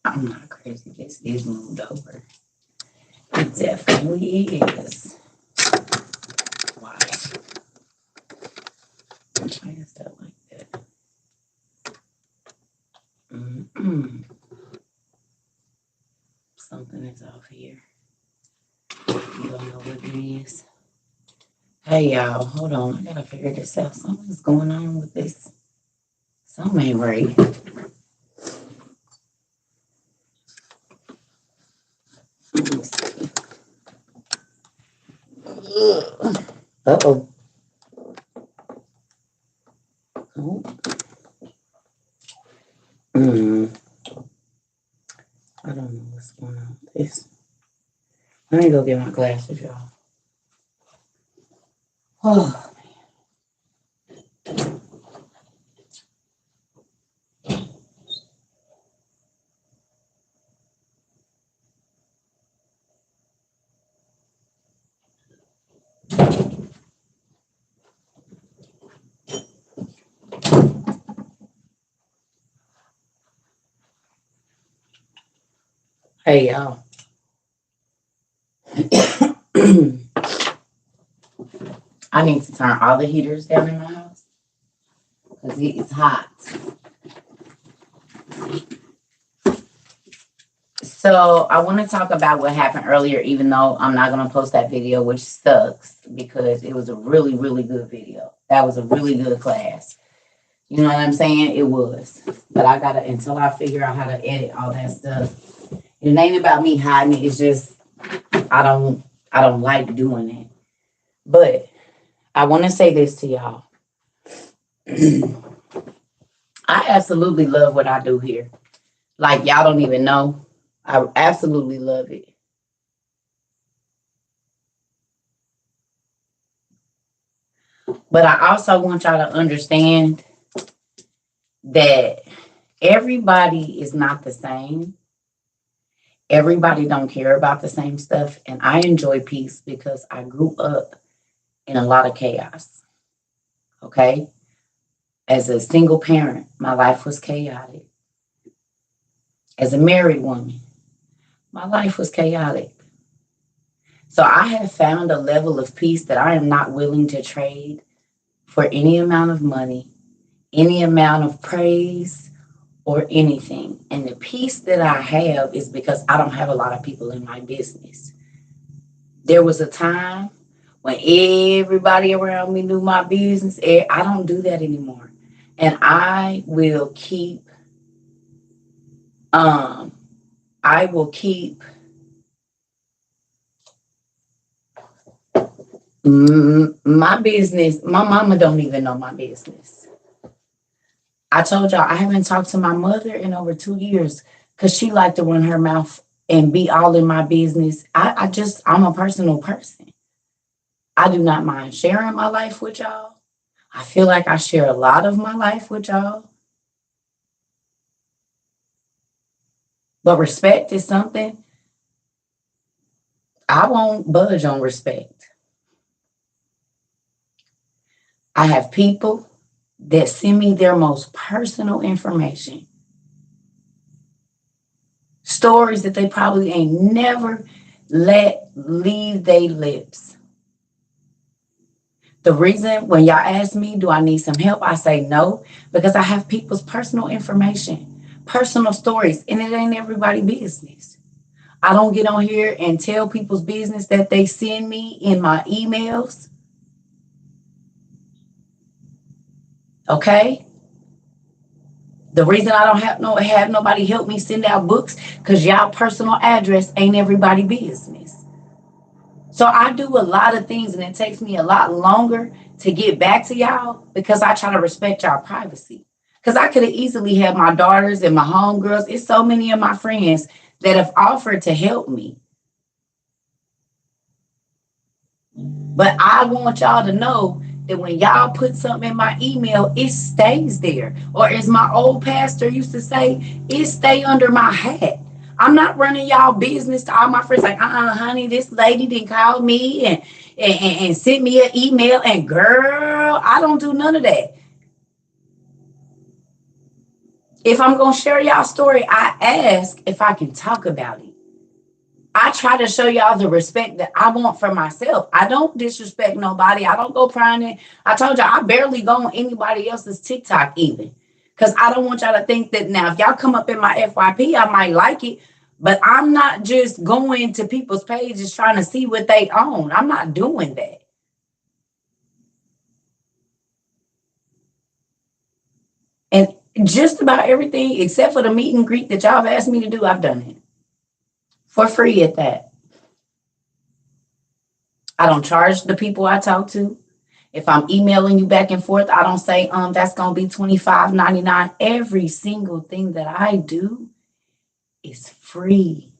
I'm not crazy. This is moved over. It definitely is. Why? Why is that like that? Mm-mm. Something is off here. You don't know what it is. Hey y'all, hold on. I gotta figure this out. Something's going on with this. Something ain't right. Let me see. Uh-oh. Oh. Mm. I don't know what's going on with this. Let me go get my glasses, y'all. Oh, hey y'all. I need to turn all the heaters down in my house because it is hot. So I want to talk about what happened earlier, even though I'm not going to post that video, which sucks because it was a really, really good video. That was a really good class. You know what I'm saying? It was. But I got to, until I figure out how to edit all that stuff. It ain't about me hiding it. It's just, I don't like doing it. But I want to say this to y'all. I absolutely love what I do here. Like, y'all don't even know. I absolutely love it. But I also want y'all to understand that everybody is not the same. Everybody don't care about the same stuff. And I enjoy peace because I grew up in a lot of chaos. Okay? As a single parent, my life was chaotic. As a married woman, my life was chaotic. So I have found a level of peace that I am not willing to trade for any amount of money, any amount of praise, or anything. And the peace that I have is because I don't have a lot of people in my business. There was a time when everybody around me knew my business. I don't do that anymore. And um, I will keep my business. My mama don't even know my business. I told y'all I haven't talked to my mother in over 2 years because she liked to run her mouth and be all in my business. I'm a personal person. I do not mind sharing my life with y'all. I feel like I share a lot of my life with y'all. But respect is something I won't budge on respect. I have people that send me their most personal information, stories that they probably ain't never let leave their lips. The reason when y'all ask me, do I need some help? I say no, because I have people's personal information, personal stories, and it ain't everybody's business. I don't get on here and tell people's business that they send me in my emails. Okay? The reason I don't have nobody help me send out books, because y'all personal address ain't everybody business. So I do a lot of things and it takes me a lot longer to get back to y'all because I try to respect y'all privacy. Because I could have easily had my daughters and my homegirls. It's so many of my friends that have offered to help me. But I want y'all to know that when y'all put something in my email, it stays there. Or as my old pastor used to say, it stay under my hat. I'm not running y'all business to all my friends like, honey, this lady didn't call me and sent me an email. And girl, I don't do none of that. If I'm going to share y'all story, I ask if I can talk about it. I try to show y'all the respect that I want for myself. I don't disrespect nobody. I don't go prying in. I told y'all I barely go on anybody else's TikTok even. Because I don't want y'all to think that now if y'all come up in my FYP, I might like it. But I'm not just going to people's pages trying to see what they own. I'm not doing that. And just about everything except for the meet and greet that y'all have asked me to do, I've done it. For free at that. I don't charge the people I talk to. If I'm emailing you back and forth, I don't say, that's gonna be $25.99. Every single thing that I do is free.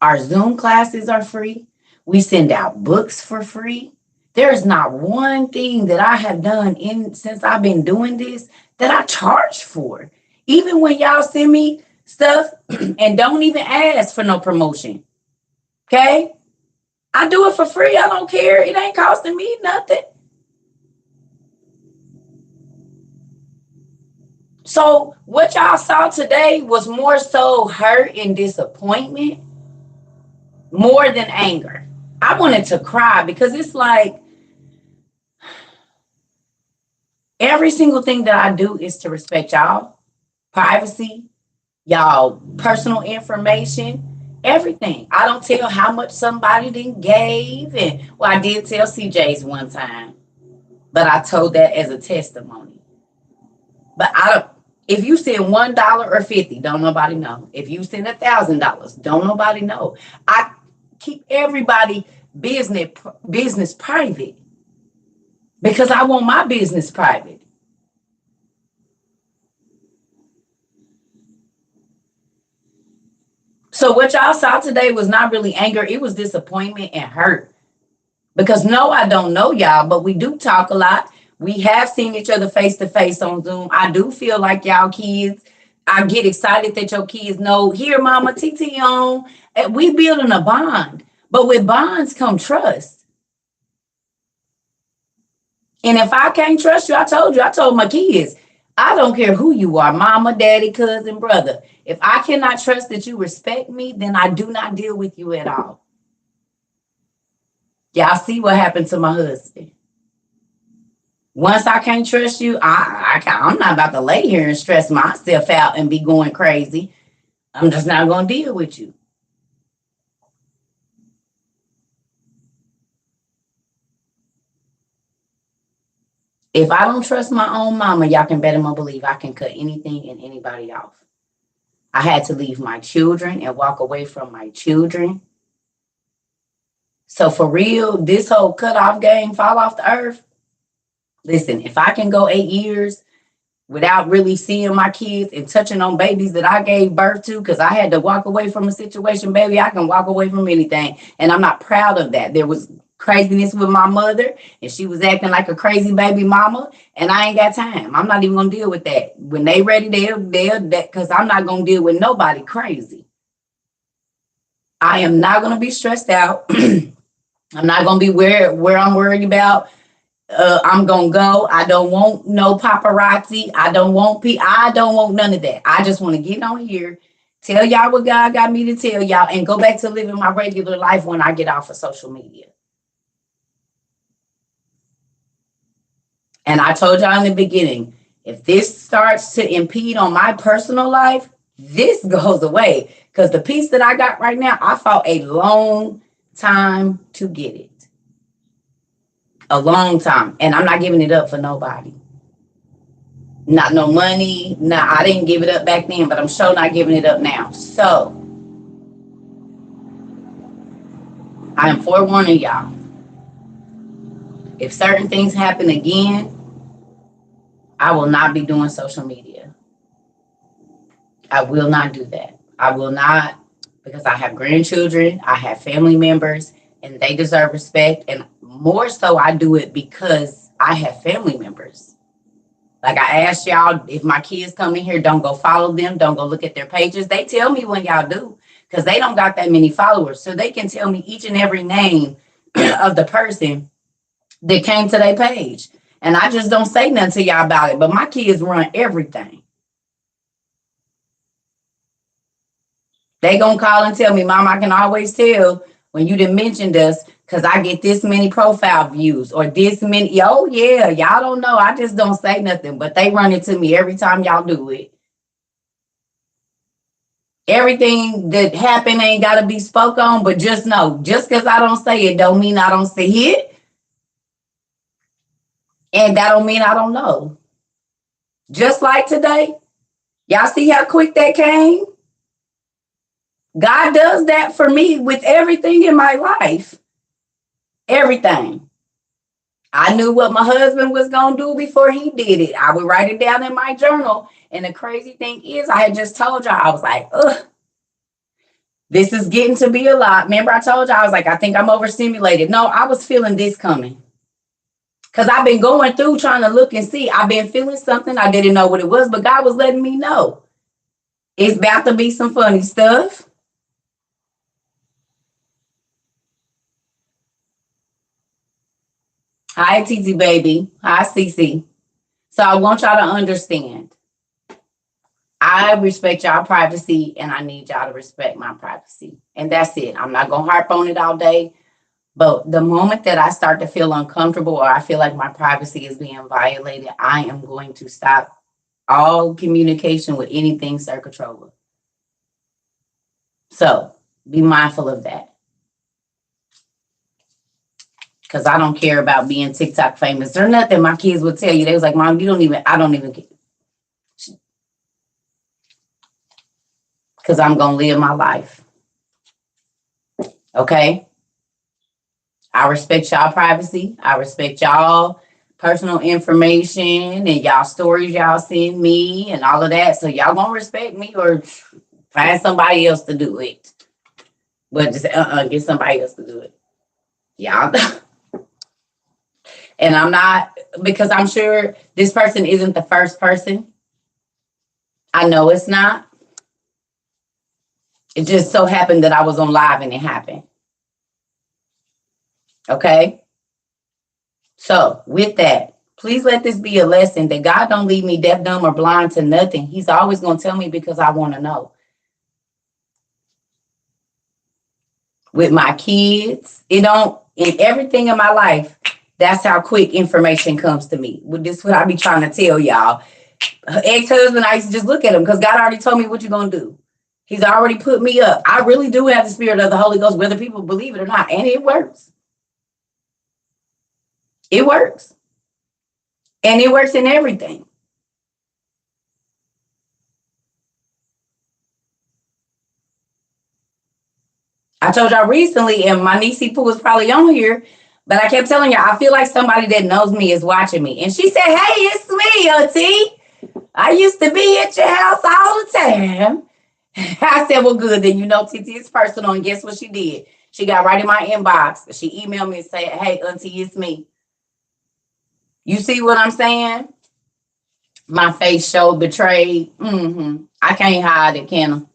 Our Zoom classes are free. We send out books for free. There's not one thing that I have done since I've been doing this that I charge for. Even when y'all send me stuff and don't even ask for no promotion. Okay? I do it for free. I don't care. It ain't costing me nothing. So what y'all saw today was more so hurt and disappointment more than anger. I wanted to cry because it's like every single thing that I do is to respect y'all privacy, y'all personal information, everything. I don't tell how much somebody then gave. And well, I did tell CJ's one time, but I told that as a testimony. But if you send $1 or 50, don't nobody know. If you send $1,000, don't nobody know. I keep everybody business private because I want my business private. So what y'all saw today was not really anger. It was disappointment and hurt. Because no, I don't know y'all, but we do talk a lot. We have seen each other face to face on Zoom. I do feel like y'all kids, I get excited that your kids know, here, mama, TT on. We building a bond. But with bonds come trust. And if I can't trust you, I told my kids, I don't care who you are, mama, daddy, cousin, brother. If I cannot trust that you respect me, then I do not deal with you at all. Y'all see what happened to my husband. Once I can't trust you, I'm not about to lay here and stress myself out and be going crazy. I'm just not going to deal with you. If I don't trust my own mama, y'all can bet and believe I can cut anything and anybody off. I had to leave my children and walk away from my children. So for real, this whole cutoff game, fall off the earth. Listen, if I can go 8 years without really seeing my kids and touching on babies that I gave birth to, because I had to walk away from a situation, baby, I can walk away from anything. And I'm not proud of that. There was craziness with my mother, and she was acting like a crazy baby mama, and I ain't got time. I'm not even going to deal with that. When they ready, they'll because I'm not going to deal with nobody crazy. I am not going to be stressed out. I'm not going to be where I'm worried about. I'm gonna go. I don't want no paparazzi. I don't want none of that. I just want to get on here, tell y'all what God got me to tell y'all, and go back to living my regular life when I get off of social media. And I told y'all in the beginning, if this starts to impede on my personal life, this goes away. Because the peace that I got right now, I fought a long time to get it. A long time. And I'm not giving it up for nobody. Not no money. No, I didn't give it up back then, but I'm sure not giving it up now. So I am forewarning y'all. If certain things happen again, I will not be doing social media. I will not do that. I will not, because I have grandchildren, I have family members, and they deserve respect. And more so, I do it because I have family members. Like I asked y'all, if my kids come in here, don't go follow them. Don't go look at their pages. They tell me when y'all do, because they don't got that many followers. So they can tell me each and every name of the person that came to their page. And I just don't say nothing to y'all about it. But my kids run everything. They gonna call and tell me, Mom, I can always tell when you done mentioned us because I get this many profile views or this many. Oh, yeah, y'all don't know. I just don't say nothing. But they run it to me every time y'all do it. Everything that happened ain't got to be spoke on, but just know, just because I don't say it don't mean I don't see it. And that don't mean I don't know. Just like today, y'all see how quick that came? God does that for me with everything in my life. Everything. I knew what my husband was going to do before he did it. I would write it down in my journal. And the crazy thing is, I had just told y'all, I was like, ugh, this is getting to be a lot. Remember, I told y'all, I was like, I think I'm overstimulated. No, I was feeling this coming. Because I've been going through trying to look and see. I've been feeling something. I didn't know what it was, but God was letting me know. It's about to be some funny stuff. Hi, TT baby. Hi, CC. So I want y'all to understand. I respect y'all privacy and I need y'all to respect my privacy. And that's it. I'm not going to harp on it all day. But the moment that I start to feel uncomfortable or I feel like my privacy is being violated, I am going to stop all communication with anything Sir Controller. So be mindful of that. Because I don't care about being TikTok famous. There's nothing my kids would tell you. They was like, Mom, I don't even care. Because I'm going to live my life. Okay? I respect y'all privacy. I respect y'all personal information and y'all stories y'all send me and all of that. So y'all going to respect me or find somebody else to do it. But just get somebody else to do it. Y'all. And I'm not, because I'm sure this person isn't the first person. I know it's not. It just so happened that I was on live and it happened. Okay? So with that, please let this be a lesson that God don't leave me deaf, dumb, or blind to nothing. He's always going to tell me because I want to know. With my kids, in everything in my life, that's how quick information comes to me. This is what I be trying to tell y'all. Ex-husband, I used to just look at him because God already told me what you're going to do. He's already put me up. I really do have the spirit of the Holy Ghost, whether people believe it or not. And it works. It works. And it works in everything. I told y'all recently, and my niecey Pooh was probably on here, but I kept telling y'all, I feel like somebody that knows me is watching me. And she said, hey, it's me, Auntie. I used to be at your house all the time. I said, well, good. Then you know TT is personal. And guess what she did? She got right in my inbox. She emailed me and said, hey, Auntie, it's me. You see what I'm saying? My face showed betrayed. I can't hide it, can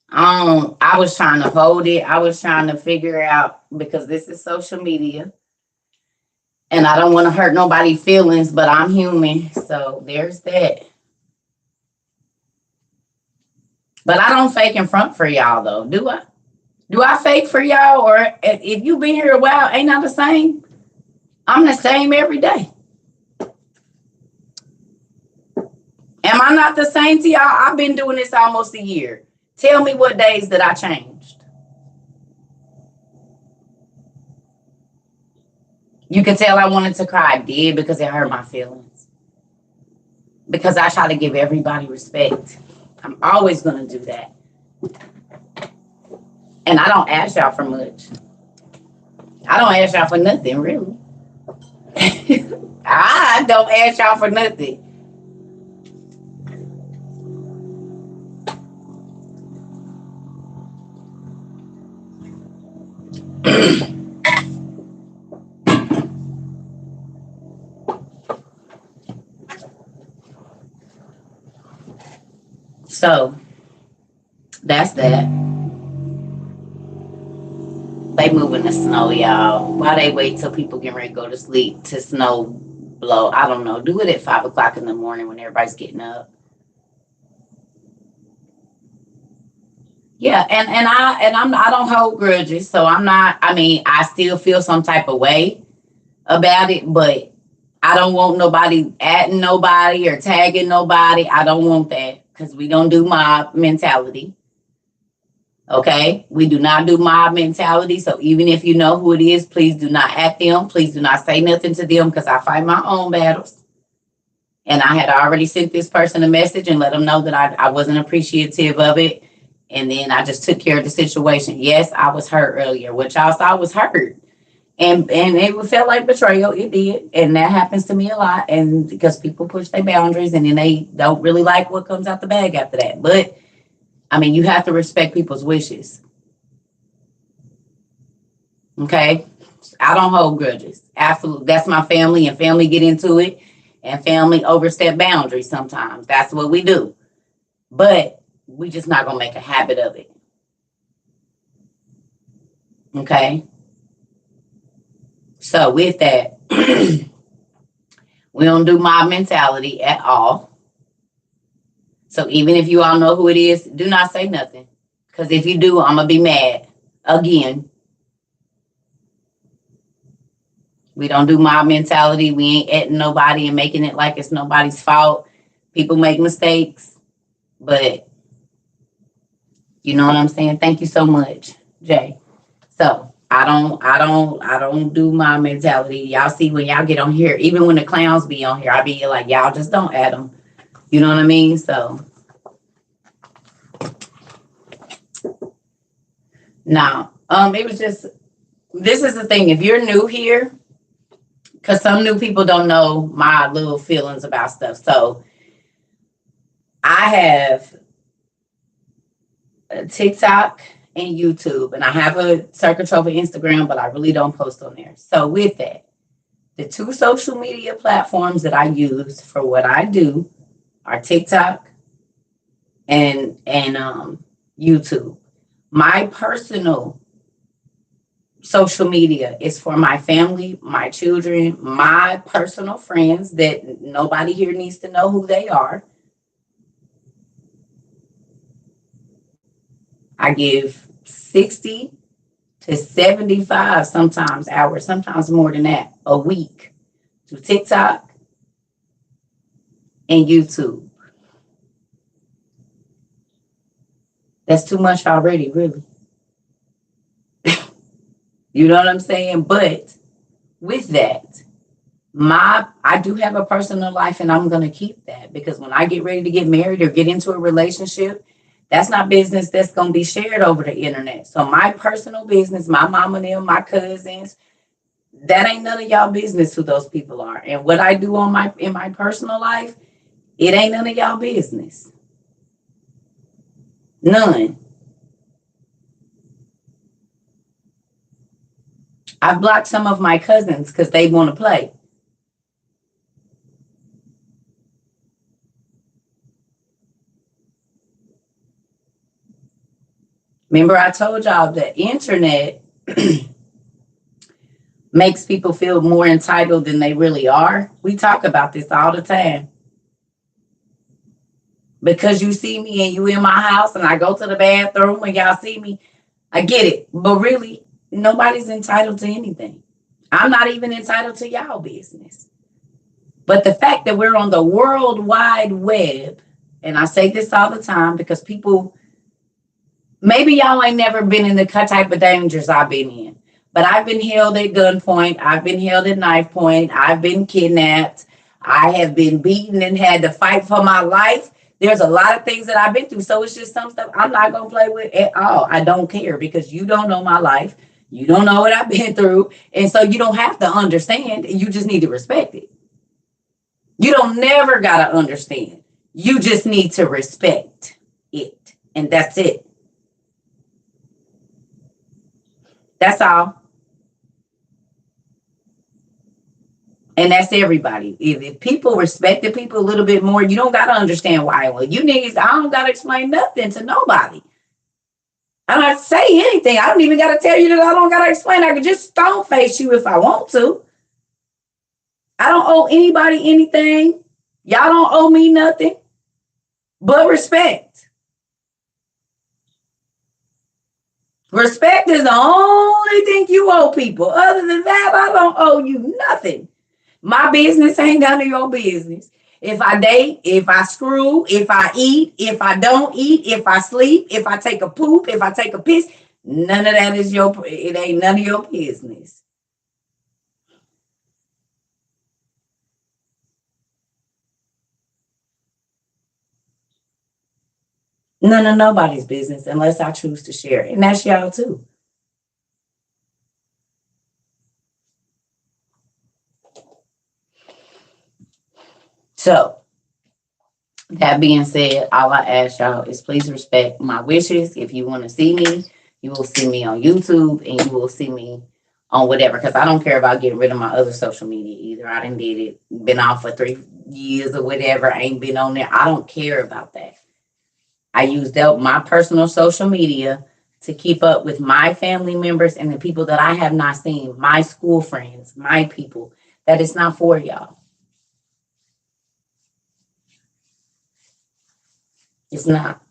I? I was trying to hold it. I was trying to figure out, because this is social media. And I don't want to hurt nobody's feelings, but I'm human. So there's that. But I don't fake in front for y'all, though. Do I? Do I fake for y'all? Or if you've been here a while, ain't I the same? I'm the same every day. Am I not the same to y'all? I've been doing this almost a year. Tell me what days that I changed. You could tell I wanted to cry. I did because it hurt my feelings. Because I try to give everybody respect. I'm always going to do that. And I don't ask y'all for much. I don't ask y'all for nothing, really. I don't ask y'all for nothing. So that's that. They moving the snow, y'all. Why they wait till people get ready to go to sleep to snow blow. I don't know. Do it at 5 o'clock in the morning when everybody's getting up. Yeah, I don't hold grudges, so I'm not. I mean, I still feel some type of way about it, but I don't want nobody adding nobody or tagging nobody. I don't want that because we don't do mob mentality. Okay, we do not do mob mentality. So even if you know who it is, please do not at them. Please do not say nothing to them because I fight my own battles. And I had already sent this person a message and let them know that I wasn't appreciative of it. And then I just took care of the situation. Yes, I was hurt earlier, which I saw was hurt. And it felt like betrayal. It did. And that happens to me a lot. And because people push their boundaries and then they don't really like what comes out the bag after that. But I mean, you have to respect people's wishes. Okay. I don't hold grudges. Absolutely. That's my family, and family get into it, and family overstep boundaries sometimes. That's what we do. But we just not gonna make a habit of it. Okay. So with that, we don't do mob mentality at all. So even if you all know who it is, do not say nothing. Because if you do, I'm gonna be mad again. We don't do mob mentality. We ain't at nobody and making it like it's nobody's fault. People make mistakes, but you know what I'm saying? Thank you so much, Jay. So I don't do mob mentality. Y'all see when y'all get on here, even when the clowns be on here, I be like, y'all just don't add them. You know what I mean? So now, it was just, this is the thing. If you're new here, because some new people don't know my little feelings about stuff. So I have a TikTok and YouTube, and I have a Circle Trophy Instagram, but I really don't post on there. So with that, the two social media platforms that I use for what I do are TikTok and YouTube. My personal social media is for my family, my children, my personal friends that nobody here needs to know who they are. I give 60 to 75 sometimes hours, sometimes more than that, a week to TikTok and YouTube. That's too much already, really. You know what I'm saying? But with that, I do have a personal life, and I'm going to keep that, because when I get ready to get married or get into a relationship, that's not business that's going to be shared over the internet. So my personal business, my mama and them, my cousins, that ain't none of y'all business who those people are. And what I do in my personal life, it ain't none of y'all business. None. I blocked some of my cousins because they want to play. Remember, I told y'all the internet makes people feel more entitled than they really are. We talk about this all the time. Because you see me and you in my house and I go to the bathroom and y'all see me, I get it. But really, nobody's entitled to anything. I'm not even entitled to y'all business. But the fact that we're on the World Wide Web, and I say this all the time because people, maybe y'all ain't never been in the type of dangers I've been in, but I've been held at gunpoint. I've been held at knife point. I've been kidnapped. I have been beaten and had to fight for my life. There's a lot of things that I've been through. So it's just some stuff I'm not going to play with at all. I don't care because you don't know my life. You don't know what I've been through. And so you don't have to understand. You just need to respect it. You don't never got to understand. You just need to respect it. And that's it. That's all. And that's everybody. If people respect the people a little bit more, you don't got to understand why. Well, you niggas, I don't got to explain nothing to nobody. I don't have to say anything. I don't even got to tell you that I don't got to explain. I can just stone face you if I want to. I don't don't owe anybody anything. Y'all don't owe me nothing but respect. Respect is the only thing you owe people. Other than that, I don't owe you nothing. My business ain't none of your business. If I date, if I screw, if I eat, if I don't eat, if I sleep, if I take a poop, if I take a piss, none of that is it ain't none of your business. None of nobody's business unless I choose to share it. And that's y'all too. So, that being said, all I ask y'all is please respect my wishes. If you want to see me, you will see me on YouTube and you will see me on whatever. Because I don't care about getting rid of my other social media either. I done did it, been off for 3 years or whatever. I ain't been on there. I don't care about that. I use my personal social media to keep up with my family members and the people that I have not seen, my school friends, my people. That is not for y'all. It's not.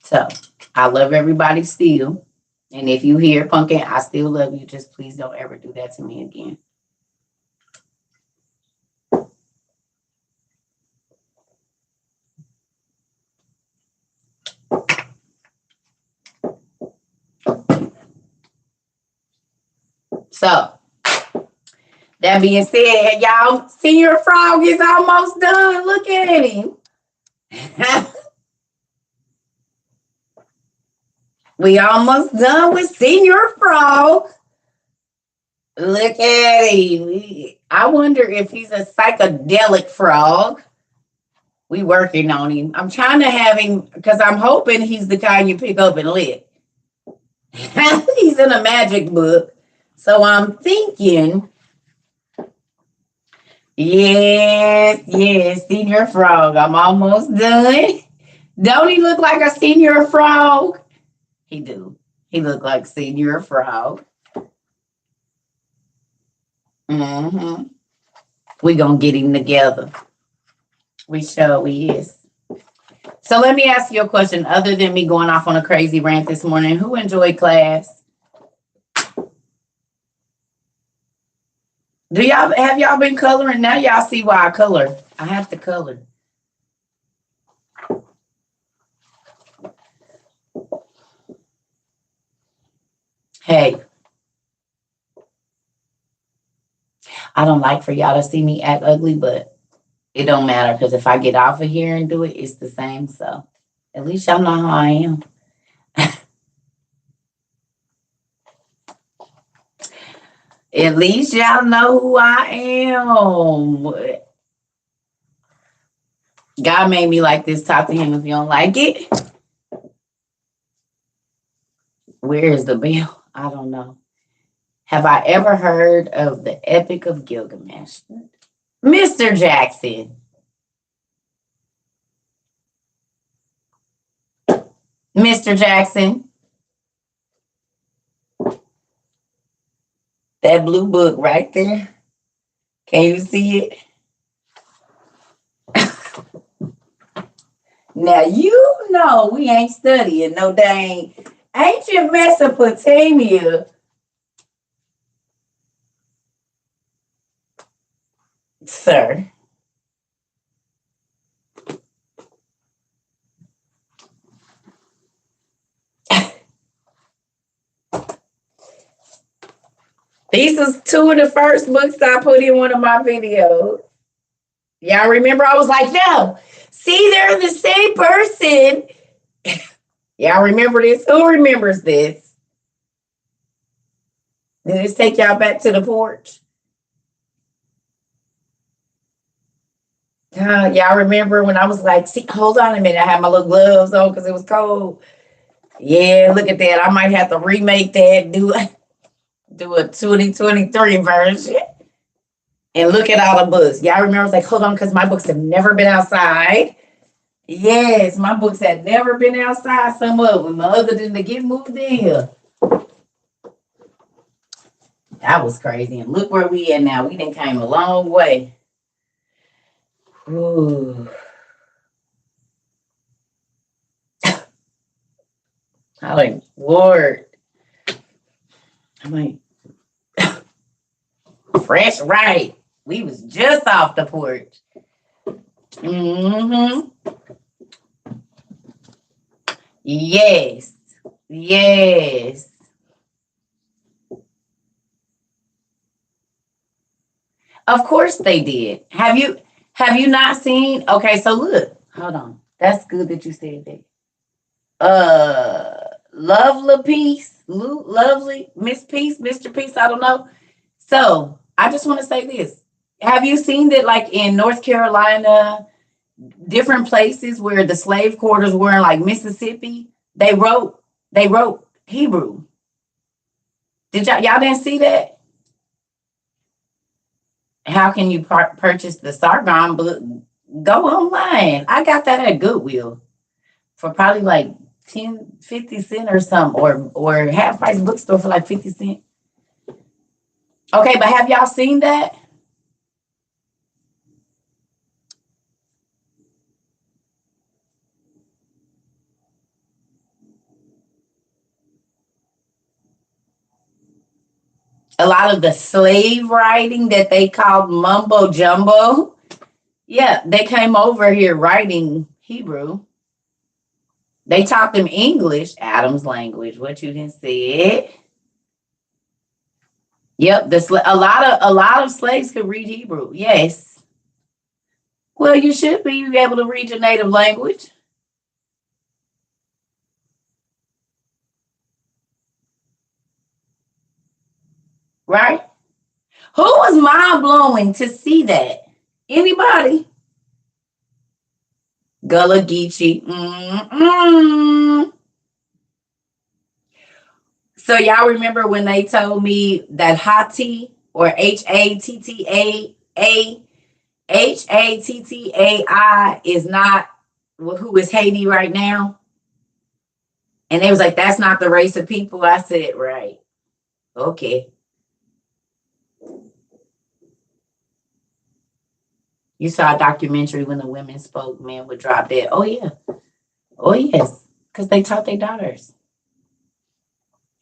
So I love everybody still. And if you hear Pumpkin, I still love you. Just please don't ever do that to me again. So that being said, y'all, Senior Frog is almost done. Look at him. We almost done with Senior Frog. Look at him. I wonder if he's a psychedelic frog. We working on him. I'm trying to have him because I'm hoping he's the kind you pick up and lick. He's in a magic book. So I'm thinking, yes, Senior Frog. I'm almost done. Don't he look like a Senior Frog? He do. He look like Senior Frog. Mm-hmm. We gonna get him together. We sure is. So let me ask you a question. Other than me going off on a crazy rant this morning, who enjoyed class? Have y'all been coloring? Now y'all see why I color. I have to color. Hey, I don't like for y'all to see me act ugly, but it don't matter because if I get off of here and do it, it's the same. So at least y'all know how I am. At least y'all know who I am. God made me like this. Talk to him if you don't like it. Where is the bell? I don't know. Have I ever heard of the Epic of Gilgamesh? Mr. Jackson. Mr. Jackson. That blue book right there. Can you see it? Now you know we ain't studying no dang ancient Mesopotamia. Sir. These are 2 of the first books I put in one of my videos. Y'all remember I was like, no, see, they're the same person. Y'all remember this? Who remembers this? Did this take y'all back to the porch? Y'all remember when I was like, see, hold on a minute, I had my little gloves on because it was cold. Yeah, look at that. I might have to remake that, do a 2023 version. And look at all the books. Y'all remember I was like, hold on, because my books have never been outside. Yes, my books had never been outside. Some of them, other than to get moved in here. That was crazy. And look where we at now. We done came a long way. Ooh. I like, Lord. I'm like, fresh right. We was just off the porch. Mm-hmm. Yes. Yes. Of course they did. Have you not seen? Okay, so look. Hold on. That's good that you said that. Lovely Peace, Lovely Miss Peace, Mr. Peace. I don't know. So I just want to say this. Have you seen that like in North Carolina, different places where the slave quarters were in like Mississippi, they wrote Hebrew. Did y'all didn't see that? How can you purchase the Sargon book? Go online. I got that at Goodwill for probably like 10, 50 cents or something, or half price bookstore for like 50 cents. Okay, but have y'all seen that? A lot of the slave writing that they called mumbo jumbo. Yeah, they came over here writing Hebrew. They taught them English, Adam's language, what you didn't say. Yep, a lot of slaves could read Hebrew. Yes. Well, you should be able to read your native language, right? Who was mind blowing to see that? Anybody? Gullah Geechee. Mm-mm. So y'all remember when they told me that Hati or Hattai is not who is Haiti right now? And they was like, that's not the race of people. I said, right. Okay. You saw a documentary when the women spoke, men would drop dead. Oh yeah. Oh yes. Because they taught their daughters.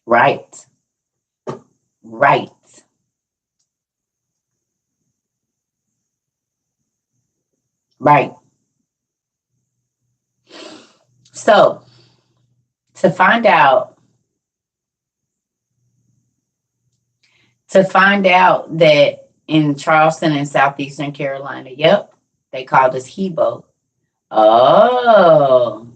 Right. Right. Right. So to find out that in Charleston and southeastern Carolina, yep, they called us Hebo. Oh.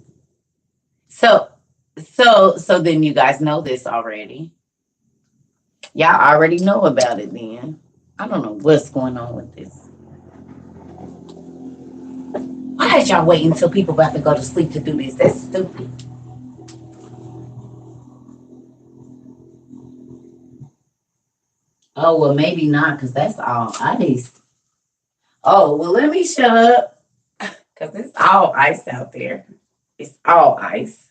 So so then you guys know this already. Y'all already know about it then. I don't know what's going on with this. Why did y'all wait until people about to go to sleep to do this? That's stupid. Oh well, maybe not, because that's all ice. Oh well, let me shut up, because it's all ice out there. It's all ice.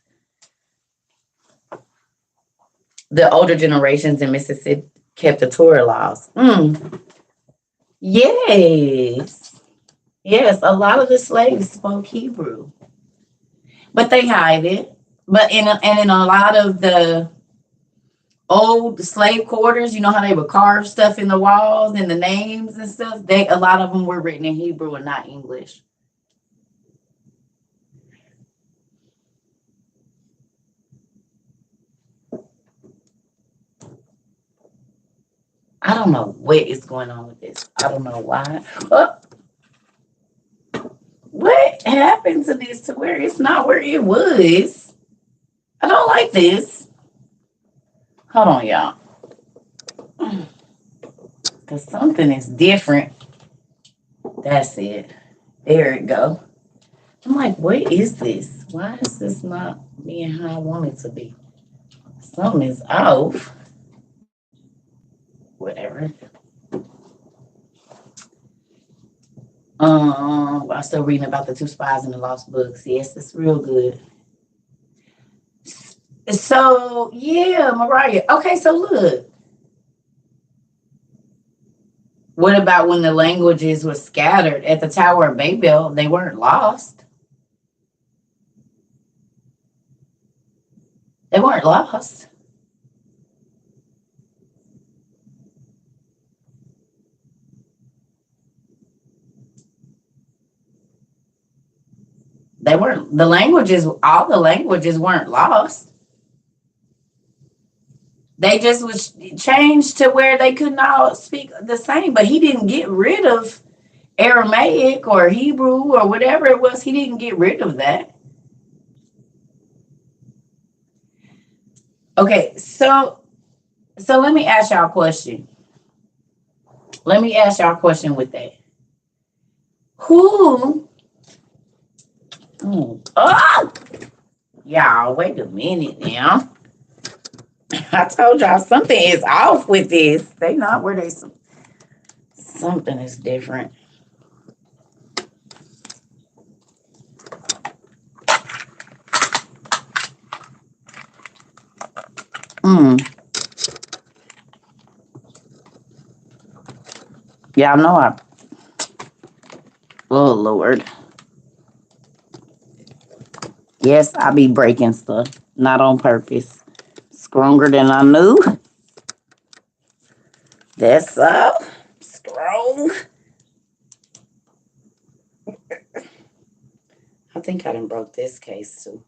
The older generations in Mississippi kept the Torah laws. Yes, yes. A lot of the slaves spoke Hebrew, but they hide it. But in a lot of the old slave quarters, you know how they would carve stuff in the walls and the names and stuff. A lot of them were written in Hebrew and not English. I don't know what is going on with this. I don't know why. Oh, what happened to this to where it's not where it was? I don't like this. Hold on, y'all. Because something is different. That's it. There it go. I'm like, what is this? Why is this not being how I want it to be? Something is off. Whatever. I'm still reading about the two spies in the lost books. Yes, it's real good. So yeah, Mariah. Okay, so look. What about when the languages were scattered at the Tower of Babel? They weren't lost. They weren't lost. They weren't the languages, all the languages weren't lost. They just was changed to where they could not speak the same, but he didn't get rid of Aramaic or Hebrew or whatever it was. He didn't get rid of that. Okay, so let me ask y'all a question. Let me ask y'all a question with that. Who? Oh, y'all, wait a minute now. I told y'all something is off with this. They not where they something is different. Y'all know I. Oh Lord. Yes, I be breaking stuff, not on purpose. Stronger than I knew. That's strong. I think I done broke this case too.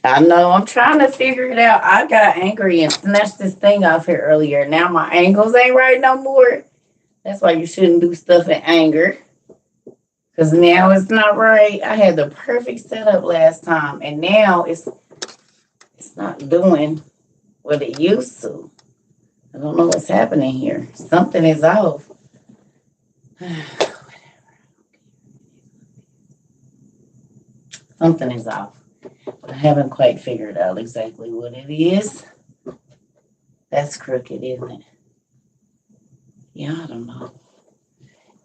I know, I'm trying to figure it out. I got angry and snatched this thing off here earlier. Now my angles ain't right no more. That's why you shouldn't do stuff in anger. Because now it's not right. I had the perfect setup last time. And now it's not doing what it used to. I don't know what's happening here. Something is off. Something is off. I haven't quite figured out exactly what it is. That's crooked, isn't it? Yeah, I don't know.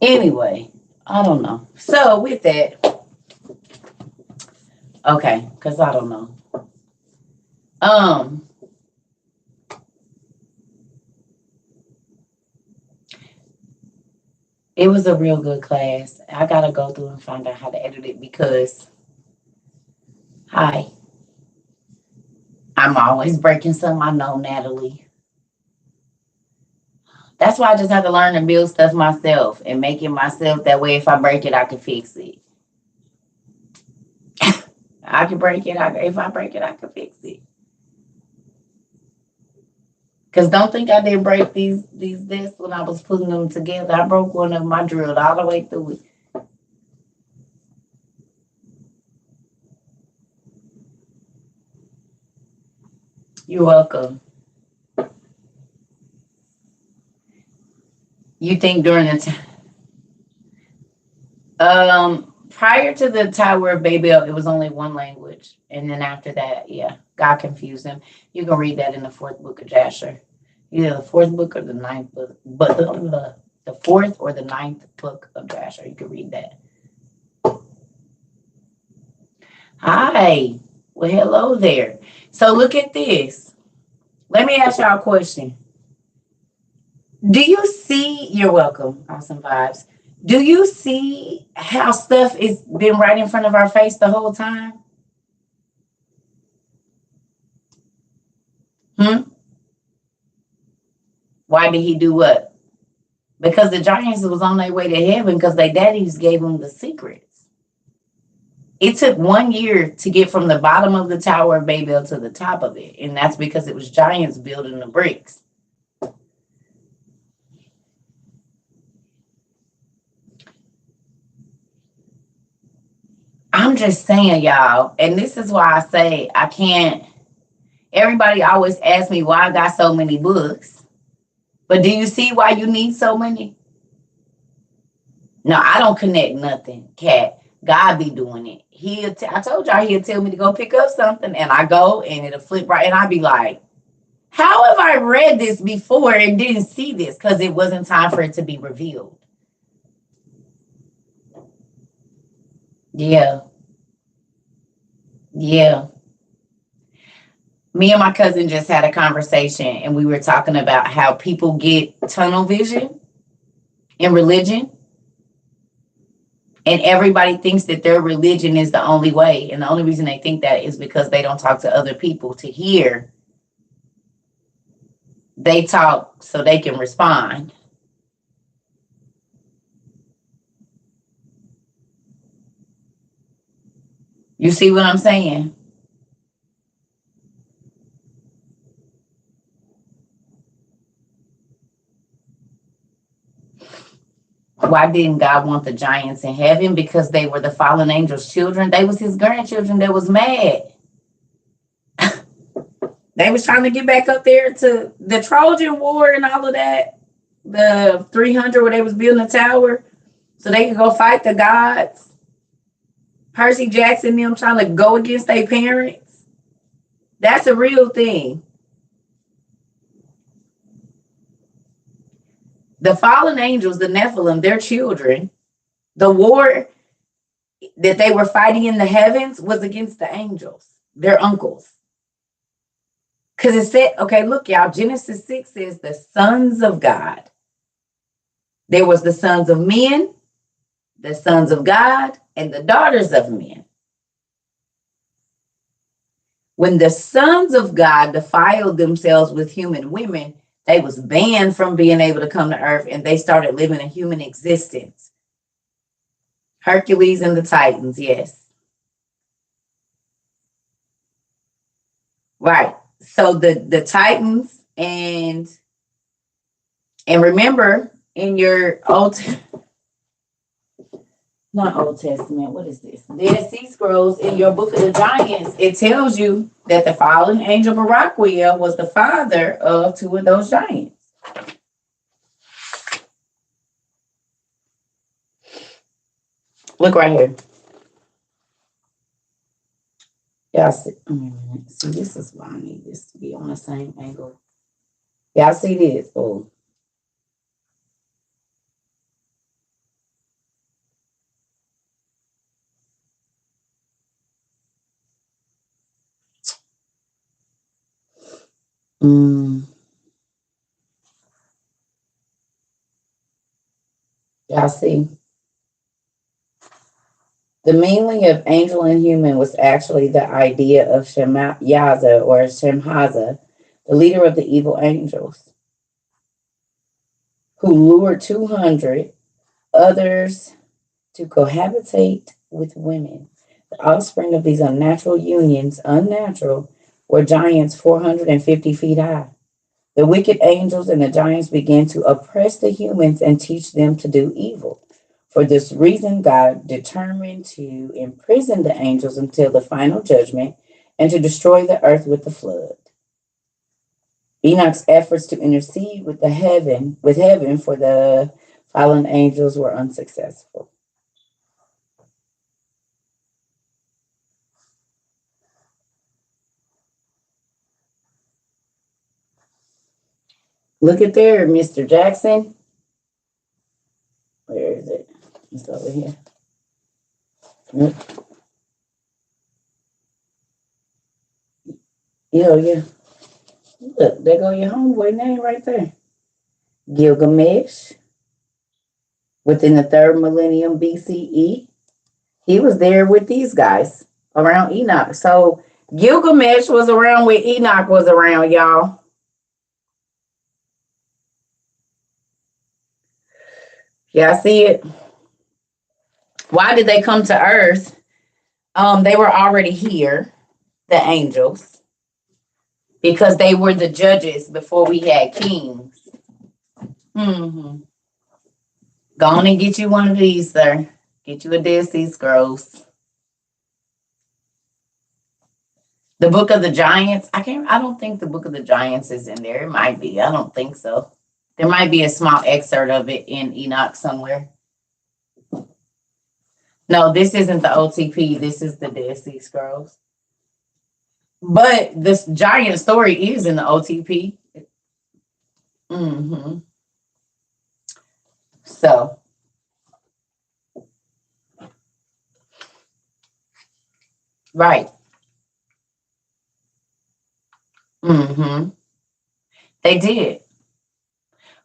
Anyway, I don't know. So with that, okay, because I don't know. It was a real good class. I gotta go through and find out how to edit it because hi. I'm always breaking something. I know, Natalie. That's why I just have to learn to build stuff myself and make it myself. That way, if I break it, I can fix it. I can break it. If I break it, I can fix it. Because don't think I didn't break these discs when I was putting them together. I broke one of them. I drilled all the way through it. You're welcome. You think during the prior to the Tower of Babel, it was only one language, and then after that, yeah, God confused them. You can read that in the fourth book of Jasher, either the fourth book or the ninth book, but the fourth or the ninth book of Jasher. You can read that. Hi, well, hello there. So look at this. Let me ask y'all a question. Do you see? You're welcome. Awesome vibes. Do you see how stuff is been right in front of our face the whole time? Why did he do what? Because the giants was on their way to heaven because their daddies gave them the secrets. It took 1 year to get from the bottom of the Tower of Babel to the top of it. And that's because it was giants building the bricks. I'm just saying, y'all, and this is why I say I can't. Everybody always asks me why I got so many books. But do you see why you need so many? No, I don't connect nothing, Cat. God be doing it. I told y'all he'll tell me to go pick up something, and I go, and it'll flip right, and I'll be like, how have I read this before and didn't see this? Because it wasn't time for it to be revealed. Yeah. Yeah. Me and my cousin just had a conversation, and we were talking about how people get tunnel vision in religion, and everybody thinks that their religion is the only way. And the only reason they think that is because they don't talk to other people to hear. They talk so they can respond. You see what I'm saying? Why didn't God want the giants in heaven? Because they were the fallen angels' children. They was his grandchildren that was mad. They was trying to get back up there to the Trojan War and all of that. The 300 where they was building a tower so they could go fight the gods. Percy Jackson them trying to go against their parents. That's a real thing. The fallen angels, the Nephilim, their children, the war that they were fighting in the heavens was against the angels, their uncles. Because it said, okay, look, y'all, Genesis 6 says the sons of God. There was the sons of men, the sons of God, and the daughters of men. When the sons of God defiled themselves with human women, they was banned from being able to come to earth, and they started living a human existence. Hercules and the Titans, yes. Right. So the Titans and remember in your not Old Testament, what is this? Dead Sea Scrolls in your Book of the Giants, it tells you that the fallen angel Baraquiel was the father of two of those giants. Look right here. Y'all see, see, this is why I need this to be on the same angle. Y'all see this? Oh. Y'all see? The meaning of angel and human was actually the idea of Shemyaza or Shemhaza, the leader of the evil angels, who lured 200 others to cohabitate with women. The offspring of these unnatural unions, were giants 450 feet high. The wicked angels and the giants began to oppress the humans and teach them to do evil. For this reason, God determined to imprison the angels until the final judgment and to destroy the earth with the flood. Enoch's efforts to intercede with heaven for the fallen angels were unsuccessful. Look at there, Mr. Jackson. Where is it? It's over here. Yeah. Look, there go your homeboy name right there. Gilgamesh. Within the third millennium BCE, he was there with these guys around Enoch. So Gilgamesh was around when Enoch was around, y'all. Yeah, I see it. Why did they come to Earth? They were already here, the angels, because they were the judges before we had kings. Mm-hmm. Go on and get you one of these, sir. Get you a Dead Sea Scrolls. The Book of the Giants. I don't think the Book of the Giants is in there. It might be. I don't think so. There might be a small excerpt of it in Enoch somewhere. No, this isn't the OTP. This is the Dead Sea Scrolls. But this giant story is in the OTP. Mm-hmm. So, right. Mm-hmm. They did.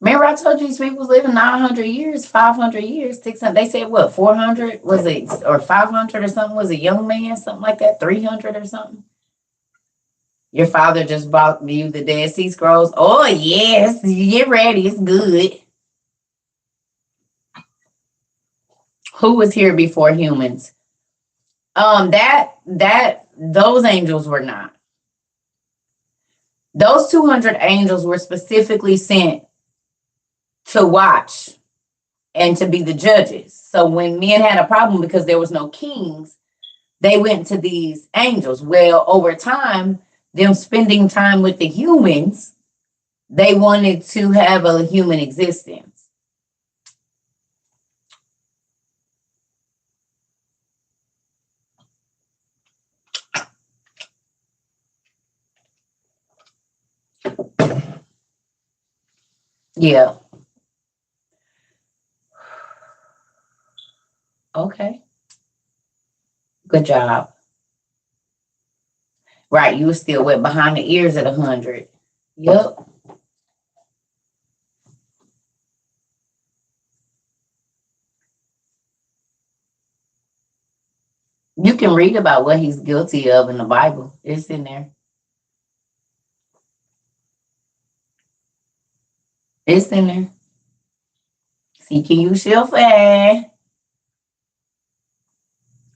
Remember, I told you these people was living 900 years, 500 years, 600. They said what, 400 was it, or 500 or something was a young man, something like that, 300 or something. Your father just bought you the Dead Sea Scrolls. Oh yes, get ready, it's good. Who was here before humans? Those angels were not. Those 200 angels were specifically sent to watch and to be the judges. So when men had a problem because there was no kings, they went to these angels. Well, over time, them spending time with the humans, they wanted to have a human existence. Yeah. Okay. Good job. Right. You were still wet behind the ears at 100. Yep. You can read about what he's guilty of in the Bible. It's in there. It's in there. Seeking you shall find.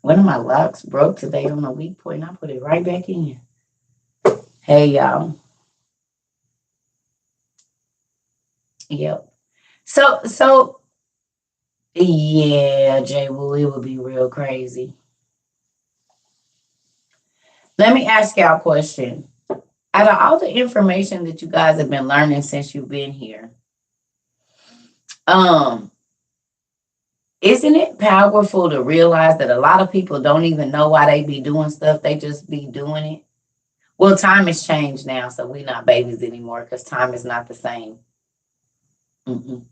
One of my locks broke today on a weak point. I put it right back in. Hey, y'all. Yep. So, yeah, Jay, well, it would be real crazy. Let me ask y'all a question. Out of all the information that you guys have been learning since you've been here, isn't it powerful to realize that a lot of people don't even know why they be doing stuff? They just be doing it. Well, time has changed now, so we're not babies anymore because time is not the same. Mm-mm.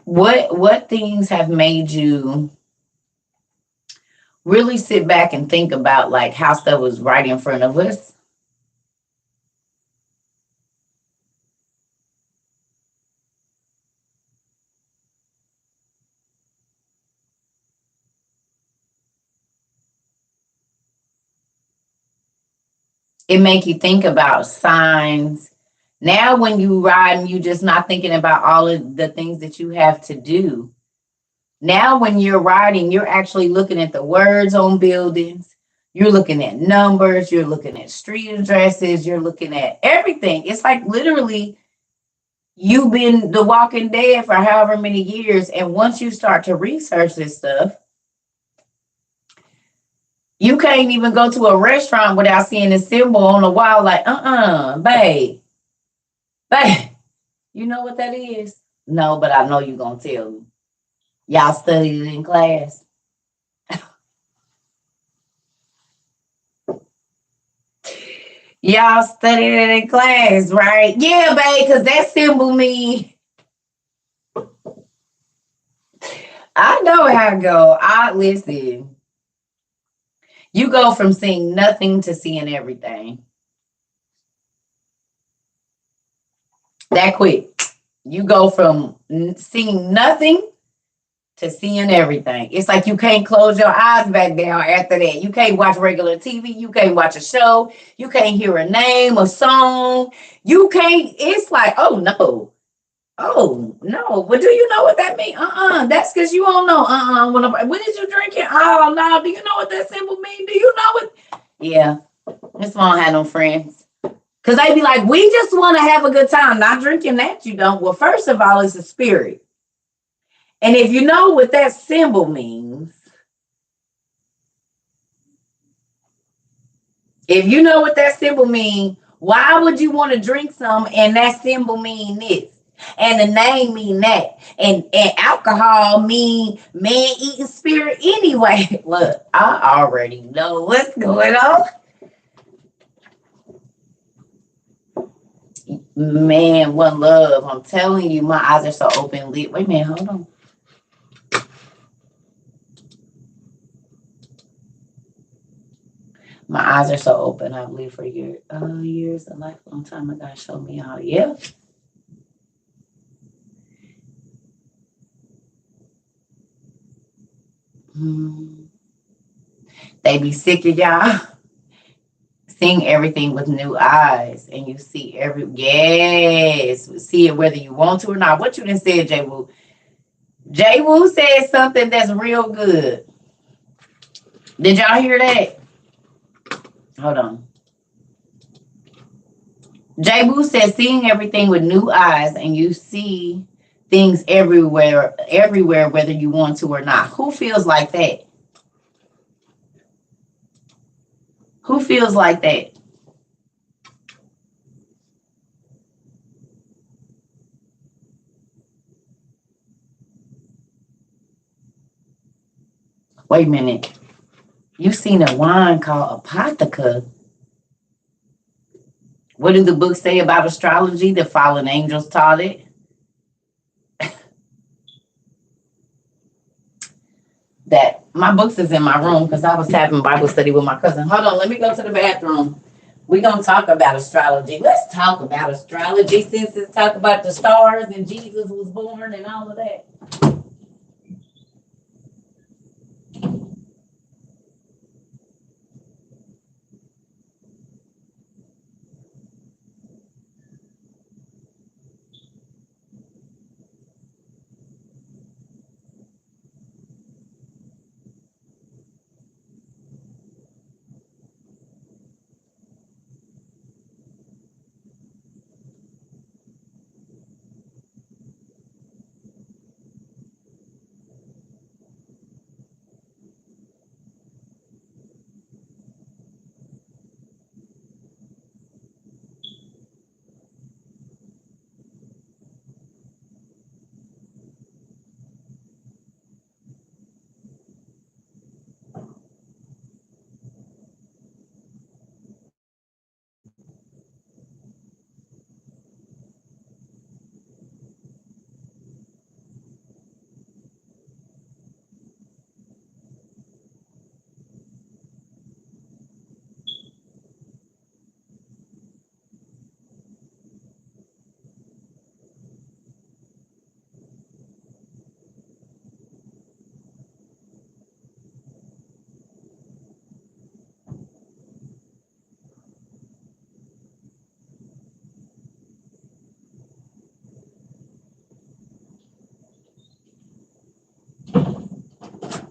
What things have made you really sit back and think about like how stuff was right in front of us? It make you think about signs. Now when you ride and you just not thinking about all of the things that you have to do. Now when you're riding, you're actually looking at the words on buildings. You're looking at numbers, you're looking at street addresses, you're looking at everything. It's like literally you've been the walking dead for however many years. And once you start to research this stuff, you can't even go to a restaurant without seeing a symbol on the wall like, babe. Babe, you know what that is? No, but I know you're going to tell me. Y'all studied it in class. Y'all studied it in class, right? Yeah, babe, because that symbol mean. I know how it go. I listen. You go from seeing nothing to seeing everything. That quick. You go from seeing nothing to seeing everything. It's like you can't close your eyes back down after that. You can't watch regular TV. You can't watch a show. You can't hear a name, a song. You can't. It's like, oh no. Oh no. But do you know what that means? That's because you don't know. When did you drink it? Oh no. Do you know what that symbol means? Do you know what? Yeah. That's why I don't have no friends. Because they be like, we just want to have a good time. Not drinking that, you don't. Well, first of all, it's a spirit. And if you know what that symbol means, if you know what that symbol means, Why would you want to drink some and that symbol mean this? And the name mean that. And alcohol mean man eating spirit anyway. Look, I already know what's going on. Man, one love. I'm telling you, my eyes are so open lit. Wait a minute, hold on. My eyes are so open. I believe for years, a lifelong time. My God showed me how. Yeah. Hmm. They be sick of y'all seeing everything with new eyes, and you see see it whether you want to or not. What you done said, Jay Woo? Jay Woo said something that's real good. Did y'all hear that? Hold on. Jay Boo says seeing everything with new eyes and you see things everywhere, whether you want to or not. Who feels like that? Who feels like that? Wait a minute. You seen a wine called Apotheca. What do the books say about astrology? The fallen angels taught it. That my books is in my room because I was having Bible study with my cousin. Hold on, let me go to the bathroom. We're gonna talk about astrology. Let's talk about astrology since it's talk about the stars and Jesus was born and all of that.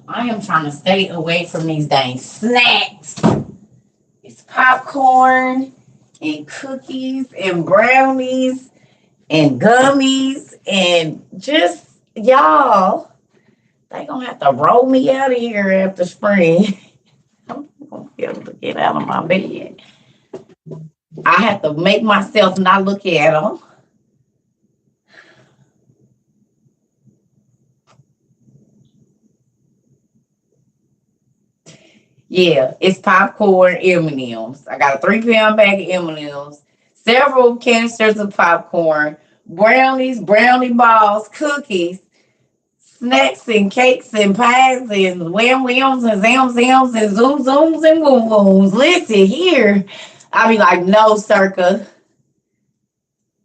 I am trying to stay away from these dang snacks. It's popcorn and cookies and brownies and gummies and just y'all. They gonna have to roll me out of here after spring. I'm gonna be able to get out of my bed. I have to make myself not look at them. Yeah, it's popcorn M&Ms. I got a 3 pound bag of M&Ms, several canisters of popcorn, brownies, brownie balls, cookies, snacks and cakes and pies and wham whams and zam zams and zoom zooms and boom booms. Listen here, I be like, no, circa.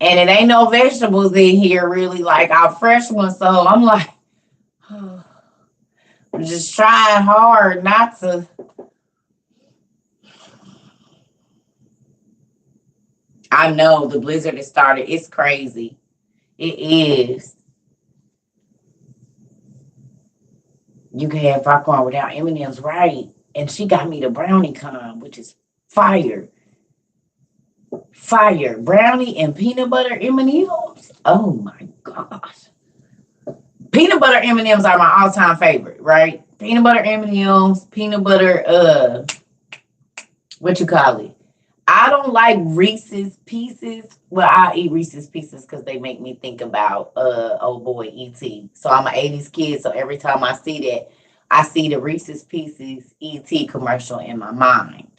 And it ain't no vegetables in here really like our fresh ones. So I'm like, I'm just trying hard not to. I know the blizzard has started. It's crazy. It is. You can have popcorn without M&Ms, right? And she got me the brownie con, which is fire. Fire. Brownie and peanut butter M&Ms. Oh my gosh. Peanut butter M&Ms are my all-time favorite, right? Peanut butter M&Ms, peanut butter what you call it? I don't like Reese's Pieces. Well, I eat Reese's Pieces because they make me think about old boy E.T. So I'm an 80s kid, so every time I see that, I see the Reese's Pieces E.T. commercial in my mind.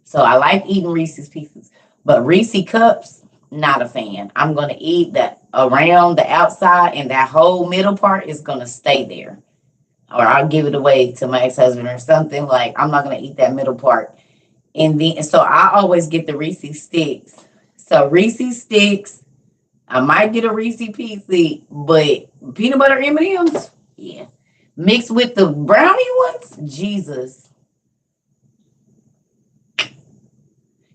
So I like eating Reese's Pieces. But Reese Cups, not a fan. I'm gonna eat that around the outside, and that whole middle part is gonna stay there. Or I'll give it away to my ex-husband or something. Like I'm not gonna eat that middle part. And then so I always get the Reese sticks. So Reese sticks, I might get a Reese PC, but peanut butter M&Ms, yeah. Mixed with the brownie ones, Jesus.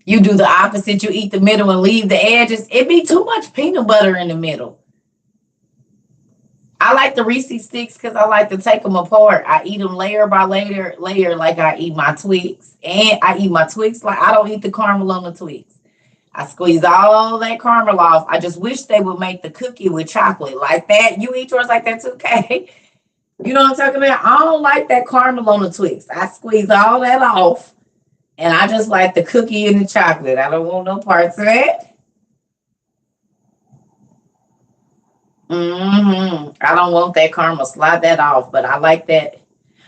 You do the opposite. You eat the middle and leave the edges. It be too much peanut butter in the middle. I like the Reese sticks because I like to take them apart. I eat them layer by layer, like I eat my Twix. And I eat my Twix like I don't eat the caramel on the Twix. I squeeze all that caramel off. I just wish they would make the cookie with chocolate like that. You eat yours like that too, okay? You know what I'm talking about? I don't like that caramel on the Twix. I squeeze all that off. And I just like the cookie and the chocolate. I don't want no parts of that. I don't want that caramel. Slide that off. But I like that.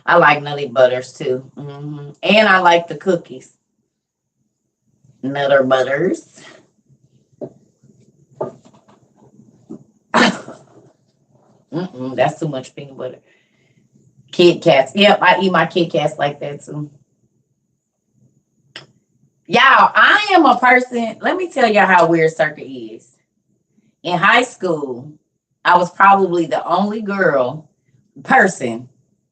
I like nutty butters too. And I like the cookies. Nutter butters. That's too much peanut butter. Kit Kats. Yep, I eat my Kit Kats like that too. Y'all, I am a person. Let me tell y'all how weird Circa is. In high school, I was probably the only person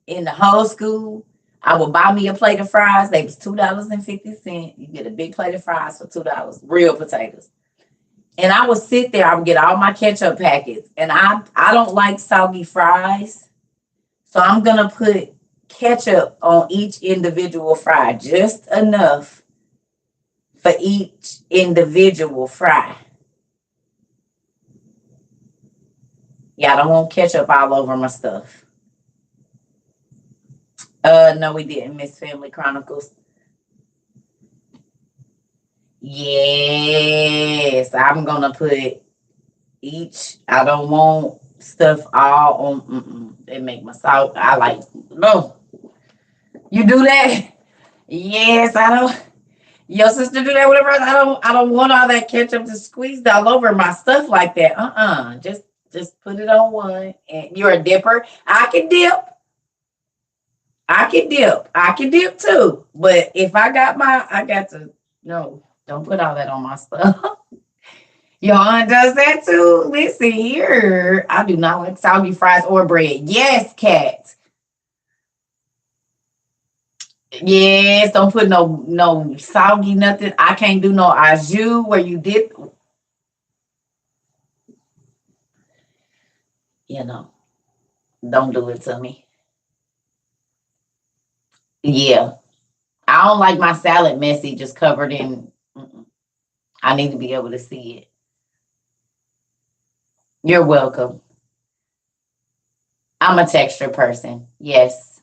in the whole school. I would buy me a plate of fries. They was $2.50. You get a big plate of fries for $2, real potatoes. And I would sit there. I would get all my ketchup packets, and I don't like soggy fries, so I'm gonna put ketchup on each individual fry, just enough for each individual fry. Yeah, I don't want ketchup all over my stuff. No, we didn't miss Family Chronicles. Yes, I'm gonna put each. I don't want stuff all on. They make my salt. I like no. You do that? Yes, I don't. Your sister do that with her. I don't want all that ketchup to squeeze all over my stuff like that. Just put it on one. And you're a dipper. I can dip. I can dip too. But if I got to no. Don't put all that on my stuff. Your aunt does that too. Listen here. I do not like soggy fries or bread. Yes, cat. Yes, don't put no soggy nothing. I can't do no au jus where you dip. You know, don't do it to me. Yeah, I don't like my salad messy, just covered in. I need to be able to see it. You're welcome. I'm a texture person. Yes,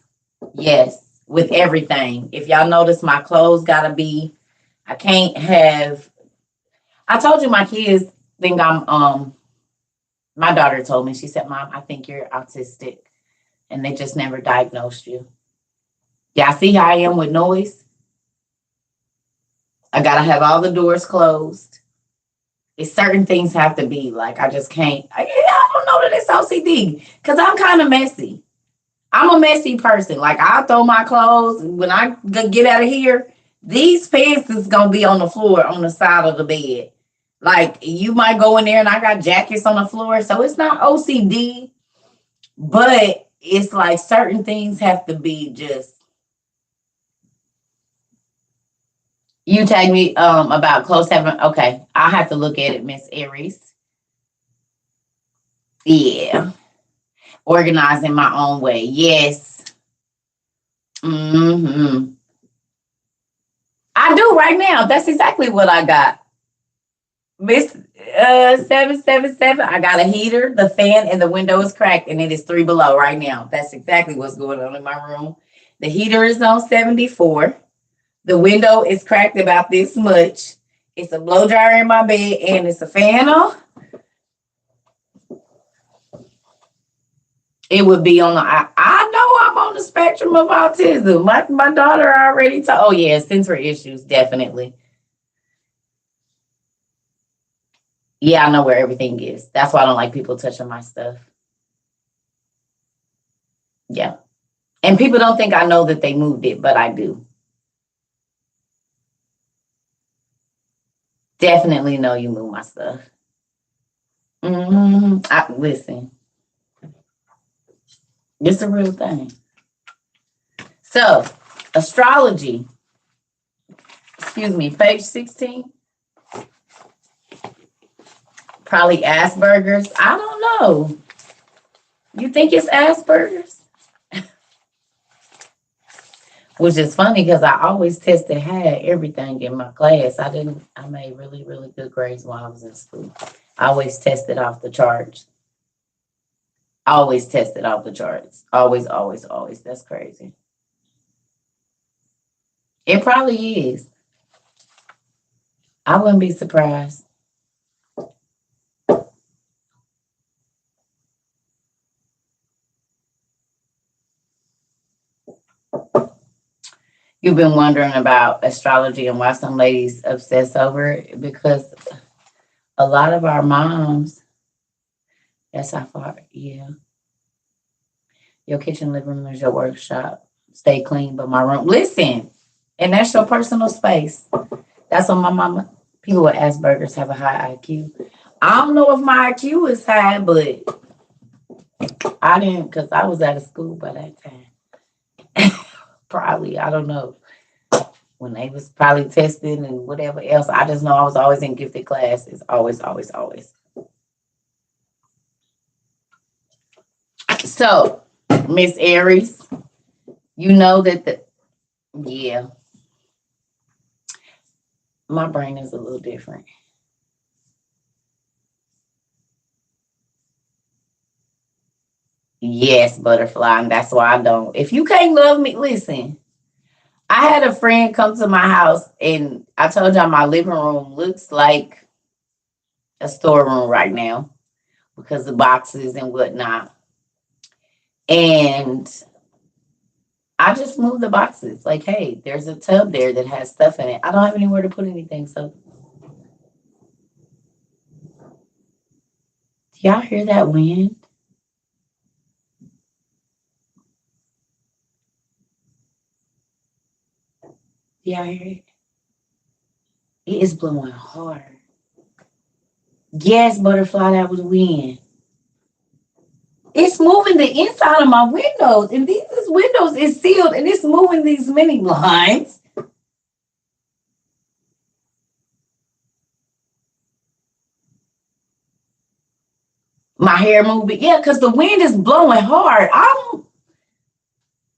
yes, with everything. If y'all notice, my clothes gotta be. I can't have. I told you my kids think I'm. My daughter told me. She said, "Mom, I think you're autistic," and they just never diagnosed you. Y'all see how I am with noise? I gotta have all the doors closed. It's certain things have to be like I just can't. I don't know that it's OCD because I'm kind of messy. I'm a messy person. Like I throw my clothes when I get out of here. These pants is gonna be on the floor on the side of the bed. Like you might go in there and I got jackets on the floor, so it's not OCD, but it's like certain things have to be just. You tag me about close having. Okay, I'll have to look at it, Miss Aries. Yeah, organizing my own way. Yes. Hmm. I do right now. That's exactly what I got. Miss 777. I got a heater, the fan, and the window is cracked, and it is three below right now. That's exactly what's going on in my room. The heater is on 74. The window is cracked about this much. It's a blow dryer in my bed and it's a fan on. It would be on the. I know I'm on the spectrum of autism. My daughter already told. Oh yeah, sensory issues definitely. Yeah, I know where everything is. That's why I don't like people touching my stuff. Yeah, and people don't think I know that they moved it, but I do. Definitely know you moved my stuff. Listen, it's a real thing. So, astrology. Excuse me, page 16. Probably Asperger's. I don't know. You think it's Asperger's? Which is funny because I always tested, had everything in my class. I made really, really good grades while I was in school. I always tested off the charts. Always tested off the charts. Always, always, always. That's crazy. It probably is. I wouldn't be surprised. You've been wondering about astrology and why some ladies obsess over it because a lot of our moms, that's how far, yeah. Your kitchen, living room is your workshop. Stay clean, but my room. Listen, and that's your personal space. That's what my mama. People with Asperger's have a high IQ. I don't know if my IQ is high, but I didn't because I was out of school by that time. Probably, I don't know. When they was probably testing and whatever else, I just know I was always in gifted classes. Always, always, always. So, Miss Aries, you know that yeah, my brain is a little different. Yes, butterfly, and that's why I don't. If you can't love me, listen. I had a friend come to my house, and I told y'all my living room looks like a storeroom right now because of boxes and whatnot. And I just moved the boxes. Like, hey, there's a tub there that has stuff in it. I don't have anywhere to put anything. So, do y'all hear that wind? Do y'all hear it? It is blowing hard. Yes, butterfly, that was wind. It's moving the inside of my windows, and these windows is sealed, and it's moving these mini blinds. My hair moving, yeah, because the wind is blowing hard.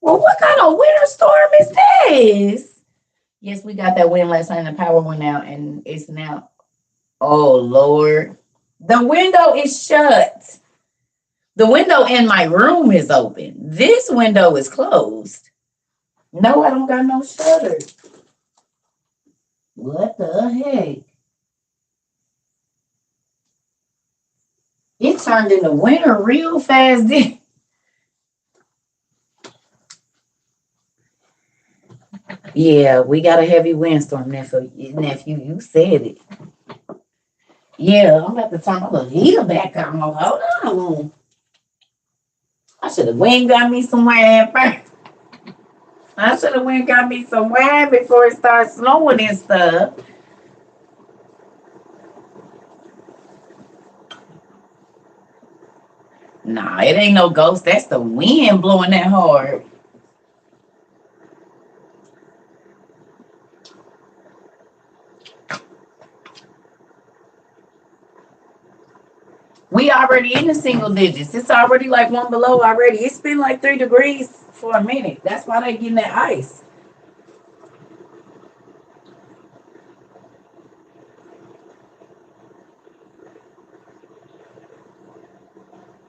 Well, what kind of winter storm is this? Yes, we got that wind last night, and the power went out, and it's now. Oh Lord, the window is shut. The window in my room is open. This window is closed. No, I don't got no shutter. What the heck? It turned into winter real fast. Yeah, we got a heavy windstorm, nephew. Nephew, you said it. Yeah, I'm about to turn my little heater back on. Hold on. I should have went and got me some wine first. I should have went and got me some wine before it starts snowing and stuff. Nah, it ain't no ghost. That's the wind blowing that hard. We already in the single digits. It's already like one below already. It's been like 3 degrees for a minute. That's why they getting that ice.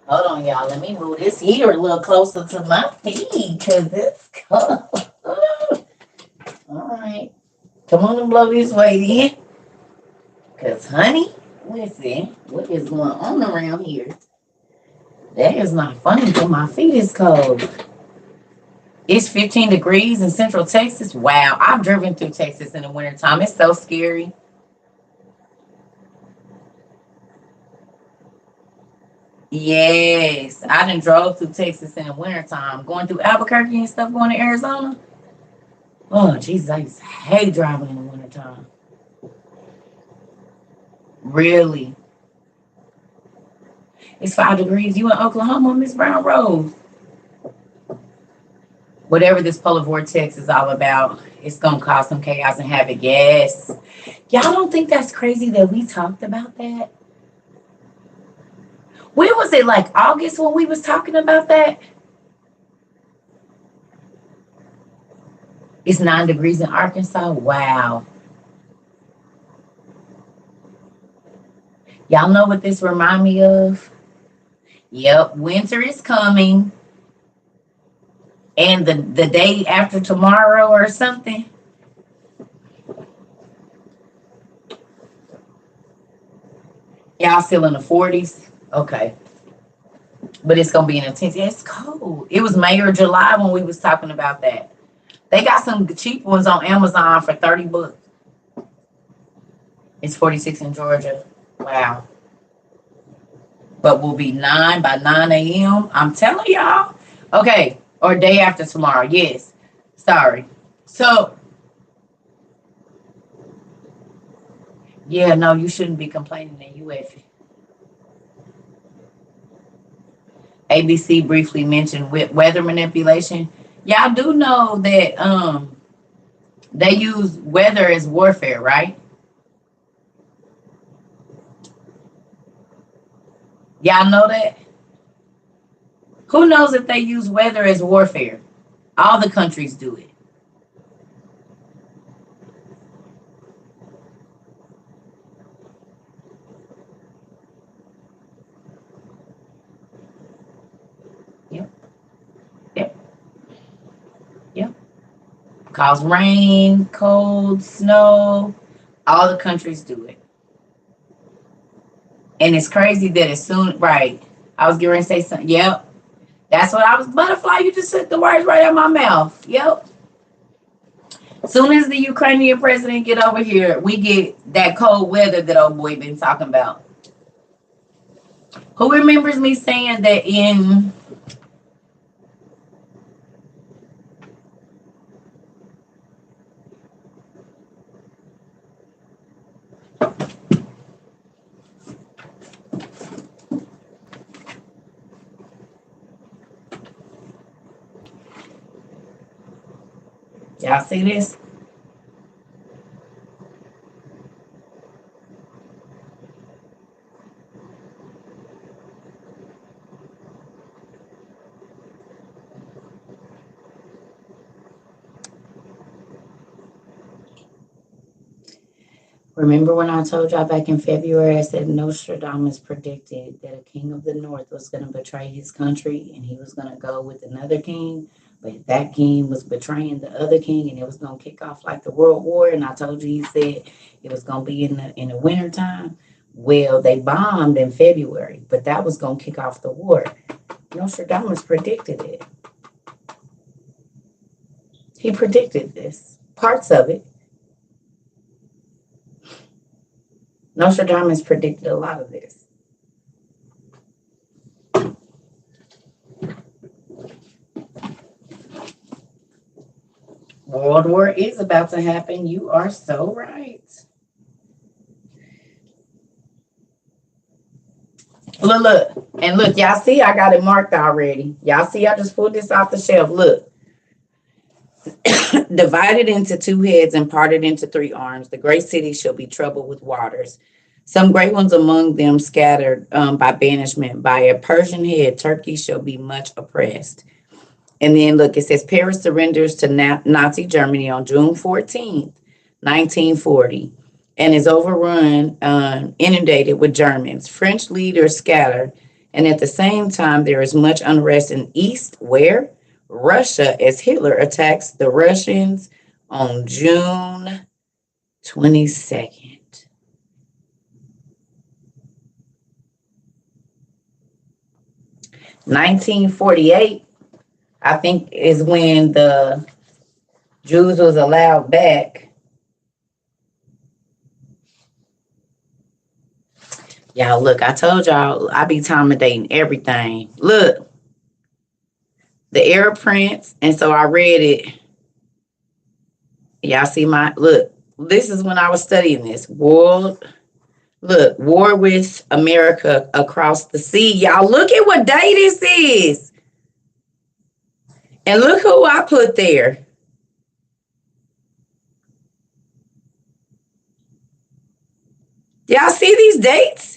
Hold on, y'all. Let me move this heater a little closer to my feet because it's cold. All right. Come on and blow this way then. Because, honey, listen, what is going on around here? That is not funny, but my feet is cold. It's 15 degrees in Central Texas. Wow, I've driven through Texas in the wintertime. It's so scary. Yes, I done drove through Texas in the wintertime. Going through Albuquerque and stuff, going to Arizona. Oh, Jesus, I used to hate driving in the wintertime. Really? It's 5 degrees. You in Oklahoma, Miss Brown Rose? Whatever this polar vortex is all about, it's gonna cause some chaos and havoc. Yes. Y'all don't think that's crazy that we talked about that? When was it, like August, when we was talking about that? It's 9 degrees in Arkansas. Wow. Y'all know what this remind me of? Yep, winter is coming. And the day after tomorrow or something. Y'all still in the 40s? Okay. But it's gonna be an intense. Yeah, it's cold. It was May or July when we was talking about that. They got some cheap ones on Amazon for $30. It's 46 in Georgia. Wow. But we'll be 9 by 9 a.m. I'm telling y'all. Okay. Or day after tomorrow. Yes. Sorry. So, yeah, no, you shouldn't be complaining that you if ABC briefly mentioned with weather manipulation. Y'all do know that they use weather as warfare, right? Y'all know that? Who knows if they use weather as warfare? All the countries do it. Yep, yep, yep. Cause rain, cold, snow. All the countries do it. And it's crazy that as soon, right, I was getting ready to say something. Yep, that's what I was, butterfly. You just said the words right out of my mouth. Yep. Soon as the Ukrainian president get over here, we get that cold weather that old boy been talking about. Who remembers me saying that in y'all see this? Remember when I told y'all back in February, I said Nostradamus predicted that a king of the north was going to betray his country and he was going to go with another king, but that king was betraying the other king and it was going to kick off like the World War. And I told you, he said it was going to be in the winter time. Well, they bombed in February, but that was going to kick off the war. Nostradamus predicted it. He predicted this, parts of it. Nostradamus predicted a lot of this. World War is about to happen. You are so right. Look. And look, y'all see, I got it marked already. Y'all see, I just pulled this off the shelf. Look. Divided into two heads and parted into three arms, the great city shall be troubled with waters. Some great ones among them scattered by banishment. By a Persian head, Turkey shall be much oppressed. And then look, it says Paris surrenders to Nazi Germany on June 14th, 1940, and is overrun, inundated with Germans. French leaders scatter, and at the same time, there is much unrest in East, where Russia, as Hitler attacks the Russians on June 22nd. 1948, I think, is when the Jews was allowed back. Y'all, look, I told y'all I be intimidating everything. Look, the Arab Prince, and so I read it. Y'all see my look. This is when I was studying this world. Look, war with America across the sea. Y'all, look at what day this is, and look who I put there. Y'all see these dates?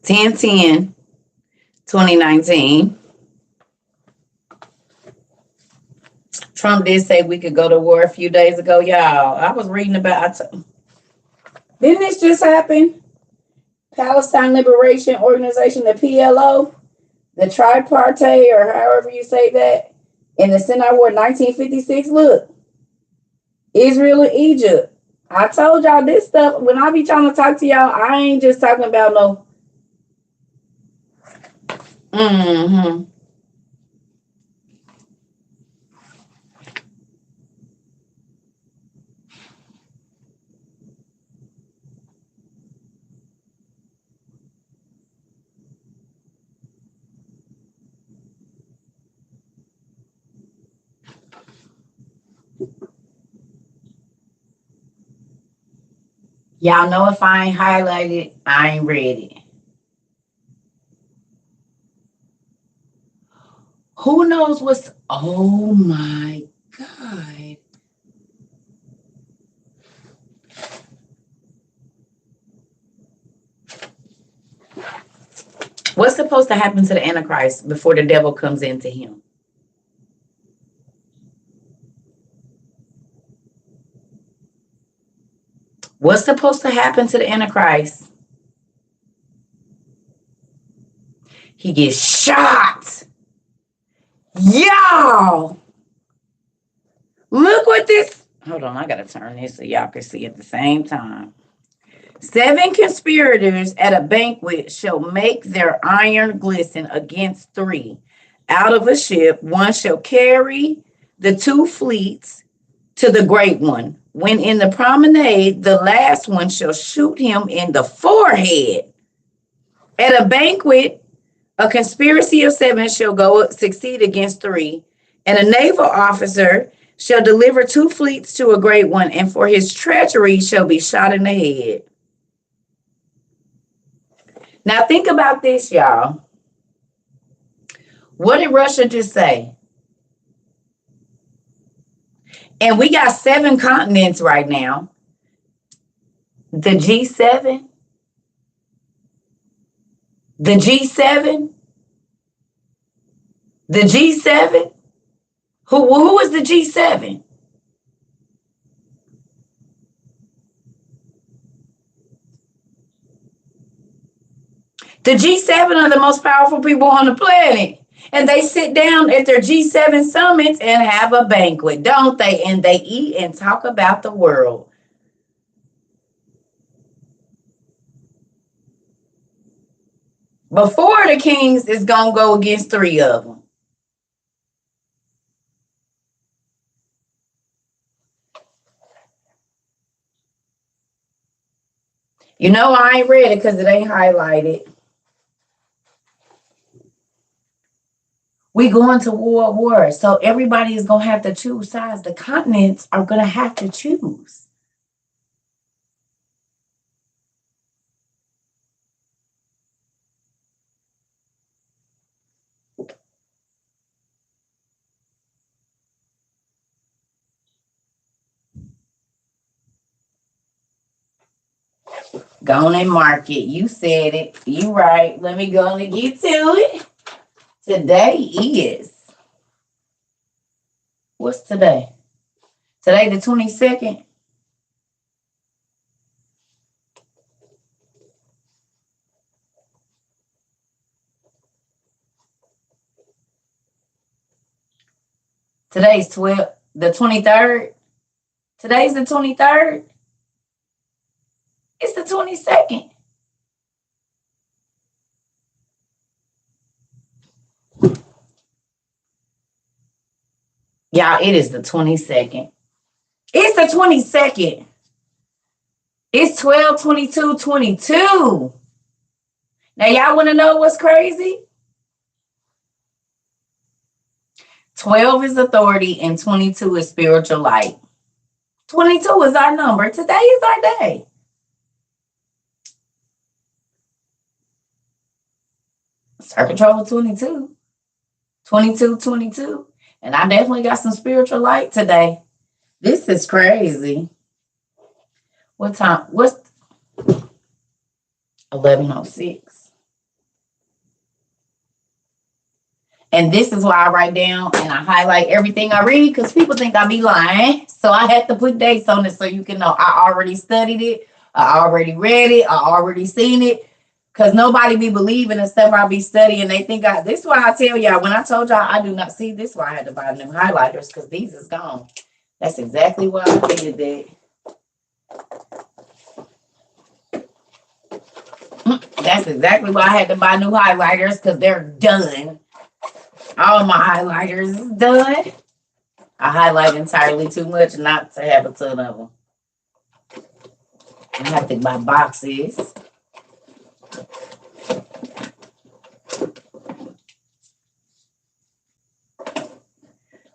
Ten 2019. Trump did say we could go to war a few days ago. Y'all, I was reading about. Didn't this just happen? Palestine Liberation Organization, the PLO, the tripartite, or however you say that, in the Sinai War 1956. Look, Israel and Egypt. I told y'all this stuff. When I be trying to talk to y'all, I ain't just talking about no. Y'all know if I ain't highlighted, I ain't read it. Who knows what's. Oh my God. What's supposed to happen to the Antichrist before the devil comes into him? What's supposed to happen to the Antichrist? He gets shot. Y'all, look what this. Hold on, I gotta turn this so y'all can see at the same time. 7 conspirators at a banquet shall make their iron glisten against 3 out of a ship. One shall carry the 2 fleets to the great one. When in the promenade, the last one shall shoot him in the forehead. At a banquet, a conspiracy of 7 shall go succeed against 3, and a naval officer shall deliver 2 fleets to a great one, and for his treachery shall be shot in the head. Now think about this, y'all. What did Russia just say? And we got 7 continents right now. The G7. The G7. The G7. Who is the G7? The G7 are the most powerful people on the planet. And they sit down at their G7 summits and have a banquet, don't they? And they eat and talk about the world. Before the kings is going to go against 3 of them. You know I ain't read it because it ain't highlighted. We going to war. So everybody is going to have to choose sides. The continents are going to have to choose. Go on and mark it. You said it. You right. Let me go and get to it. Today is. What's today? Today the 22nd. Today's the 23rd. Today's the 23rd. It's the 22nd. Y'all, it is the 22nd. It's the 22nd. It's 12/22/22. Now, y'all want to know what's crazy? 12 is authority and 22 is spiritual light. 22 is our number. Today is our day. Star Control 22. 22/22. And I definitely got some spiritual light today. This is crazy. What time? What's 11:06? And this is why I write down and I highlight everything I read because people think I be lying. So I have to put dates on it so you can know I already studied it. I already read it. I already seen it. Because nobody be believing the stuff I be studying. They think this is why I tell y'all, when I told y'all I do not see this, why I had to buy new highlighters because these is gone. That's exactly why I did that. That's exactly why I had to buy new highlighters because they're done. All my highlighters is done. I highlight entirely too much not to have a ton of them. I have to buy boxes.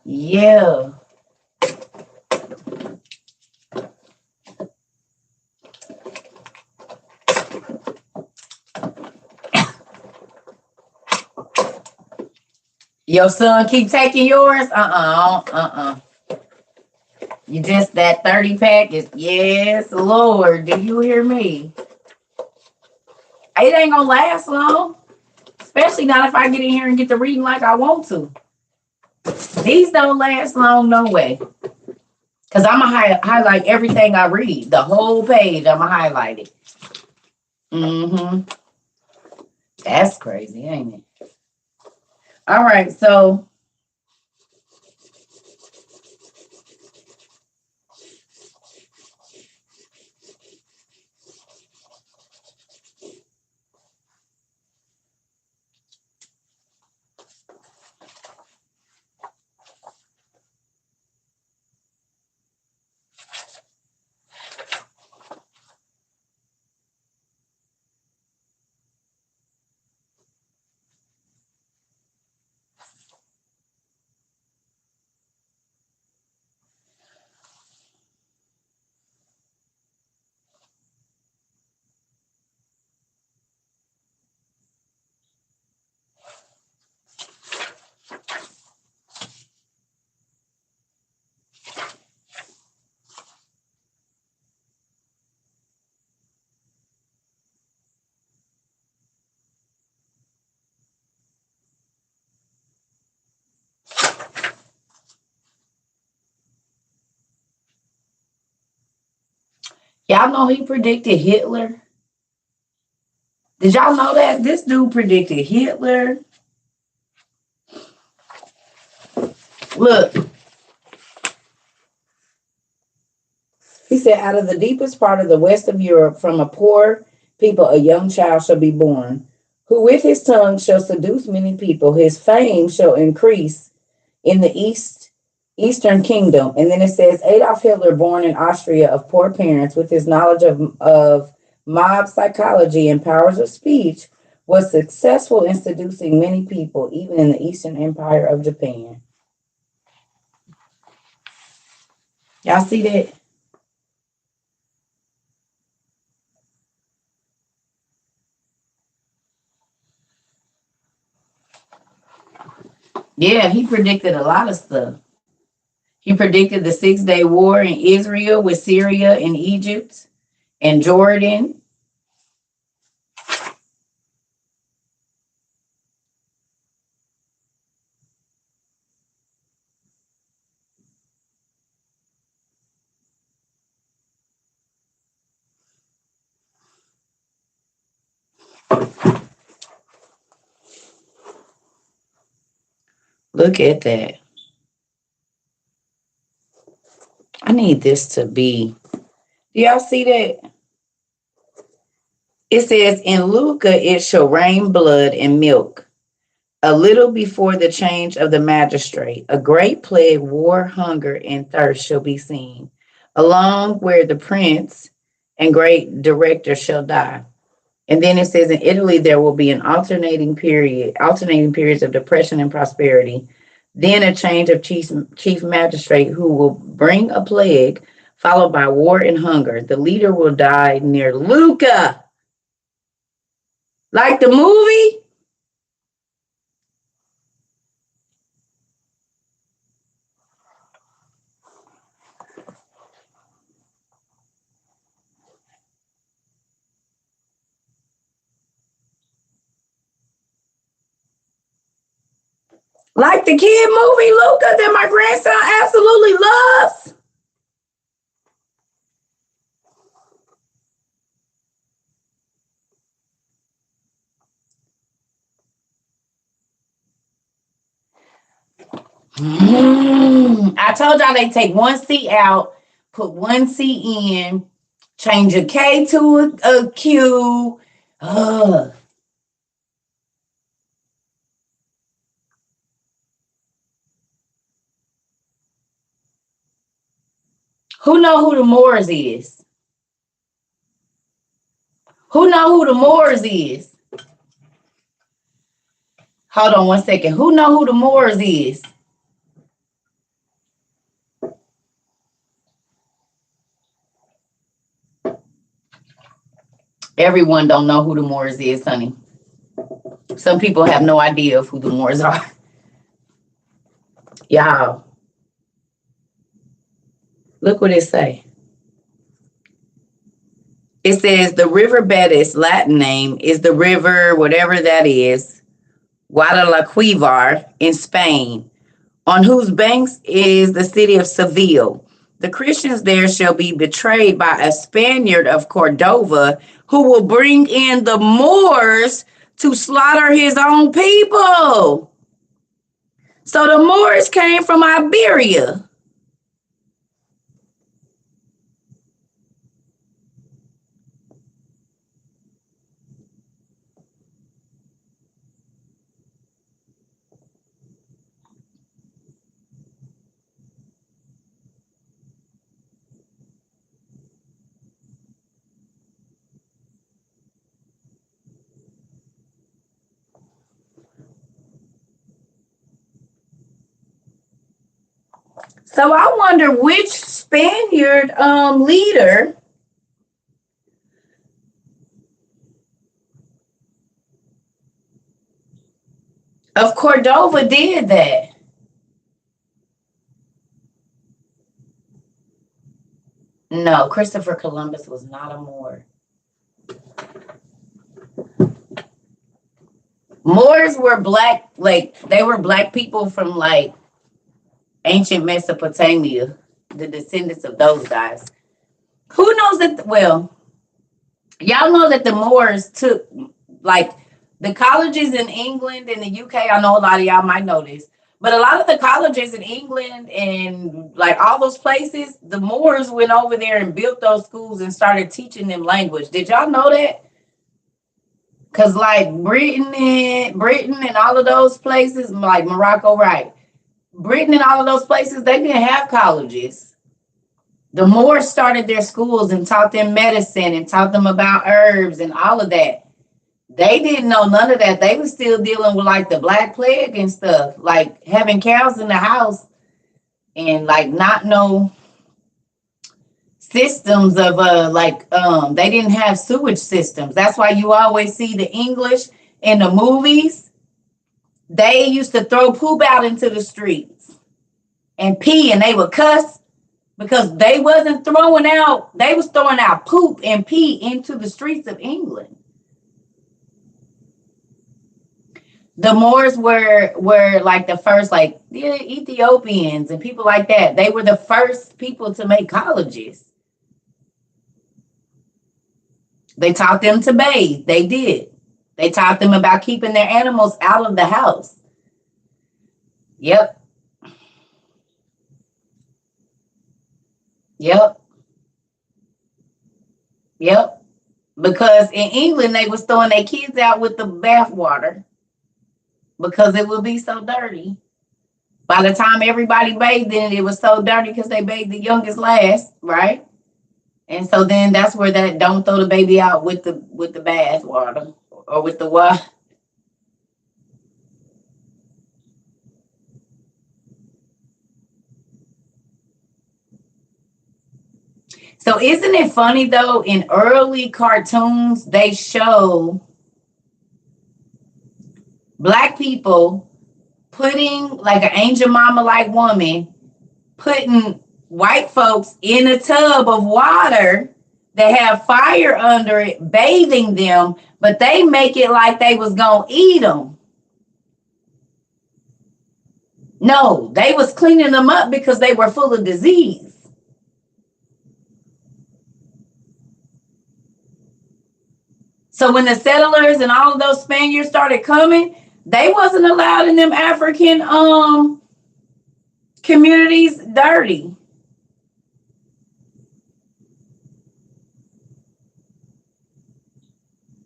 Yeah. Your son keep taking yours? You just that 30 pack is, yes, Lord, do you hear me? It ain't gonna last long. Especially not if I get in here and get to reading like I want to. These don't last long, no way. Because I'm going to highlight everything I read. The whole page, I'm going to highlight it. That's crazy, ain't it? All right, so y'all know he predicted Hitler. Did y'all know that? This dude predicted Hitler. Look. He said, out of the deepest part of the west of Europe, from a poor people, a young child shall be born, who with his tongue shall seduce many people. His fame shall increase in the Eastern kingdom. And then it says, Adolf Hitler, born in Austria of poor parents, with his knowledge of mob psychology and powers of speech, was successful in seducing many people, even in the Eastern Empire of Japan. Y'all see that? Yeah, he predicted a lot of stuff. He predicted the 6-day war in Israel with Syria and Egypt and Jordan. Look at that. I need this to be. Do y'all see that? It says, in Luca, it shall rain blood and milk. A little before the change of the magistrate, a great plague, war, hunger, and thirst shall be seen, along where the prince and great director shall die. And then it says in Italy there will be an alternating periods of depression and prosperity. Then a change of chief magistrate who will bring a plague, followed by war and hunger. The leader will die near Lucca, like the movie. Like the kid movie Luca that my grandson absolutely loves. I told y'all they take one C out, put one C in, change a K to a Q. Ugh. Who know who the Moors is? Who know who the Moors is? Hold on 1 second. Who know who the Moors is? Everyone don't know who the Moors is, honey. Some people have no idea of who the Moors are. Y'all, look what it say. It says the river Betis, Latin name, is the river, whatever that is, Guadalquivir in Spain, on whose banks is the city of Seville. The Christians there shall be betrayed by a Spaniard of Cordova who will bring in the Moors to slaughter his own people. So the Moors came from Iberia. So I wonder which Spaniard leader of Cordova did that. No, Christopher Columbus was not a Moor. Moors were black, like they were black people from like ancient Mesopotamia, the descendants of those guys. Who knows that? Well, y'all know that the Moors took like the colleges in England and the UK. I know a lot of y'all might know this, but a lot of the colleges in England and like all those places, the Moors went over there and built those schools and started teaching them language. Did y'all know that? Cause like Britain and all of those places, like Morocco, right? Britain and all of those places, they didn't have colleges. The Moors started their schools and taught them medicine and taught them about herbs and all of that. They didn't know none of that. They were still dealing with like the Black Plague and stuff, like having cows in the house and like not no systems of they didn't have sewage systems. That's why you always see the English in the movies. They used to throw poop out into the streets and pee, and they would cuss because they wasn't throwing out, they was throwing out poop and pee into the streets of England. The Moors were like the first, like the Ethiopians and people like that. They were the first people to make colleges. They taught them to bathe. They did. They taught them about keeping their animals out of the house. Yep. Yep. Yep. Because in England, they was throwing their kids out with the bath water because it would be so dirty. By the time everybody bathed in it, it was so dirty because they bathed the youngest last, right? And so then that's where that don't throw the baby out with the bath water or with the water. So isn't it funny though? In early cartoons, they show black people putting like an angel mama like woman putting white folks in a tub of water that have fire under it, bathing them, but they make it like they was gonna eat them. No, they was cleaning them up because they were full of disease. So when the settlers and all of those Spaniards started coming, they wasn't allowed in them African communities dirty.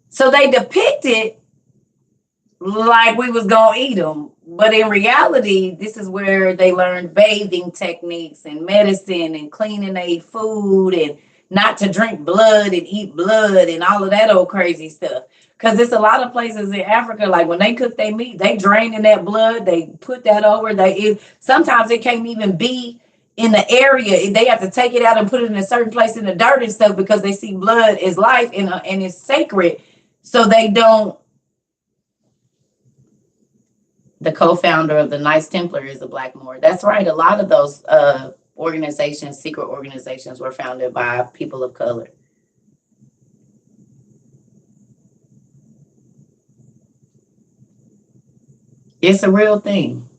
So they depicted like we was gonna eat them, but in reality, this is where they learned bathing techniques and medicine and cleaning their food and not to drink blood and eat blood and all of that old crazy stuff. Because it's a lot of places in Africa, like when they cook their meat, they drain in that blood, they put that over. Sometimes it can't even be in the area. They have to take it out and put it in a certain place in the dirt and stuff because they see blood is life and it's sacred. So they don't. The co-founder of the Knights Templar is a Black Moor. That's right. A lot of those organizations, secret organizations, were founded by people of color. It's a real thing.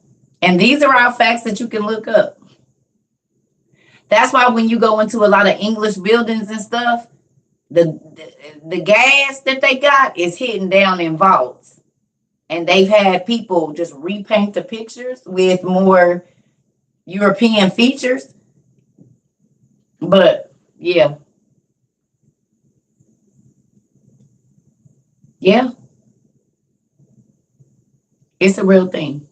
And these are all facts that you can look up. That's why when you go into a lot of English buildings and stuff, the gas that they got is hidden down in vaults. And they've had people just repaint the pictures with more European features. But yeah, yeah, it's a real thing.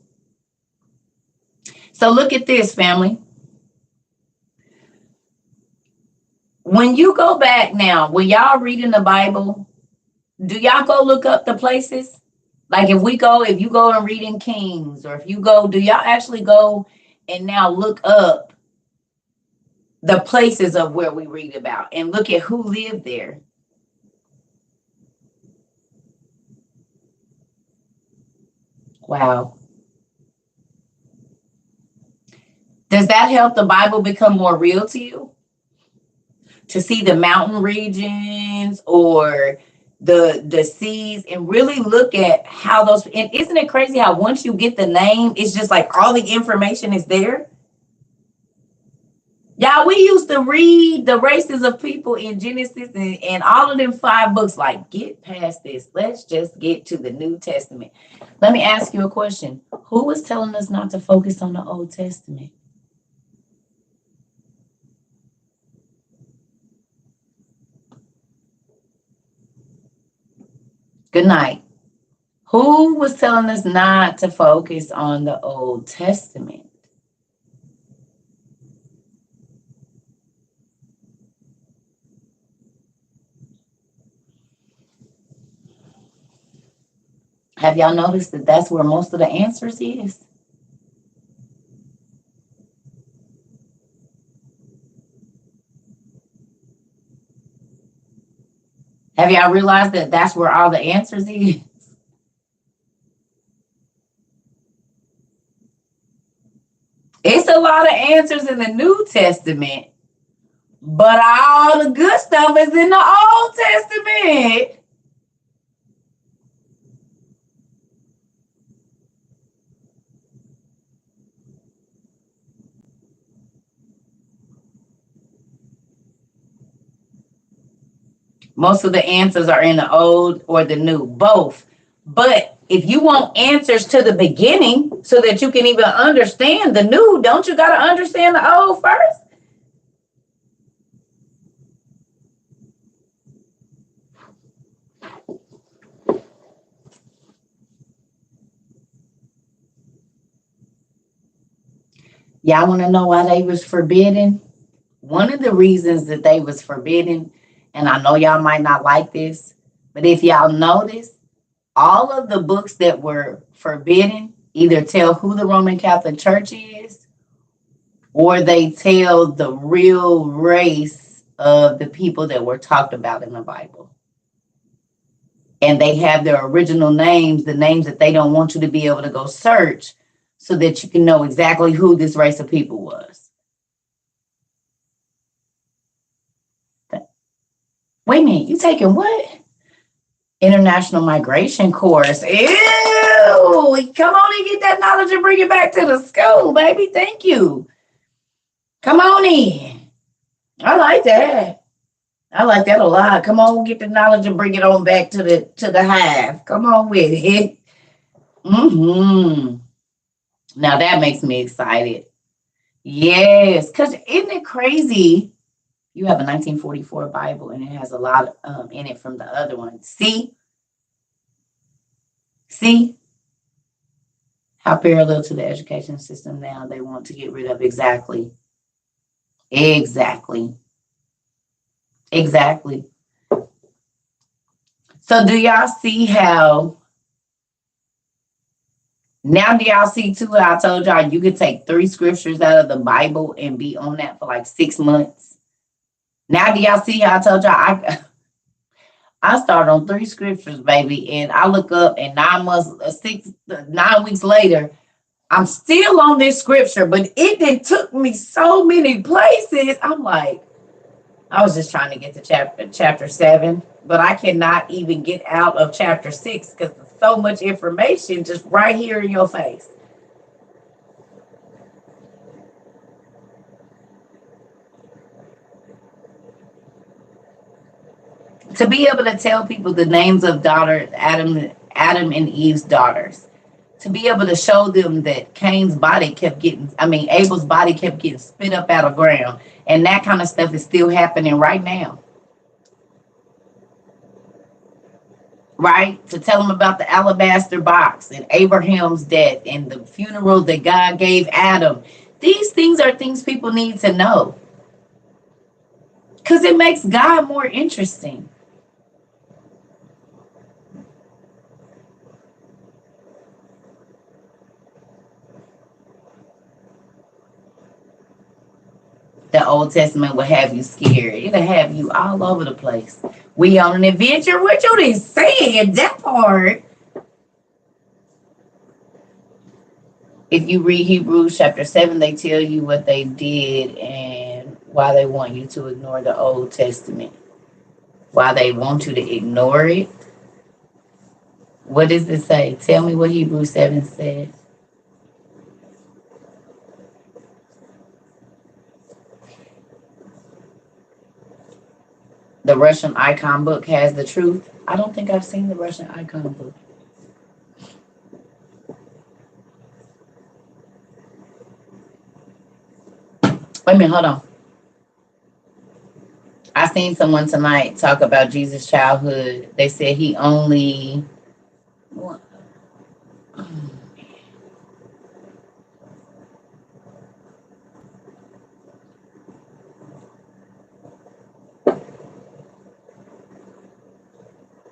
So look at this, family. When you go back now, when y'all reading the Bible, do y'all go look up the places? Like if you go and read in Kings, or if you go, do y'all actually go and now look up the places of where we read about and look at who lived there? Wow. Does that help the Bible become more real to you? To see the mountain regions or the seas and really look at how those, and isn't it crazy how once you get the name, it's just like all the information is there. Y'all, we used to read the races of people in Genesis and all of them 5 books, like, get past this. Let's just get to the New Testament. Let me ask you a question. Who was telling us not to focus on the Old Testament? Good night. Who was telling us not to focus on the Old Testament? Have y'all noticed that that's where most of the answers is? Have y'all realized that that's where all the answers is? It's a lot of answers in the New Testament, but all the good stuff is in the Old Testament. Most of the answers are in the old or the new, both. But if you want answers to the beginning so that you can even understand the new, don't you got to understand the old first? Y'all want to know why they was forbidden? One of the reasons that they was forbidden, and I know y'all might not like this, but if y'all notice, all of the books that were forbidden either tell who the Roman Catholic Church is, or they tell the real race of the people that were talked about in the Bible. And they have their original names, the names that they don't want you to be able to go search so that you can know exactly who this race of people was. Wait a minute, you taking what? International migration course. Ew! Come on and get that knowledge and bring it back to the school, baby. Thank you. Come on in. I like that. I like that a lot. Come on, get the knowledge and bring it on back to the hive. Come on with it. Mm-hmm. Now that makes me excited. Yes, because isn't it crazy? You have a 1944 Bible and it has a lot in it from the other one. See how parallel to the education system now they want to get rid of. Exactly. So do y'all see how now do y'all see too how I told y'all you could take 3 scriptures out of the Bible and be on that for like 6 months? Now do y'all see how I told y'all I start on 3 scriptures, baby, and I look up and 9 weeks later, I'm still on this scripture, but it then took me so many places. I'm like, I was just trying to get to chapter 7, but I cannot even get out of chapter 6 because there's so much information just right here in your face. To be able to tell people the names of daughters, Adam and Eve's daughters, to be able to show them that Abel's body kept getting spit up out of ground, and that kind of stuff is still happening right now. Right? To tell them about the alabaster box and Abraham's death and the funeral that God gave Adam. These things are things people need to know. Because it makes God more interesting. The Old Testament will have you scared. It'll have you all over the place. We on an adventure. What you didn't say that part. If you read Hebrews chapter 7, they tell you what they did and why they want you to ignore the Old Testament. Why they want you to ignore it. What does it say? Tell me what Hebrews 7 says. The Russian icon book has the truth. I don't think I've seen the Russian icon book. Wait a minute, hold on. I seen someone tonight talk about Jesus' childhood. They said he only.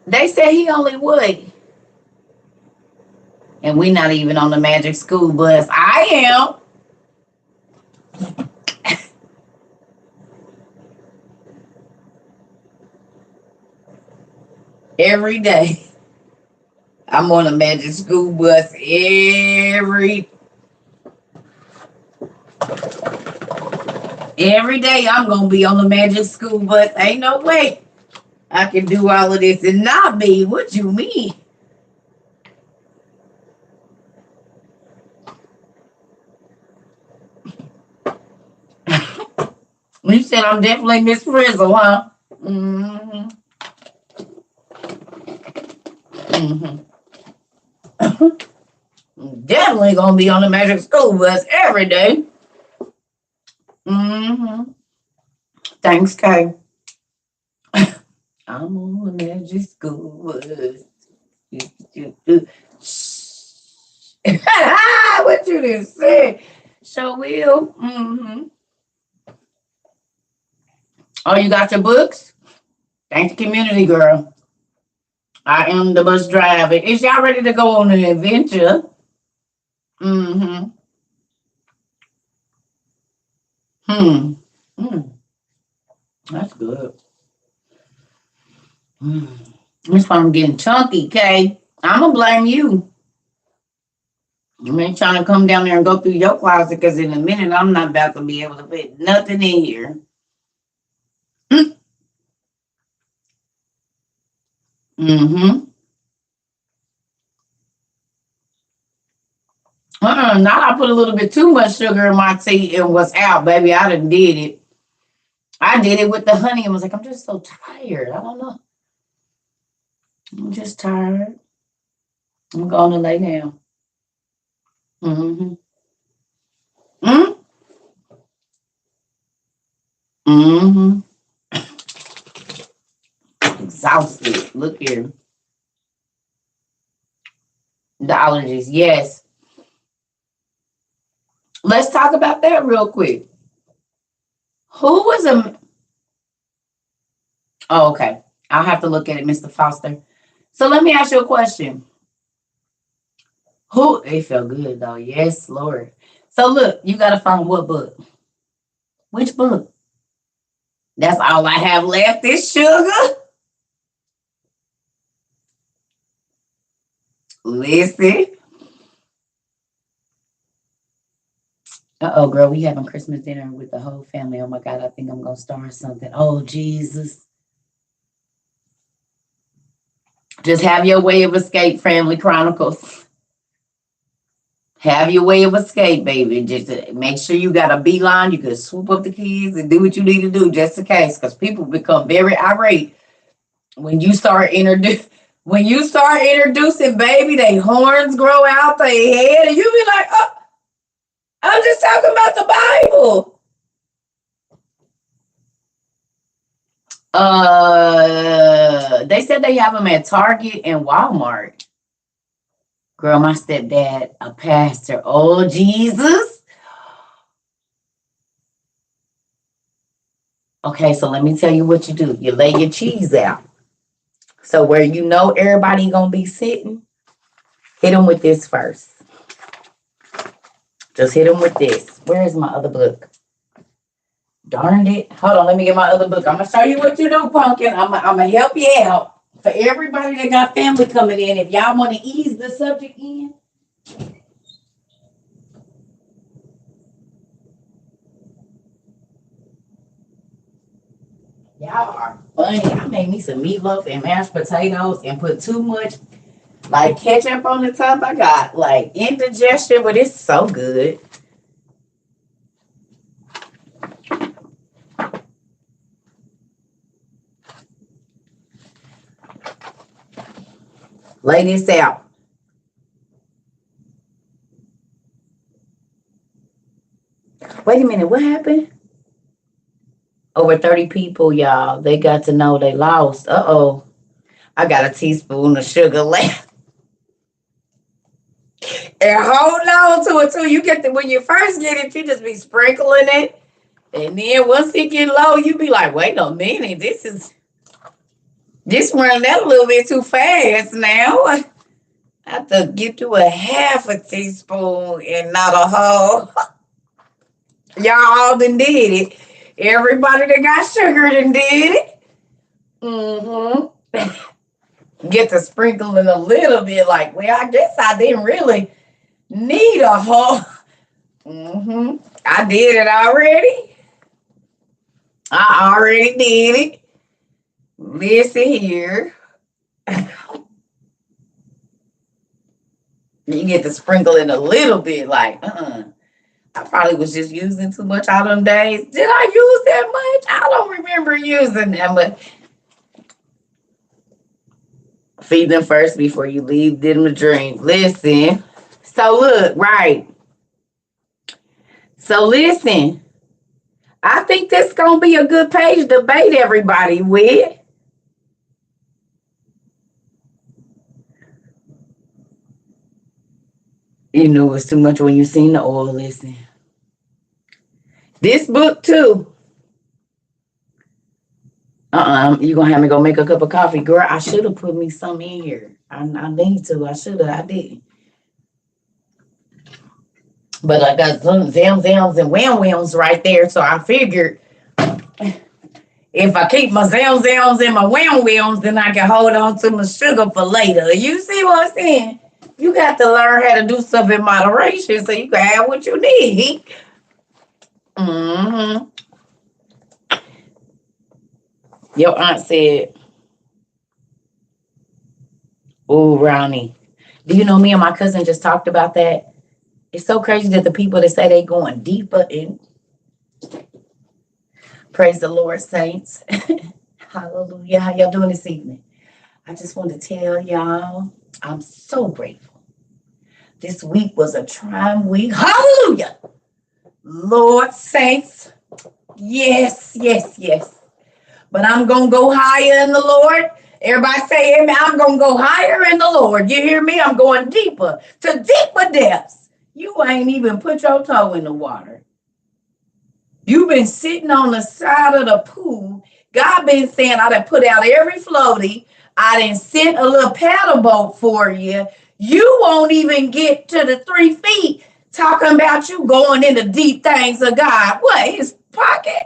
They said he only would. And we not even on the magic school bus. I am. Every day. I'm on a magic school bus every day. I'm gonna be on the magic school bus. Ain't no way I can do all of this and not be. What you mean? You said I'm definitely Miss Frizzle, huh? Mm-hmm. Mm-hmm. Definitely gonna be on the Magic School Bus every day. Mm-hmm. Thanks, Kay. I'm on the Magic School Bus. What you didn't say? So will. Mm-hmm. Oh, you got your books? Thank the community, girl. I am the bus driver. Is y'all ready to go on an adventure? Mm-hmm. Hmm. Mm. That's good. Mm. This one I'm getting chunky, Kay. I'm gonna blame you. You ain't trying to come down there and go through your closet because in a minute I'm not about to be able to fit nothing in here. Mm-hmm. Now I put a little bit too much sugar in my tea and was out, baby. I done did it. I did it with the honey and was like, I'm just so tired. I don't know. I'm just tired. I'm going to lay down. Mm-hmm. Mm-hmm. Mm-hmm. Exhausted. Look here. The allergies. Yes. Let's talk about that real quick. Who was a... Oh, okay. I'll have to look at it, Mr. Foster. So let me ask you a question. Who... It felt good, though. Yes, Lord. So look, you got to find what book? Which book? That's all I have left is sugar. Listen. Uh-oh, girl, we having Christmas dinner with the whole family. Oh my God, I think I'm gonna start something. Oh Jesus. Just have your way of escape, Family Chronicles. Have your way of escape, baby. Just make sure you got a beeline. You can swoop up the kids and do what you need to do just in case. Because people become very irate when you start introducing. When you start introducing, baby, their horns grow out their head, and you be like, "Oh, I'm just talking about the Bible." They said they have them at Target and Walmart. Girl, my stepdad, a pastor. Oh, Jesus. Okay, so let me tell you what you do. You lay your cheese out. So where you know everybody gonna be sitting, hit them with this first. Just hit them with this. Where is my other book? Darn it. Hold on, let me get my other book. I'm gonna show you what you do, pumpkin. I'm gonna help you out. For everybody that got family coming in, if y'all want to ease the subject in. Y'all are funny. I made me some meatloaf and mashed potatoes and put too much like ketchup on the top. I got like indigestion, but it's so good. Lay this out. Wait a minute, what happened? Over 30 people, y'all. They got to know they lost. Uh-oh. I got a teaspoon of sugar left. And hold on to it too. You get the when you first get it, you just be sprinkling it. And then once it get low, you be like, wait a minute, this running out a little bit too fast now. I have to get to a half a teaspoon and not a whole. Y'all all done did it. Everybody that got sugar done did it. Mm-hmm. Get to sprinkling a little bit like, well, I guess I didn't really need a whole. Mm-hmm. I did it already. I already did it. Listen here. You get to sprinkle in a little bit, like, I probably was just using too much all them days. Did I use that much? I don't remember using that much. Feed them first before you leave them to drink. Listen. So look, right. So listen. I think this gonna be a good page to debate everybody with. You know it's too much when you seen the oil. Listen. This book too. You gonna have me go make a cup of coffee, girl? I should have put me some in here. I need to. I should have. I did. But I got some zams and whams right there, so I figured if I keep my zams and my whams, then I can hold on to my sugar for later. You see what I'm saying? You got to learn how to do stuff in moderation so you can have what you need. Mm-hmm. Your aunt said, "Oh, Ronnie, do you know me and my cousin just talked about that? It's so crazy that the people that say they going deeper in." Praise the Lord, saints. Hallelujah. How y'all doing this evening? I just want to tell y'all, I'm so grateful. This week was a trying week. Hallelujah. Lord, saints. Yes. But I'm going to go higher in the Lord. Everybody say amen. I'm going to go higher in the Lord. You hear me? I'm going deeper to deeper depths. You ain't even put your toe in the water. You've been sitting on the side of the pool. God been saying, I done put out every floaty. I done sent a little paddle boat for you. You won't even get to the 3 feet talking about you going into deep things of God. What, his pocket?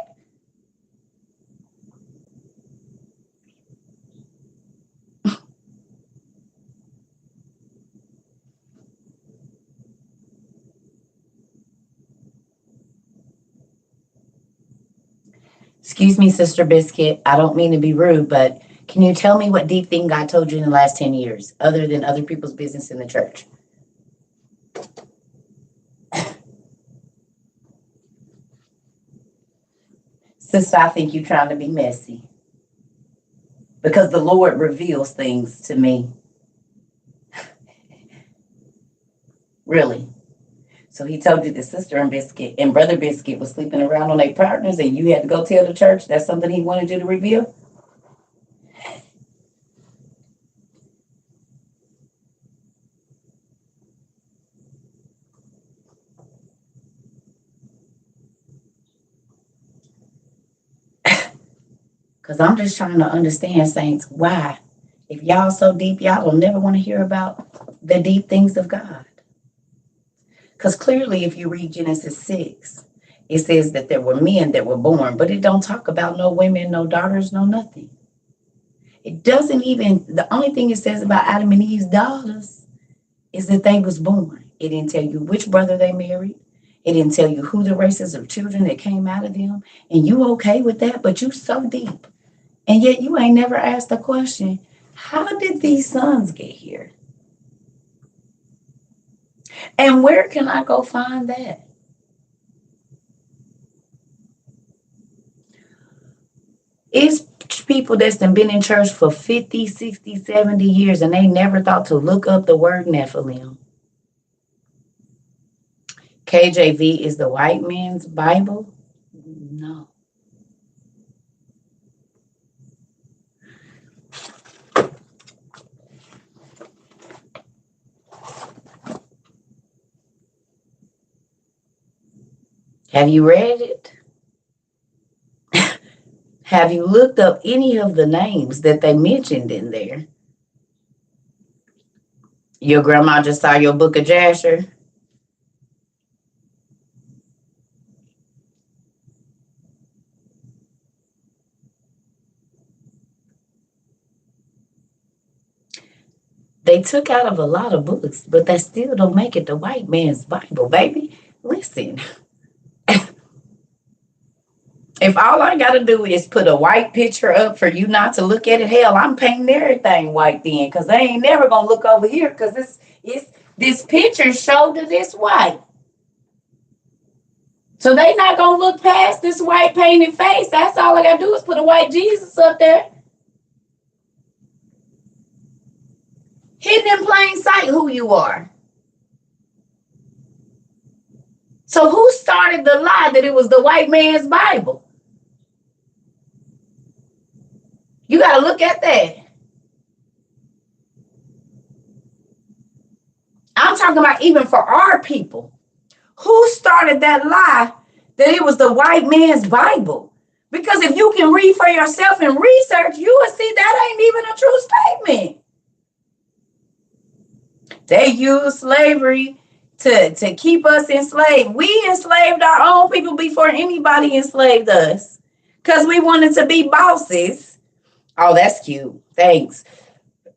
Excuse me, Sister Biscuit. I don't mean to be rude, but can you tell me what deep thing God told you in the last 10 years, other than other people's business in the church? Sister, I think you're trying to be messy because the Lord reveals things to me. Really. So he told you that Sister and Biscuit and Brother Biscuit was sleeping around on their partners and you had to go tell the church that's something he wanted you to reveal? Because I'm just trying to understand, saints, why? If y'all so deep, y'all don't never want to hear about the deep things of God. Because clearly, if you read Genesis 6, it says that there were men that were born, but it don't talk about no women, no daughters, no nothing. It doesn't even, the only thing it says about Adam and Eve's daughters is that they was born. It didn't tell you which brother they married. It didn't tell you who the races of children that came out of them. And you okay with that, but you so deep. And yet you ain't never asked the question, how did these sons get here? And where can I go find that? It's people that's been in church for 50, 60, 70 years and they never thought to look up the word Nephilim. KJV is the white man's Bible? No. Have you read it? Have you looked up any of the names that they mentioned in there? Your grandma just saw your book of Jasher? They took out of a lot of books, but that still don't make it the white man's Bible, baby. Listen. If all I gotta do is put a white picture up for you not to look at it, hell, I'm painting everything white then, because they ain't never gonna look over here because it's this picture showed that it's white. So they not gonna look past this white painted face. That's all I gotta do is put a white Jesus up there. hidden in plain sight who you are. So who started the lie that it was the white man's Bible? You got to look at that. I'm talking about even for our people. Who started that lie that it was the white man's Bible? Because if you can read for yourself and research, you will see that ain't even a true statement. They use slavery to keep us enslaved. We enslaved our own people before anybody enslaved us because we wanted to be bosses. Oh, that's cute. Thanks.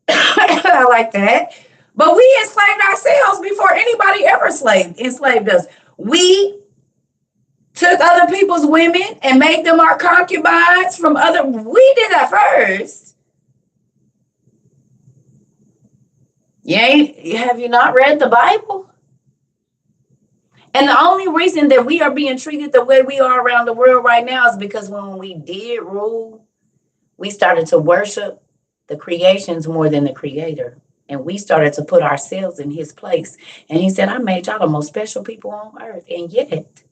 I like that. But we enslaved ourselves before anybody ever enslaved us. We took other people's women and made them our concubines from other. We did that first. Have you not read the Bible? And the only reason that we are being treated the way we are around the world right now is because when we did rule, we started to worship the creations more than the creator. And we started to put ourselves in his place. And he said, I made y'all the most special people on earth. And yet,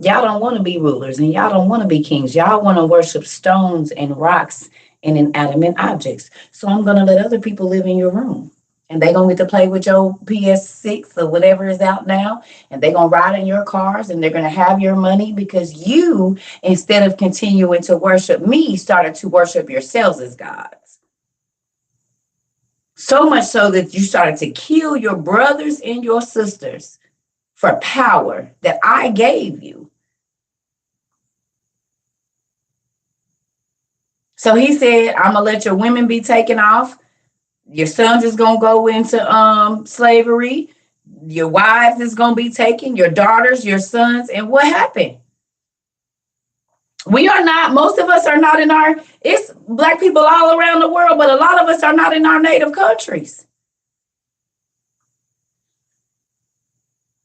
y'all don't want to be rulers and y'all don't want to be kings. Y'all want to worship stones and rocks and inanimate objects. So I'm going to let other people live in your room. And they're going to get to play with your PS6 or whatever is out now. And they're going to ride in your cars and they're going to have your money because you, instead of continuing to worship me, started to worship yourselves as gods. So much so that you started to kill your brothers and your sisters for power that I gave you. So he said, I'm going to let your women be taken off. Your sons is going to go into slavery. Your wives is going to be taken. Your daughters, your sons. And what happened? We are not, most of us are not in our, it's Black people all around the world, but a lot of us are not in our native countries.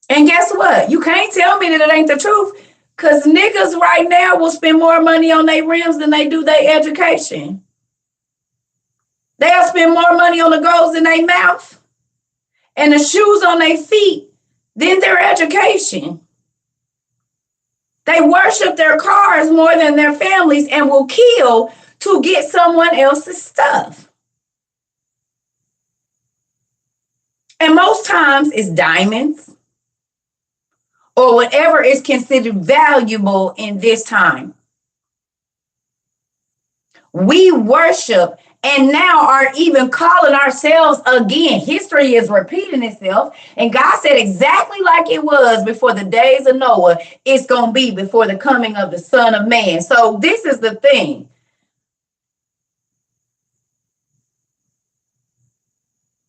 And guess what? You can't tell me that it ain't the truth because niggas right now will spend more money on their rims than they do their education. They'll spend more money on the golds in their mouth and the shoes on their feet than their education. They worship their cars more than their families and will kill to get someone else's stuff. And most times it's diamonds or whatever is considered valuable in this time. We worship and now are even calling ourselves again. History is repeating itself. And God said exactly like it was before the days of Noah, it's going to be before the coming of the Son of Man. So this is the thing.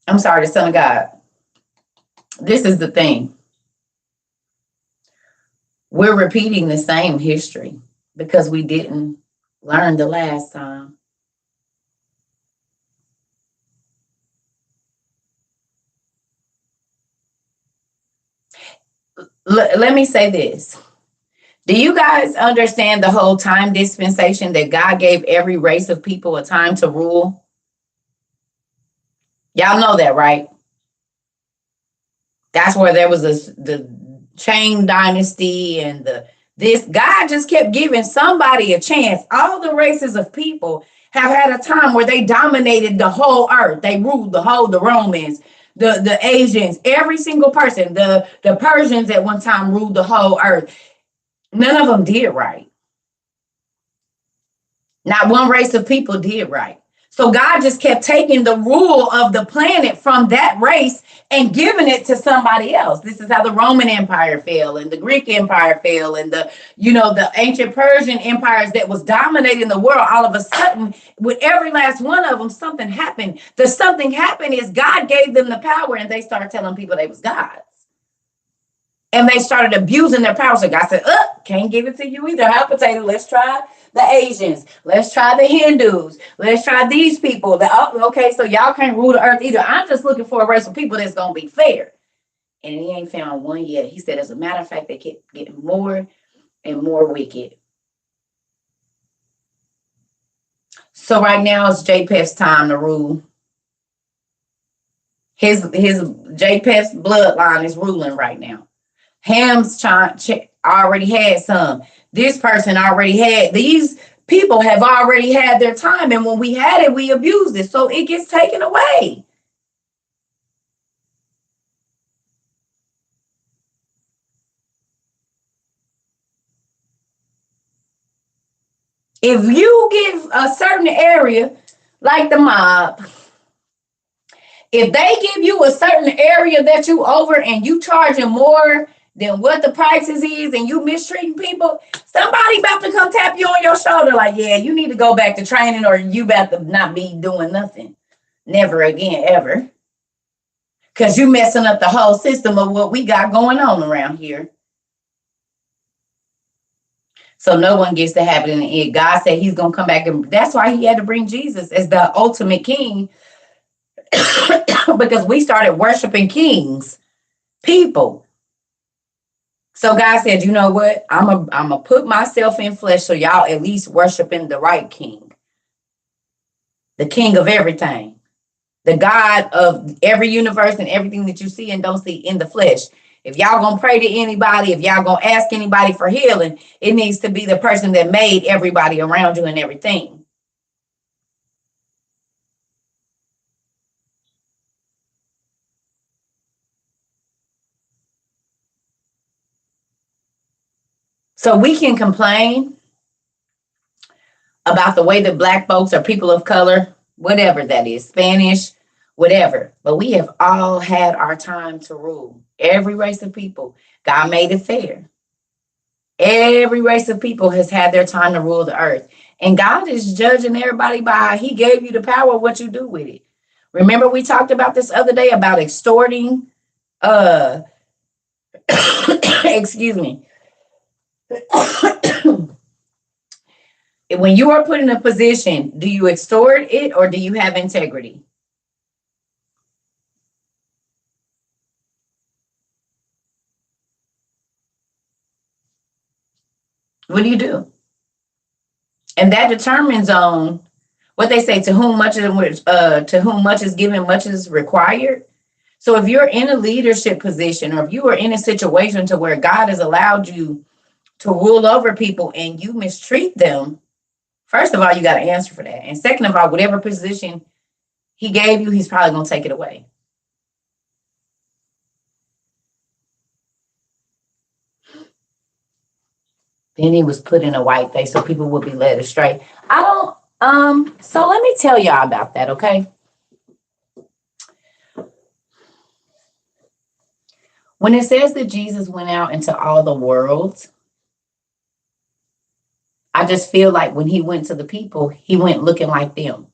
I'm sorry, the Son of God. This is the thing. We're repeating the same history because we didn't learn the last time. Let me say this. Do you guys understand the whole time dispensation that God gave every race of people a time to rule? Y'all know that, right? That's where there was the Chain Dynasty and this. God just kept giving somebody a chance. All the races of people have had a time where they dominated the whole earth. They ruled the Romans, the Asians, every single person, the Persians at one time ruled the whole earth. None of them did right. Not one race of people did right. So God just kept taking the rule of the planet from that race and giving it to somebody else. This is how the Roman Empire fell and the Greek Empire fell and the ancient Persian empires that was dominating the world. All of a sudden, with every last one of them, something happened. The something happened is God gave them the power and they started telling people they was gods. And they started abusing their power. So God said, can't give it to you either. Hot potato, let's try the Asians. Let's try the Hindus. Let's try these people. Okay, so y'all can't rule the earth either. I'm just looking for a race of people that's going to be fair. And he ain't found one yet. He said, as a matter of fact, they keep getting more and more wicked. So right now it's JPEG's time to rule. His Japheth's bloodline is ruling right now. Ham's already had some. This person already had. These people have already had their time, and when we had it, we abused it, so it gets taken away. If you give a certain area, like the mob, if they give you a certain area that you over and you charging more than what the prices is and you mistreating people, somebody about to come tap you on your shoulder like, yeah, you need to go back to training or you about to not be doing nothing. Never again, ever. Because you messing up the whole system of what we got going on around here. So no one gets to have it in the end. God said he's going to come back. And that's why he had to bring Jesus as the ultimate king. Because we started worshiping kings, people. So God said, you know what? I'm a put myself in flesh so y'all at least worshiping the right king. The king of everything. The God of every universe and everything that you see and don't see in the flesh. If y'all gonna pray to anybody, if y'all gonna ask anybody for healing, it needs to be the person that made everybody around you and everything. So we can complain about the way that black folks or people of color, whatever that is, Spanish, whatever. But we have all had our time to rule. Every race of people. God made it fair. Every race of people has had their time to rule the earth. And God is judging everybody by he gave you the power, what you do with it. Remember we talked about this other day about extorting, excuse me. When you are put in a position, do you extort it or do you have integrity? What do you do? And that determines on what they say, to whom much is given, much is required. So if you're in a leadership position or if you are in a situation to where God has allowed you to rule over people and you mistreat them, first of all, you got to answer for that. And second of all, whatever position he gave you, he's probably going to take it away. Then he was put in a white face so people would be led astray. So let me tell y'all about that, okay? When it says that Jesus went out into all the world, I just feel like when he went to the people, he went looking like them.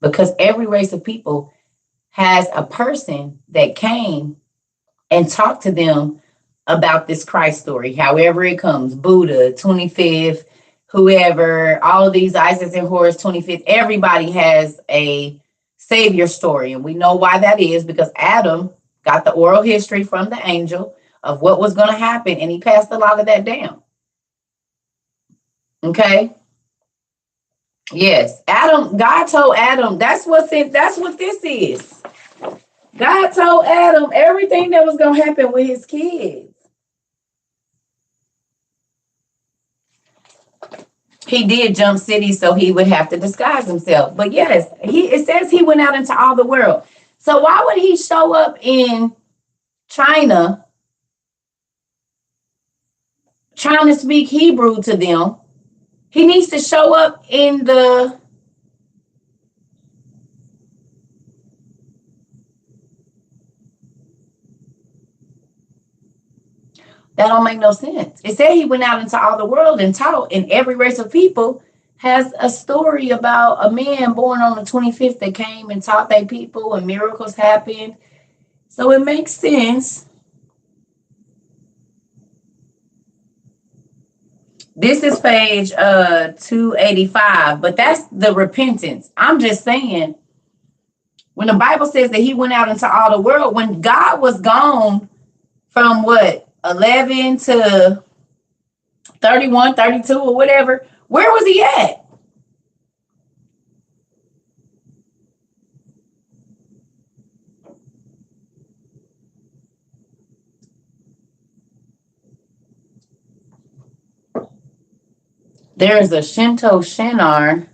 Because every race of people has a person that came and talked to them about this Christ story, however it comes, Buddha, 25th, whoever, all of these Isis and Horus, 25th, everybody has a savior story. And we know why that is, because Adam got the oral history from the angel of what was going to happen, and he passed a lot of that down. Okay? Yes, Adam, God told Adam, that's what this is. God told Adam everything that was going to happen with his kids. He did jump cities, so he would have to disguise himself. But yes, it says he went out into all the world. So why would he show up in China trying to speak Hebrew to them? He needs to show up in the that don't make no sense. It said he went out into all the world and taught, and every race of people has a story about a man born on the 25th that came and taught their people and miracles happened. So it makes sense. This is page 285, but that's the repentance. I'm just saying, when the Bible says that he went out into all the world, when God was gone from what, 11 to 31, 32 or whatever, where was he at? There is a Shinto Shinar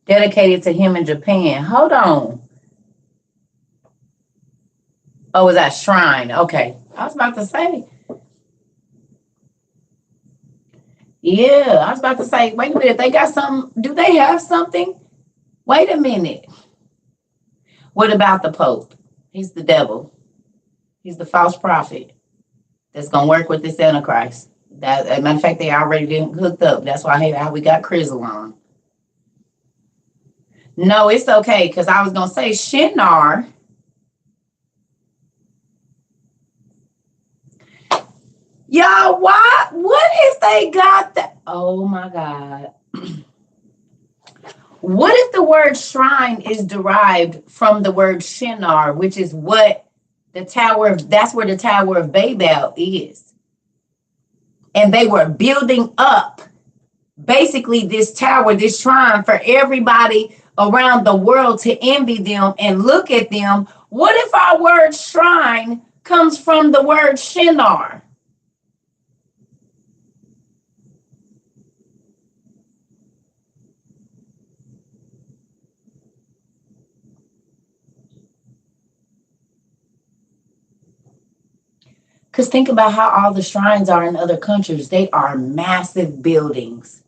dedicated to him in Japan. Hold on. Oh, is that shrine? Okay. I was about to say. Yeah, I was about to say, wait a minute. They got something. Do they have something? Wait a minute. What about the Pope? He's the devil. He's the false prophet that's going to work with this Antichrist. That, as a matter of fact, they already didn't hooked up. That's why how we got Crizzle on. No, it's okay, because I was going to say Shinar. Y'all, why? What if they got that? Oh my God. What if the word shrine is derived from the word Shinar, which is what that's where the Tower of Babel is. And they were building up basically this tower, this shrine for everybody around the world to envy them and look at them. What if our word shrine comes from the word Shinar? Because think about how all the shrines are in other countries. They are massive buildings.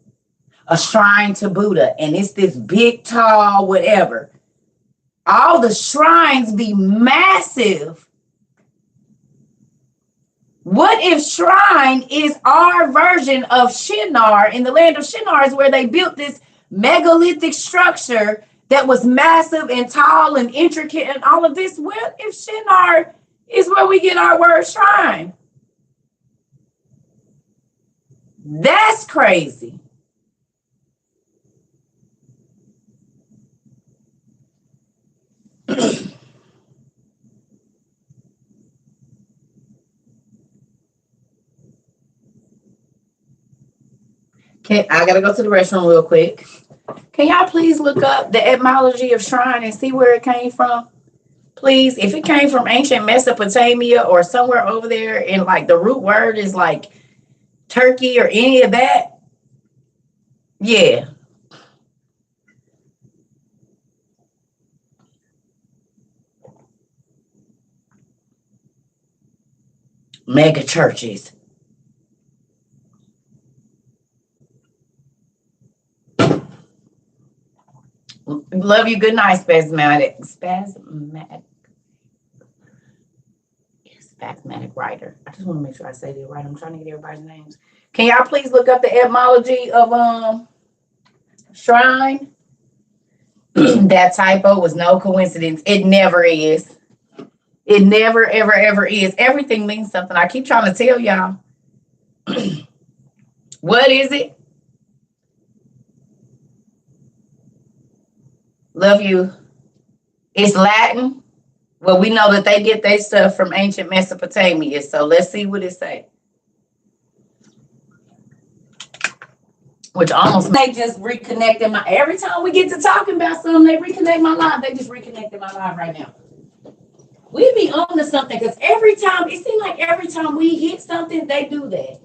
A shrine to Buddha, and it's this big, tall, whatever. All the shrines be massive. What if shrine is our version of Shinar? In the land of Shinar is where they built this megalithic structure that was massive and tall and intricate and all of this. What if Shinar is where we get our word shrine? That's crazy. Okay, I gotta go to the restroom real quick. Can y'all please look up the etymology of shrine and see where it came from? Please, if it came from ancient Mesopotamia or somewhere over there, and like the root word is like Turkey or any of that, yeah. Mega churches. Love you. Good night, spasmodic. Spasmodic writer. I just want to make sure I say that right. I'm trying to get everybody's names. Can y'all please look up the etymology of shrine? That typo was no coincidence. It never is. It never, ever, ever is. Everything means something. I keep trying to tell y'all. What is it? Love you. It's Latin. Well, we know that they get their stuff from ancient Mesopotamia. So let's see what it say. Which almost they just reconnected my every time we get to talking about something, they reconnect my live. They just reconnected my live right now. We be on to something because every time it seems like every time we hit something, they do that.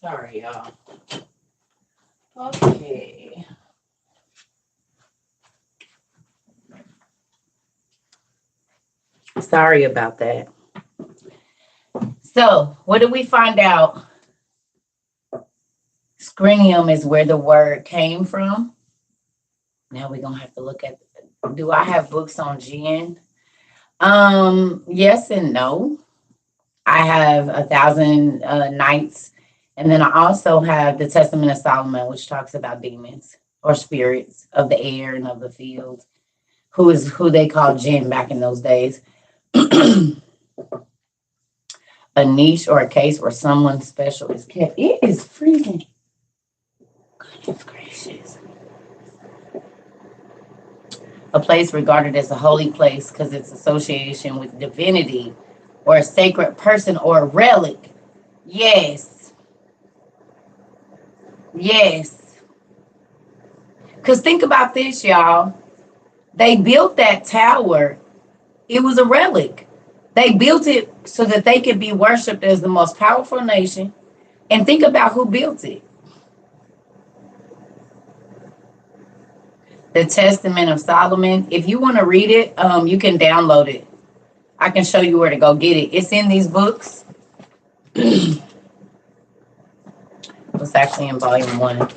Sorry, y'all. Okay. Sorry about that. So, what did we find out? Scrinium is where the word came from. Now we're gonna have to look at. Do I have books on gin? Yes and no. I have A Thousand Nights, and then I also have the Testament of Solomon, which talks about demons or spirits of the air and of the field, who they called jinn back in those days. A niche or a case where someone special is kept. It is freezing. Goodness gracious. A place regarded as a holy place because its association with divinity or a sacred person or a relic. Yes. Yes. Because think about this, y'all. They built that tower, it was a relic. They built it so that they could be worshiped as the most powerful nation. And think about who built it. The Testament of Solomon. If you want to read it, you can download it. I can show you where to go get it. It's in these books. It's actually in volume 1.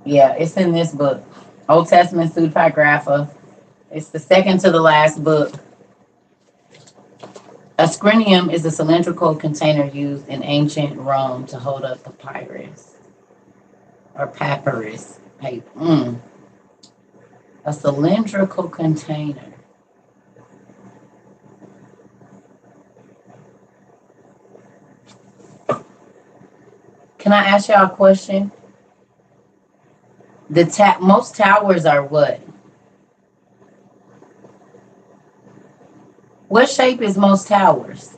Yeah, it's in this book. Old Testament Pseudepigrapha. It's the second to the last book. A scrinium is a cylindrical container used in ancient Rome to hold up papyrus or papyrus paper. A cylindrical container. Can I ask y'all a question? Most towers are what? What shape is most towers?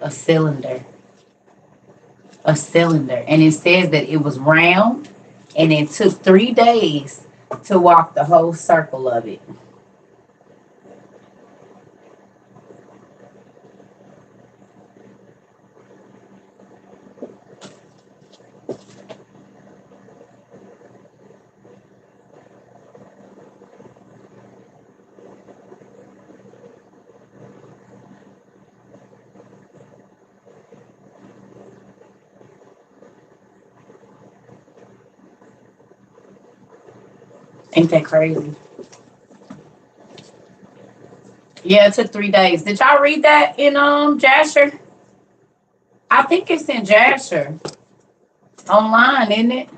A cylinder. A cylinder. And it says that it was round and it took 3 days to walk the whole circle of it. Ain't that crazy? Yeah, it took 3 days. Did y'all read that in Jasher? I think it's in Jasher online, isn't it?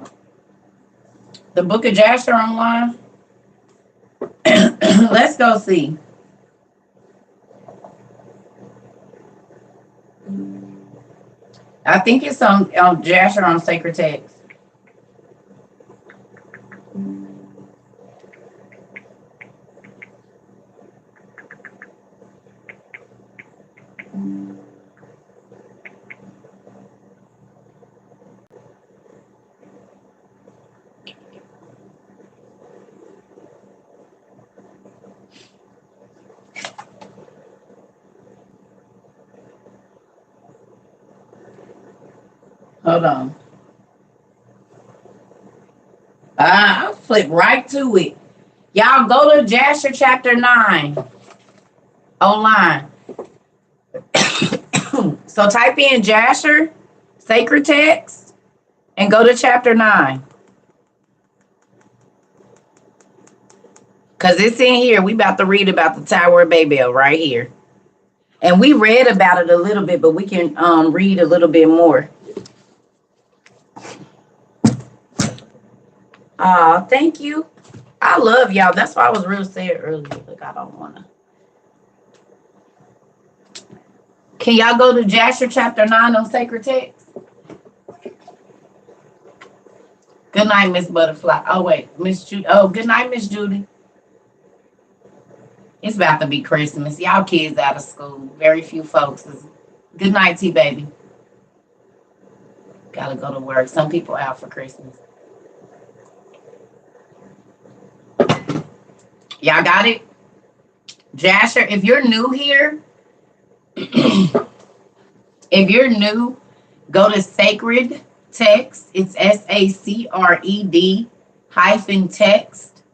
The book of Jasher online. Let's go see. I think it's on Jasher on Sacred Text. Hold on. I'll flip right to it. Y'all go to Jasher chapter 9 online. So type in Jasher, Sacred Text, and go to chapter 9. Because it's in here. We about to read about the Tower of Babel right here. And we read about it a little bit, but we can read a little bit more. Thank you. I love y'all. That's why I was real sad earlier. Look, I don't want to. Can y'all go to Jasher chapter 9 on Sacred Text? Good night, Miss Butterfly. Oh, wait. Miss Judy. Oh, good night, Miss Judy. It's about to be Christmas. Y'all kids out of school. Very few folks. Good night, T-Baby. Gotta go to work. Some people out for Christmas. Y'all got it? Jasher, if you're new here, if you're new, go to Sacred Text. It's SACRED hyphen text.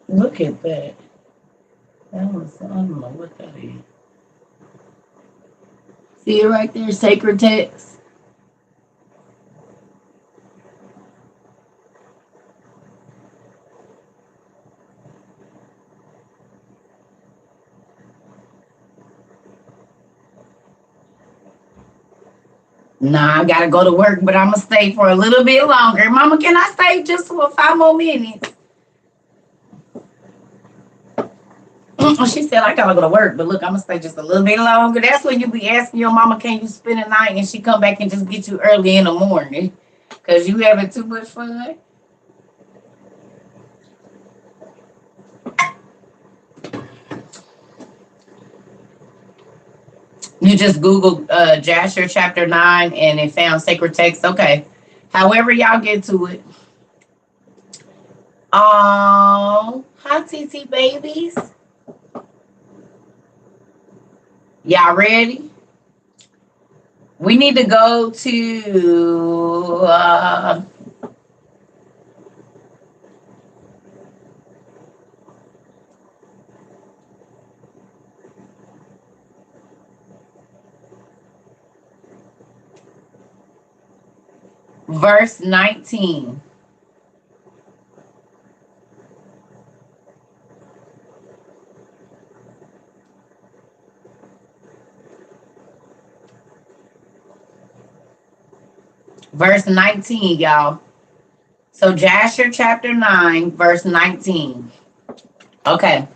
Look at that. I don't know what that is. See it right there, Sacred Text. Nah, I gotta go to work, but I'm gonna stay for a little bit longer. Mama, can I stay just for 5 more minutes? She said I gotta go to work, but look, I'm gonna stay just a little bit longer. That's when you be asking your mama, can you spend the night, and she come back and just get you early in the morning because you having too much fun. You just Googled Jasher chapter 9 and it found sacred text. Okay. However, y'all get to it. Oh, hi TT babies. Y'all ready? We need to go to verse 19. Verse 19, y'all. So Jasher chapter 9, verse 19. Okay.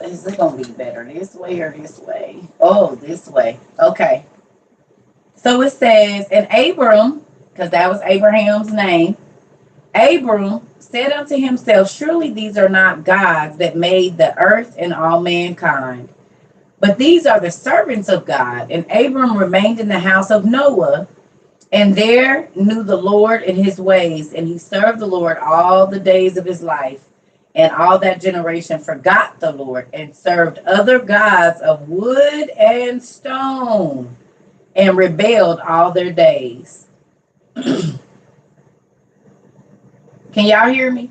Is it going to be better this way or this way? Oh, this way. Okay. So it says, and Abram, because that was Abraham's name, Abram said unto himself, surely these are not gods that made the earth and all mankind, but these are the servants of God. And Abram remained in the house of Noah, and there knew the Lord and his ways, and he served the Lord all the days of his life. And all that generation forgot the Lord and served other gods of wood and stone and rebelled all their days. Can y'all hear me?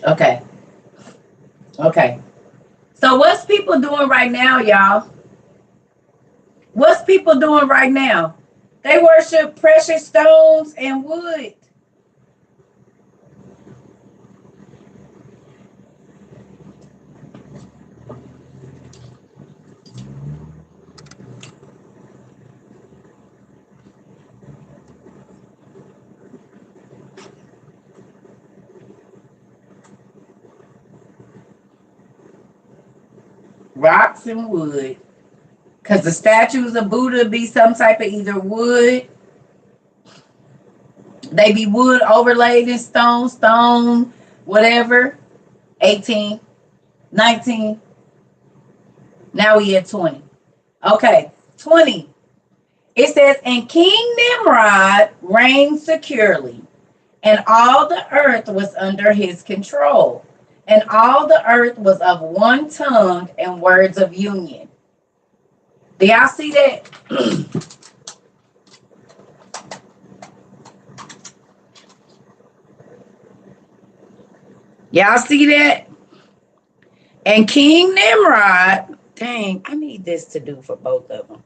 Okay. Okay. So what's people doing right now, y'all? What's people doing right now? They worship precious stones and wood. Rocks and wood. Because the statues of Buddha be some type of either wood. They be wood overlaid in stone, whatever. 18, 19. Now we at 20. Okay, 20. It says, and King Nimrod reigned securely, and all the earth was under his control. And all the earth was of one tongue and words of union. Do y'all see that? Y'all see that? And King Nimrod, dang, I need this to do for both of them.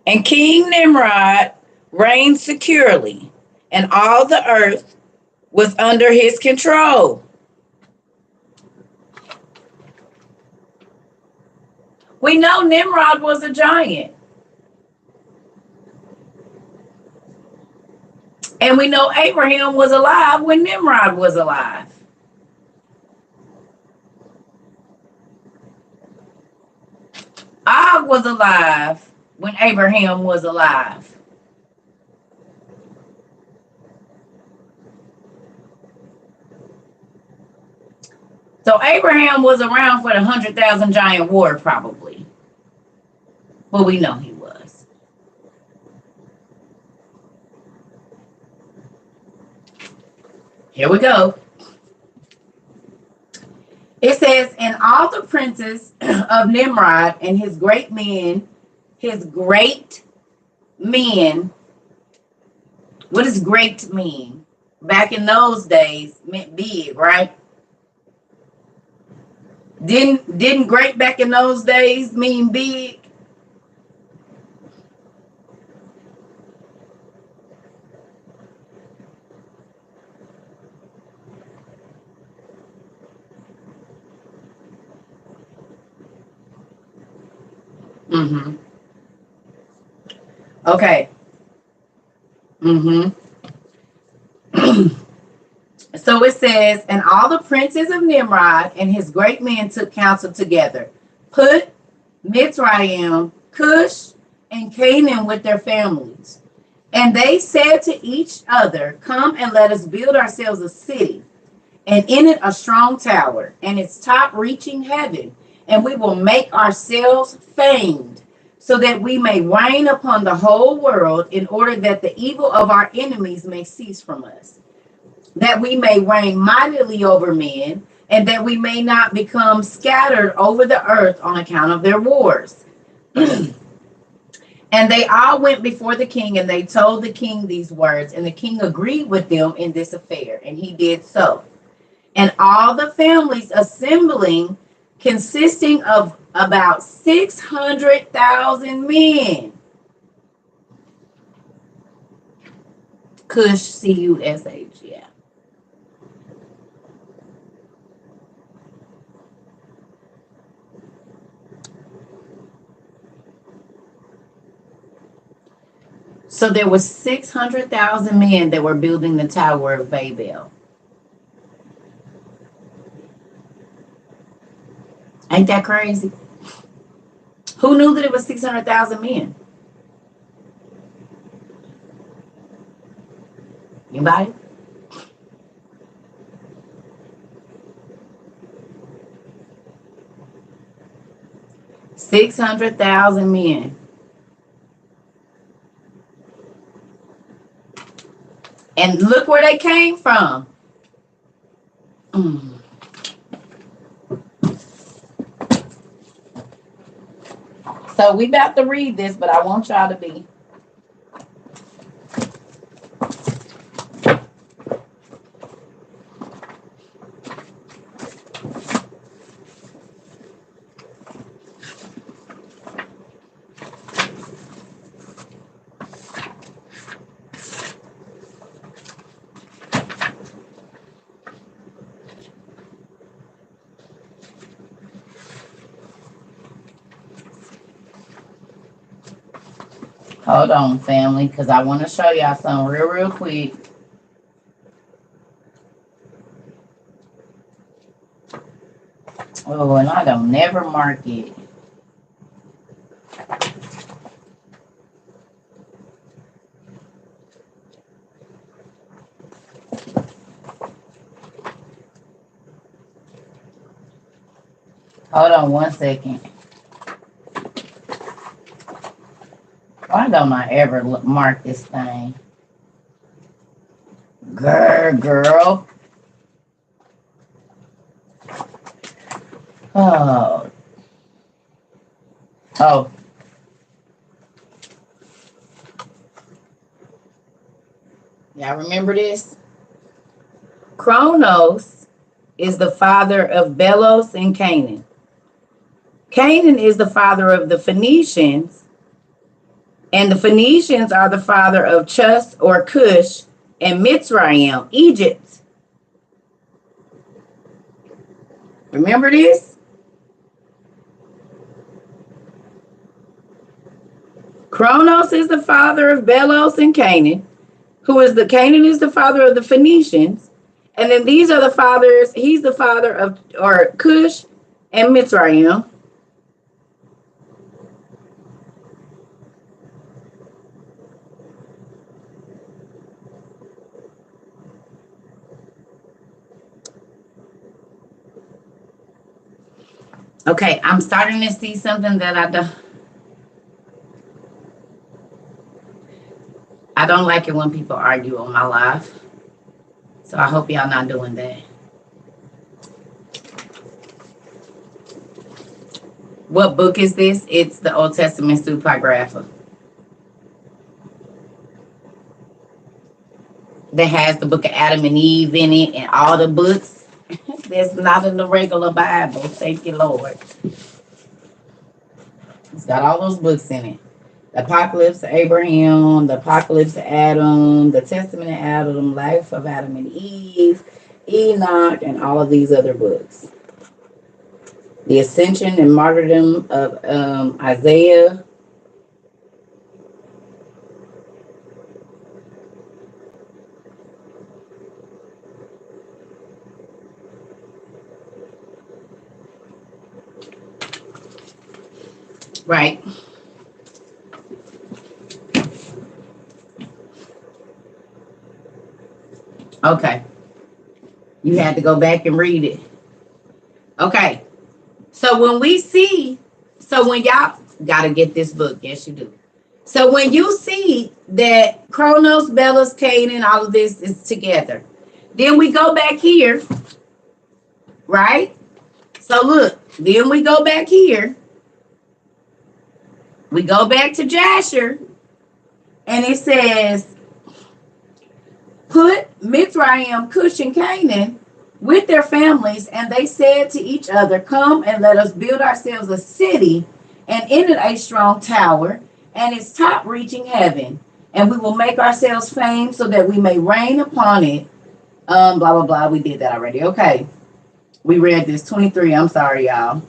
And King Nimrod reigned securely, and all the earth was under his control. We know Nimrod was a giant. And we know Abraham was alive when Nimrod was alive. All was alive when Abraham was alive? So Abraham was around for the 100,000 giant war, probably. Well, we know he was. Here we go. It says, and all the princes of Nimrod and his great men, what does great mean? Back in those days meant big, right? Didn't great back in those days mean big? Mm-hmm. Okay. Mm-hmm. So it says, and all the princes of Nimrod and his great men took counsel together, Put, Mitzrayim, Cush, and Canaan with their families. And they said to each other, Come and let us build ourselves a city, and in it a strong tower, and its top reaching heaven, and we will make ourselves famed, so that we may reign upon the whole world, in order that the evil of our enemies may cease from us, that we may reign mightily over men, and that we may not become scattered over the earth on account of their wars. And they all went before the king, and they told the king these words, and the king agreed with them in this affair, and he did so. And all the families assembling, consisting of about 600,000 men. Cush, C-U-S-H, yeah. So there was 600,000 men that were building the Tower of Babel. Ain't that crazy? Who knew that it was 600,000 men? Anybody? $600,000 men. And look where they came from. So we about to read this, but I want y'all to be. Hold on, family, because I want to show y'all something real quick. Oh, and I don't never mark it. Hold on one second. Why don't I ever mark this thing? Girl. Oh. Y'all remember this? Kronos is the father of Belos and Canaan. Canaan is the father of the Phoenicians, and the Phoenicians are the father of Chus or Cush and Mitzrayim, Egypt. Remember this? Kronos is the father of Belos and Canaan, Canaan is the father of the Phoenicians, and then these are the fathers, he's the father of, or Cush and Mitzrayim. Okay, I'm starting to see something that I don't like it when people argue on my live. So I hope y'all not doing that. What book is this? It's the Old Testament Supergrapha that has the book of Adam and Eve in it and all the books that's not in the regular Bible. Thank you, Lord. It's got all those books in it. The Apocalypse of Abraham, the Apocalypse of Adam, the Testament of Adam, Life of Adam and Eve, Enoch, and all of these other books. The Ascension and Martyrdom of Isaiah. Right. Okay. You had to go back and read it. Okay. So when y'all got to get this book, yes, you do. So when you see that Chronos, Belus, Canaan, all of this is together, then we go back here, right? So look, then we go back here. We go back to Jasher, and it says, put Mizraim, Cush, and Canaan with their families, and they said to each other, come and let us build ourselves a city, and in it a strong tower, and its top reaching heaven, and we will make ourselves famed so that we may reign upon it. Blah, blah, blah. We did that already. Okay. We read this 23. I'm sorry, y'all.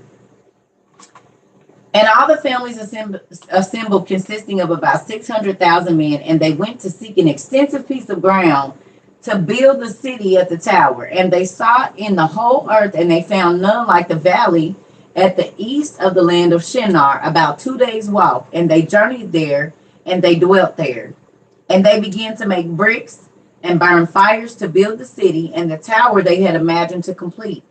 And all the families assembled consisting of about 600,000 men, and they went to seek an extensive piece of ground to build the city at the tower. And they sought in the whole earth, and they found none like the valley at the east of the land of Shinar, about 2 days' walk. And they journeyed there, and they dwelt there. And they began to make bricks and burn fires to build the city and the tower they had imagined to complete.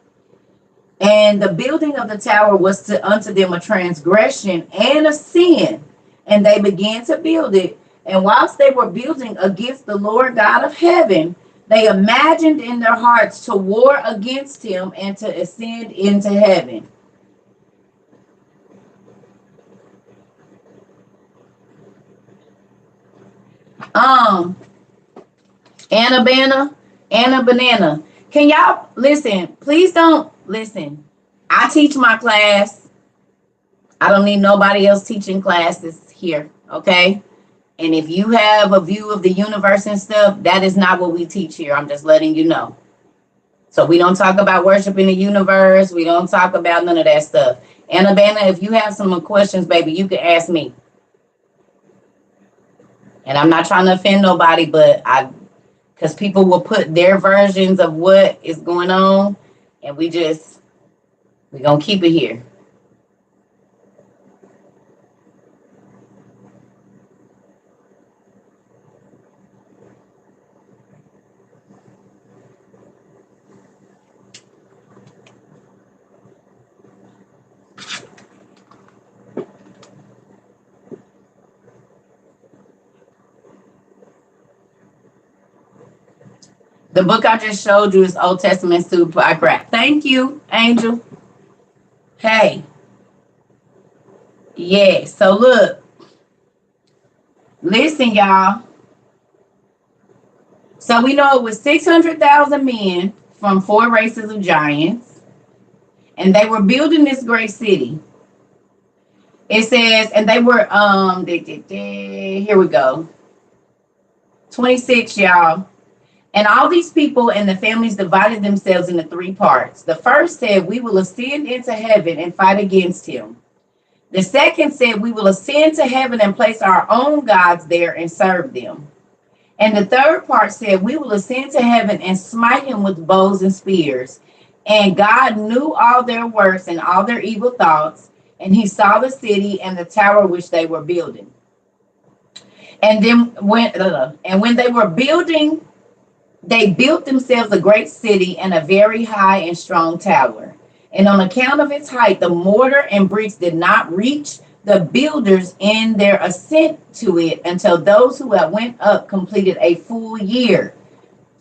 And the building of the tower was unto them a transgression and a sin. And they began to build it. And whilst they were building against the Lord God of heaven, they imagined in their hearts to war against him and to ascend into heaven. Anna Banana. Can y'all listen? Please don't listen. I teach my class. I don't need nobody else teaching classes here, okay? And if you have a view of the universe and stuff, that is not what we teach here. I'm just letting you know. So we don't talk about worshiping the universe. We don't talk about none of that stuff. Annabella, if you have some questions, baby, you can ask me. And I'm not trying to offend nobody, but because people will put their versions of what is going on, and we're gonna keep it here. The book I just showed you is Old Testament Supergrapha. Thank you, Angel. Hey. Yeah, so look. Listen, y'all. So we know it was 600,000 men from 4 races of giants. And they were building this great city. It says, and they were, here we go. 26, y'all. And all these people and the families divided themselves into 3 parts. The first said, we will ascend into heaven and fight against him. The second said, we will ascend to heaven and place our own gods there and serve them. And the third part said, we will ascend to heaven and smite him with bows and spears. And God knew all their works and all their evil thoughts. And he saw the city and the tower which they were building. And then when they were building, they built themselves a great city and a very high and strong tower. And on account of its height, the mortar and bricks did not reach the builders in their ascent to it until those who had went up completed a full year.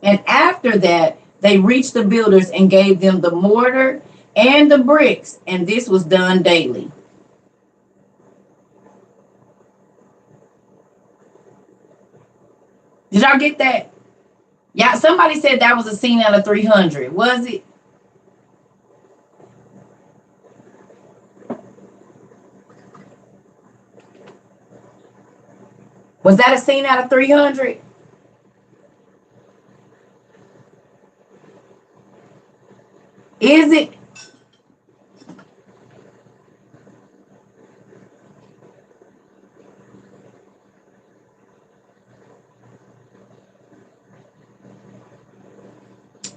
And after that, they reached the builders and gave them the mortar and the bricks, and this was done daily. Did y'all get that? Yeah, somebody said that was a scene out of 300. Was it? Was that a scene out of 300? Is it?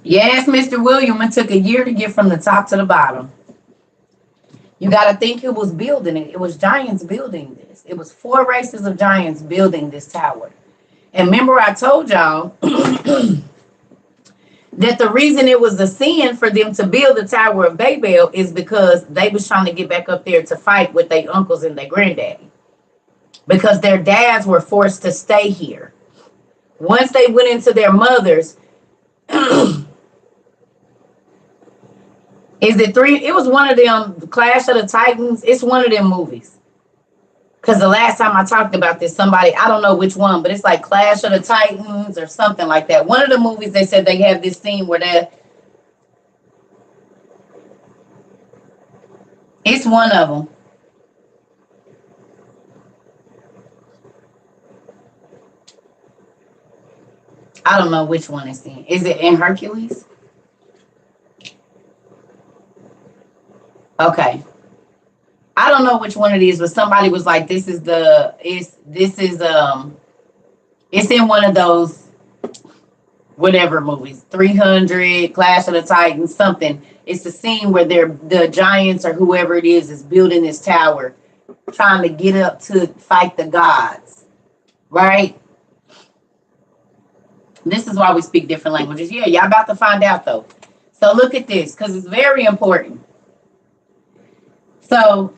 Yes, Mr. William, it took a year to get from the top to the bottom. You got to think who was building it. It was giants building this. It was 4 races of giants building this tower. And remember, I told y'all that the reason it was a sin for them to build the Tower of Babel is because they was trying to get back up there to fight with their uncles and their granddaddy. Because their dads were forced to stay here. Once they went into their mothers, is it 3? It was one of them, Clash of the Titans. It's one of them movies. Because the last time I talked about this, somebody, I don't know which one, but it's like Clash of the Titans or something like that. One of the movies, they said they have this scene where it's one of them. I don't know which one it's in. Is it in Hercules? Okay. I don't know which one it is, but somebody was like, it's in one of those whatever movies, 300, Clash of the Titans, something. It's the scene where the giants or whoever it is building this tower, trying to get up to fight the gods, right? This is why we speak different languages. Yeah, y'all about to find out though. So look at this, because it's very important. So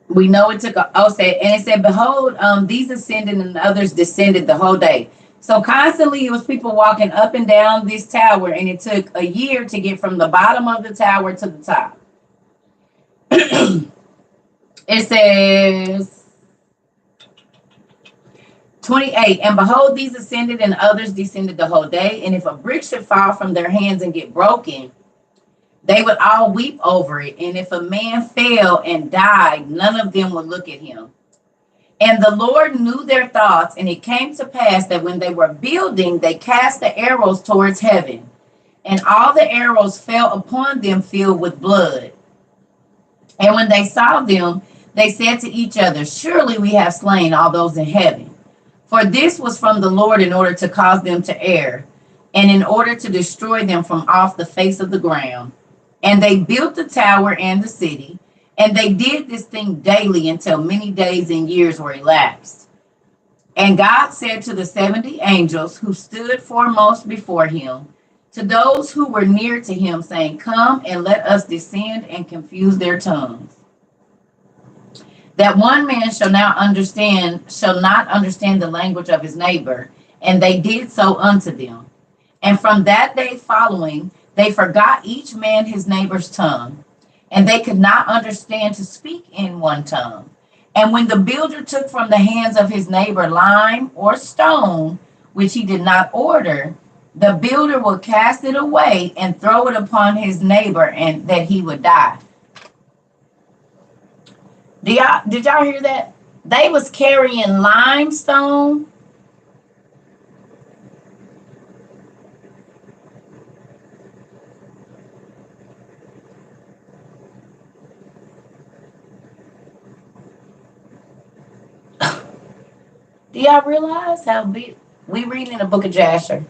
we know it took and it said, behold, these ascended and others descended the whole day. So constantly it was people walking up and down this tower, and it took a year to get from the bottom of the tower to the top. It says 28, and behold, these ascended and others descended the whole day. And if a brick should fall from their hands and get broken, they would all weep over it. And if a man fell and died, none of them would look at him. And the Lord knew their thoughts, and it came to pass that when they were building, they cast the arrows towards heaven, and all the arrows fell upon them filled with blood. And when they saw them, they said to each other, surely we have slain all those in heaven. For this was from the Lord in order to cause them to err, and in order to destroy them from off the face of the ground. And they built the tower and the city, and they did this thing daily until many days and years were elapsed. And God said to the 70 angels who stood foremost before him, to those who were near to him, saying, come and let us descend and confuse their tongues, that one man shall not understand the language of his neighbor. And they did so unto them. And from that day following, they forgot each man his neighbor's tongue, and they could not understand to speak in one tongue. And when the builder took from the hands of his neighbor lime or stone, which he did not order, the builder would cast it away and throw it upon his neighbor, and that he would die. Did y'all hear that? They was carrying limestone. Do y'all realize how big? We reading in the book of Jasher.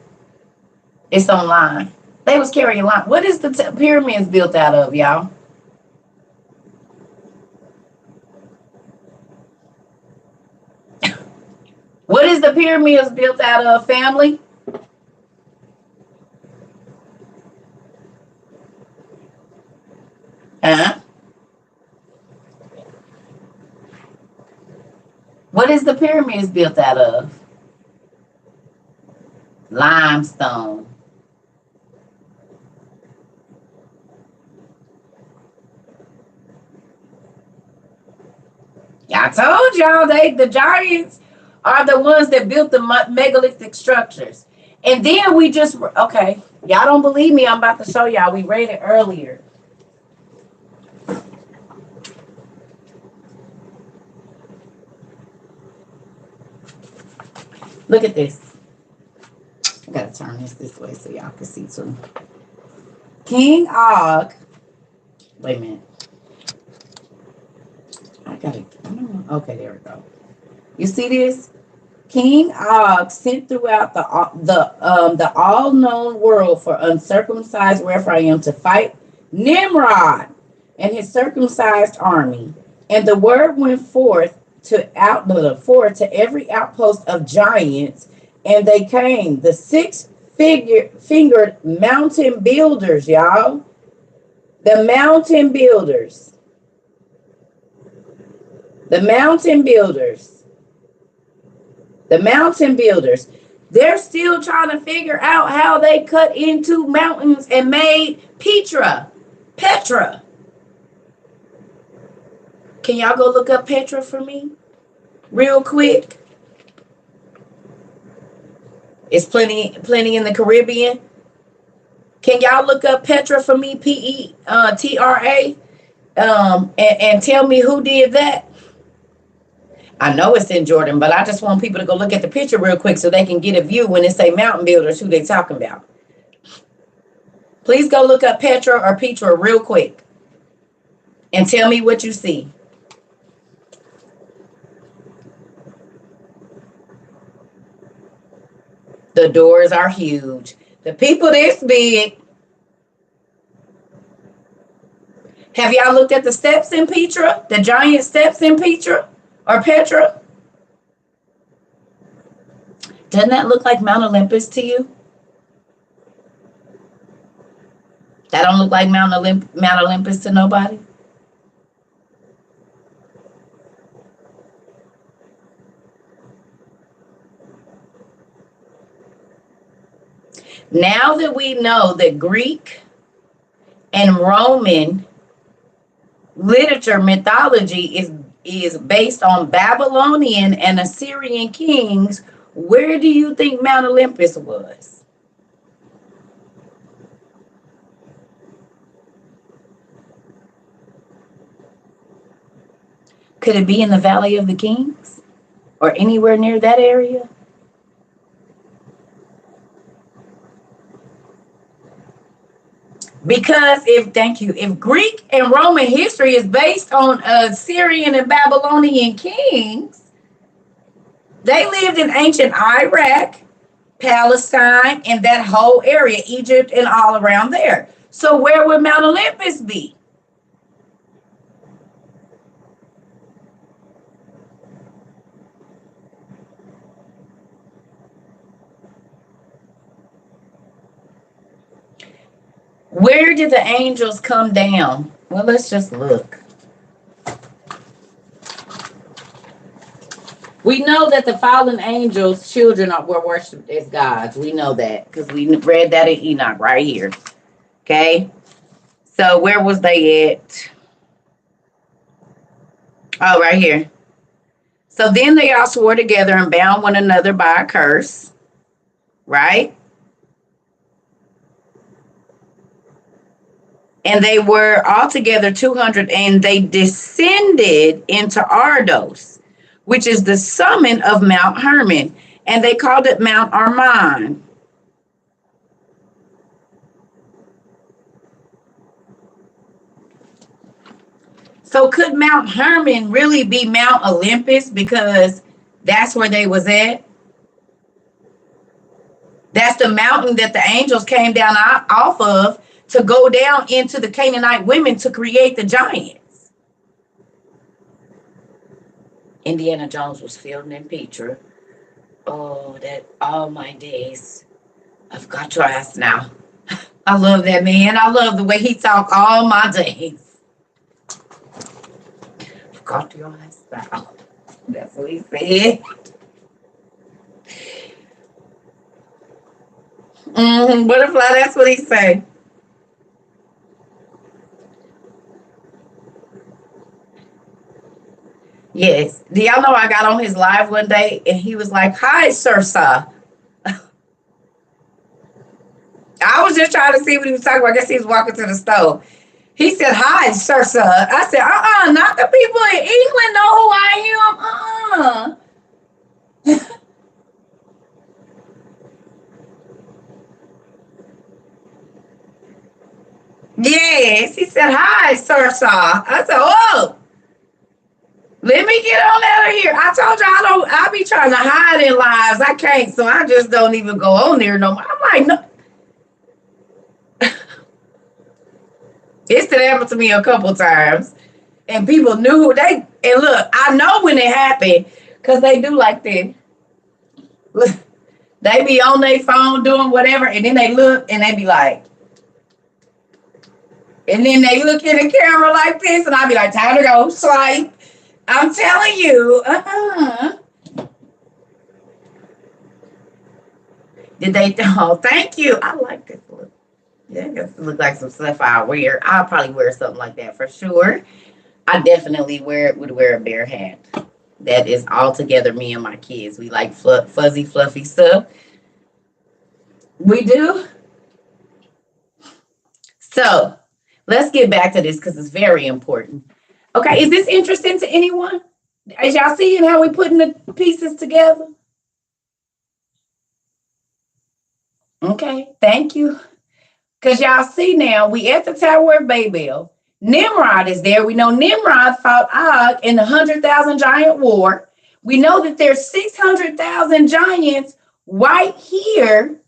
It's online. They was carrying lime. What is the pyramids built out of, y'all? What is the pyramids built out of, family? Huh? What is the pyramids built out of? Limestone. I told y'all the giants are the ones that built the megalithic structures. And then we just, okay, y'all don't believe me. I'm about to show y'all. We read it earlier. Look at this. I gotta turn this way so y'all can see too. King Og. Wait a minute. Okay, there we go. You see this? King Og sent throughout the all-known world for uncircumcised Rephaim to fight Nimrod and his circumcised army. And the word went forth to every outpost of giants, and they came, the six-fingered mountain builders, y'all. The mountain builders. The mountain builders. The mountain builders. They're still trying to figure out how they cut into mountains and made Petra. Can y'all go look up Petra for me? Real quick. It's plenty in the Caribbean. Can y'all look up Petra for me? Petra. And tell me who did that. I know it's in Jordan, but I just want people to go look at the picture real quick so they can get a view when they say mountain builders, who they talking about. Please go look up Petra or Petra real quick and tell me what you see. The doors are huge. The people this big. Have y'all looked at the steps in Petra? The giant steps in Petra? Or Petra? Doesn't that look like Mount Olympus to you? That don't look like Mount Olympus to nobody? Now that we know that Greek and Roman literature mythology is based on Babylonian and Assyrian kings, where do you think Mount Olympus was? Could it be in the Valley of the Kings or anywhere near that area? Because if Greek and Roman history is based on Assyrian and Babylonian kings, they lived in ancient Iraq, Palestine, and that whole area, Egypt and all around there. So where would Mount Olympus be? Where did the angels come down? Well, let's just look. We know that the fallen angels' children were worshipped as gods. We know that because we read that in Enoch right here. Okay. So where was they at? Oh, right here. So then they all swore together and bound one another by a curse. Right? And they were altogether 200, and they descended into Ardos, which is the summit of Mount Hermon, and they called it Mount Armon. So could Mount Hermon really be Mount Olympus because that's where they was at? That's the mountain that the angels came down off of to go down into the Canaanite women to create the giants. Indiana Jones was filmed in Petra. Oh, that all my days. I've got your ass now. I love that man. I love the way he talk all my days. I've got your ass now. That's what he said. Butterfly, that's what he say. Yes. Do y'all know I got on his live one day and he was like, "Hi, Sirsa." I was just trying to see what he was talking about. I guess he was walking to the stove. He said, "Hi, Sirsa." I said, not the people in England know who I am. Yes. He said, "Hi, Sirsa." I said, "Oh, let me get on out of here." I told you I be trying to hide in lives. I can't, so I just don't even go on there no more. I'm like, no. It's happened to me a couple times. And people knew who they, and look, I know when it happened, because they do like that. They be on their phone doing whatever, and then they look and they be like, and then they look in the camera like this, and I be like, "Time to go, swipe." I'm telling you, Did they? Oh, thank you. I like this look. Yeah, this look like some stuff I wear. I'll probably wear something like that for sure. I definitely would wear a bear hat. That is all together me and my kids. We like fuzzy, fluffy stuff. We do. So let's get back to this because it's very important. Okay, is this interesting to anyone? As y'all seeing how we putting the pieces together? Okay, thank you. Because y'all see now, we at the Tower of Babel. Nimrod is there. We know Nimrod fought Og in the 100,000 giant war. We know that there's 600,000 giants right here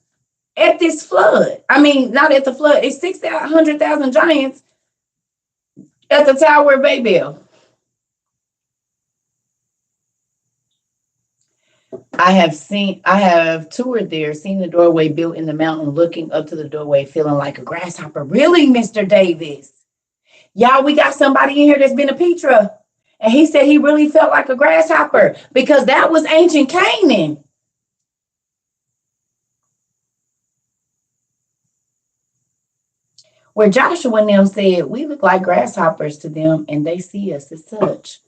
at this flood. I mean, not at the flood. It's 600,000 giants at the Tower of Babel. I have toured there, seen the doorway built in the mountain, looking up to the doorway, feeling like a grasshopper. Really, Mr. Davis? Y'all, we got somebody in here that's been a Petra. And he said he really felt like a grasshopper because that was ancient Canaan. Where Joshua and them said, we look like grasshoppers to them and they see us as such.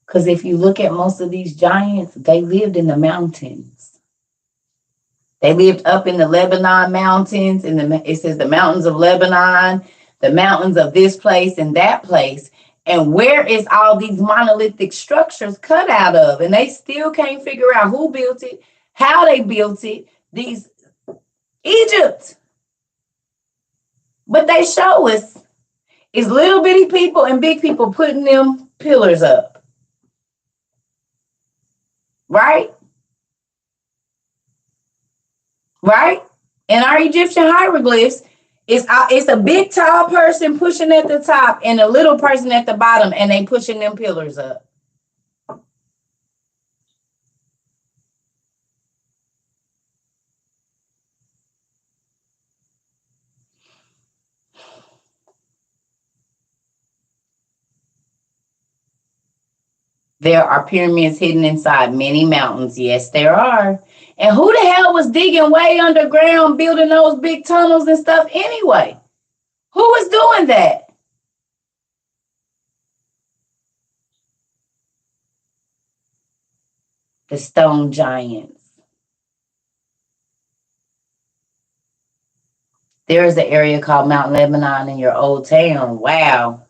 Because if you look at most of these giants, they lived in the mountains. They lived up in the Lebanon mountains, and it says the mountains of Lebanon, the mountains of this place and that place. And where is all these monolithic structures cut out of? And they still can't figure out who built it, how they built it. These Egypt. But they show us is little bitty people and big people putting them pillars up. Right? Right? And our Egyptian hieroglyphs, it's a big tall person pushing at the top and a little person at the bottom, and they pushing them pillars up. There are pyramids hidden inside many mountains. Yes, there are. And who the hell was digging way underground, building those big tunnels and stuff anyway? Who was doing that? The stone giants. There is an area called Mount Lebanon in your old town. Wow.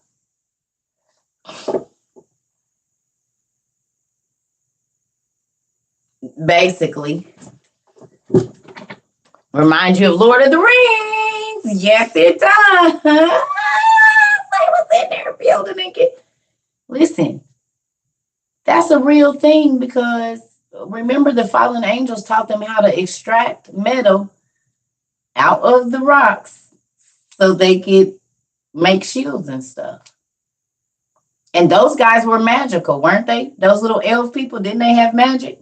Basically. Remind you of Lord of the Rings. Yes, it does. They was in there building and get. Listen, that's a real thing because remember the fallen angels taught them how to extract metal out of the rocks so they could make shields and stuff. And those guys were magical, weren't they? Those little elf people, didn't they have magic?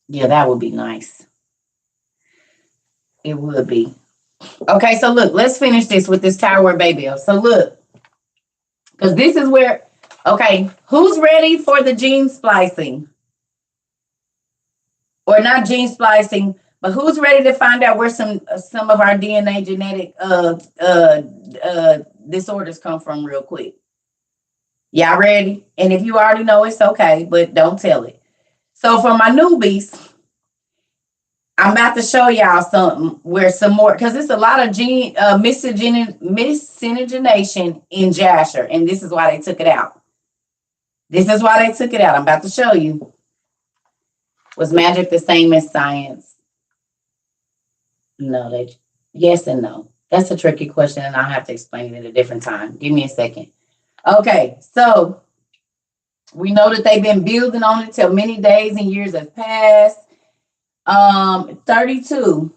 Yeah, that would be nice. It would be. Okay, so look, let's finish this with this Tower Baby. So look, because this is where, okay, who's ready for the gene splicing? Or not gene splicing, but who's ready to find out where some of our DNA genetic disorders come from real quick? Y'all ready? And if you already know, it's okay, but don't tell it. So for my newbies, I'm about to show y'all something where some more, because it's a lot of gene miscegenation in Jasher, and this is why they took it out. This is why they took it out. I'm about to show you. Was magic the same as science? No, yes and no. That's a tricky question, and I'll have to explain it at a different time. Give me a second. Okay, so we know that they've been building on it till many days and years have passed. 32.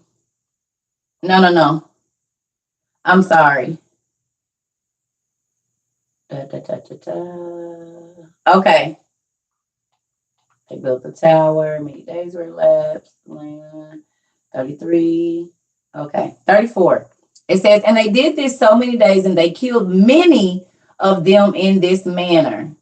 No. I'm sorry. Okay. They built the tower. Many days were elapsed. 33. Okay. 34. It says, and they did this so many days, and they killed many of them in this manner.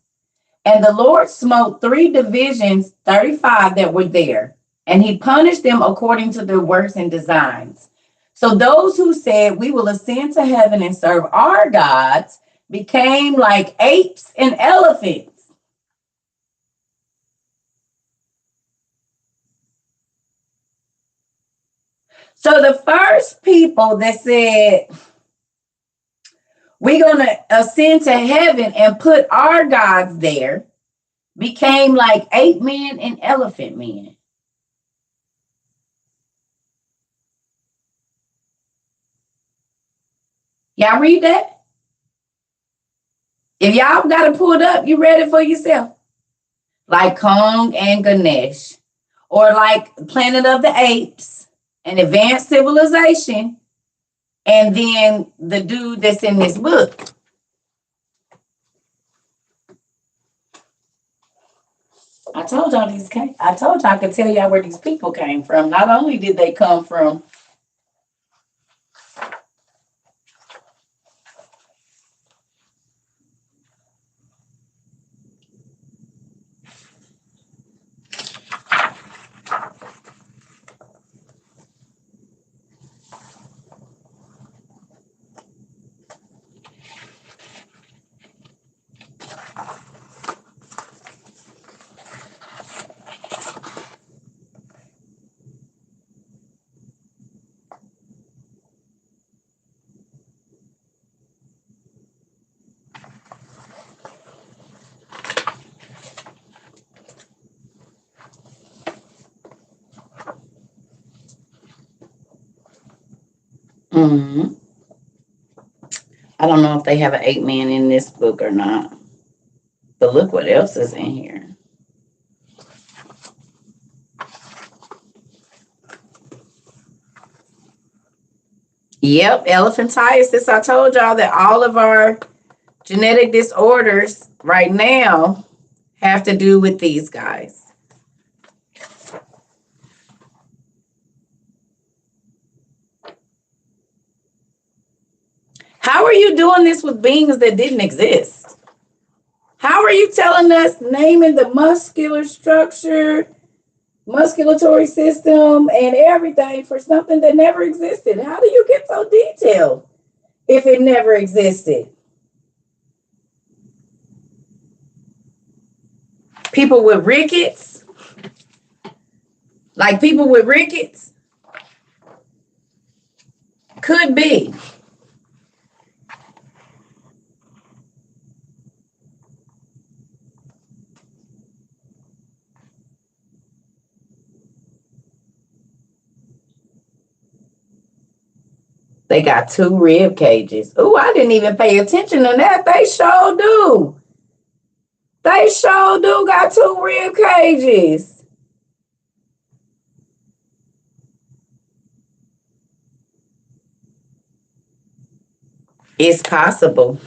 And the Lord smote 3 divisions, 35 that were there, and he punished them according to their works and designs. So those who said, we will ascend to heaven and serve our gods, became like apes and elephants. So the first people that said, we're going to ascend to heaven and put our gods there, became like ape men and elephant men. Y'all read that? If y'all got to pull it up, you read it for yourself. Like Kong and Ganesh, or like Planet of the Apes, an advanced civilization, and then the dude that's in this book. I told y'all I told y'all I could tell y'all where these people came from. Not only did they come from I don't know if they have an 8 man in this book or not. But look what else is in here. Yep, elephantiasis. I told y'all that all of our genetic disorders right now have to do with these guys. How are you doing this with beings that didn't exist? How are you telling us naming the muscular structure, musculatory system, and everything for something that never existed? How do you get so detailed if it never existed? People with rickets, like people with rickets, could be. They got 2 rib cages. Oh, I didn't even pay attention to that. They sure do. They sure do got 2 rib cages. It's possible.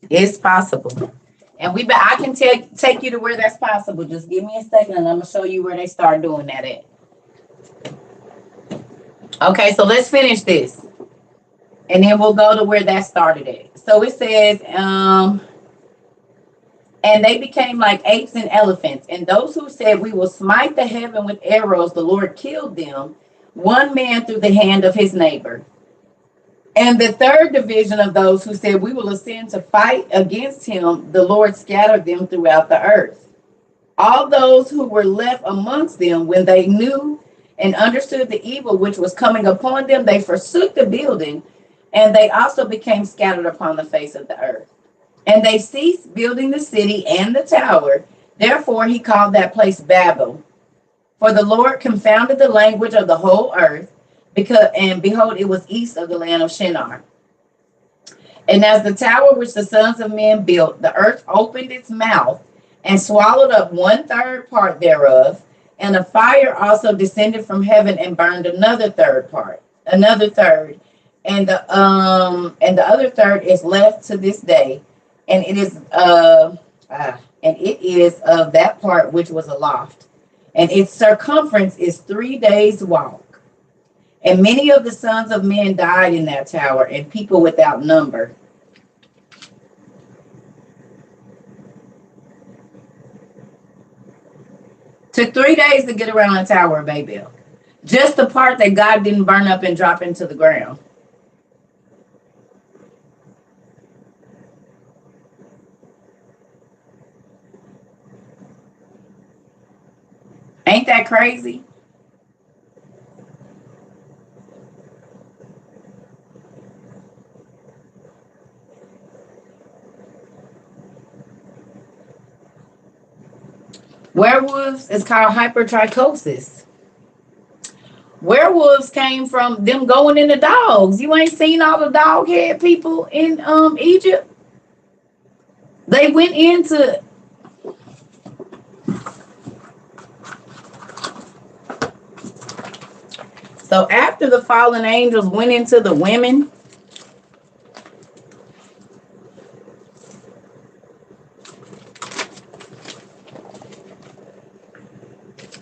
It's possible. And I can take you to where that's possible. Just give me a second and I'm gonna show you where they start doing that at. Okay, so let's finish this. And then we'll go to where that started at. So it says, and they became like apes and elephants. And those who said, we will smite the heaven with arrows, the Lord killed them, one man through the hand of his neighbor. And the third division of those who said, we will ascend to fight against him, the Lord scattered them throughout the earth. All those who were left amongst them, when they knew and understood the evil which was coming upon them, they forsook the building, and they also became scattered upon the face of the earth. And they ceased building the city and the tower. Therefore he called that place Babel. For the Lord confounded the language of the whole earth, and behold, it was east of the land of Shinar. And as the tower which the sons of men built, the earth opened its mouth and swallowed up 1/3 part thereof, and a fire also descended from heaven and burned another third, and the other third is left to this day, and it is of that part which was aloft, and its circumference is 3 days' walk. And many of the sons of men died in that tower, and people without number. Took 3 days to get around the Tower of Babel. Just the part that God didn't burn up and drop into the ground. Ain't that crazy? Werewolves is called hypertrichosis. Werewolves came from them going into dogs. You ain't seen all the dog head people in Egypt? They went into so after the fallen angels went into the women,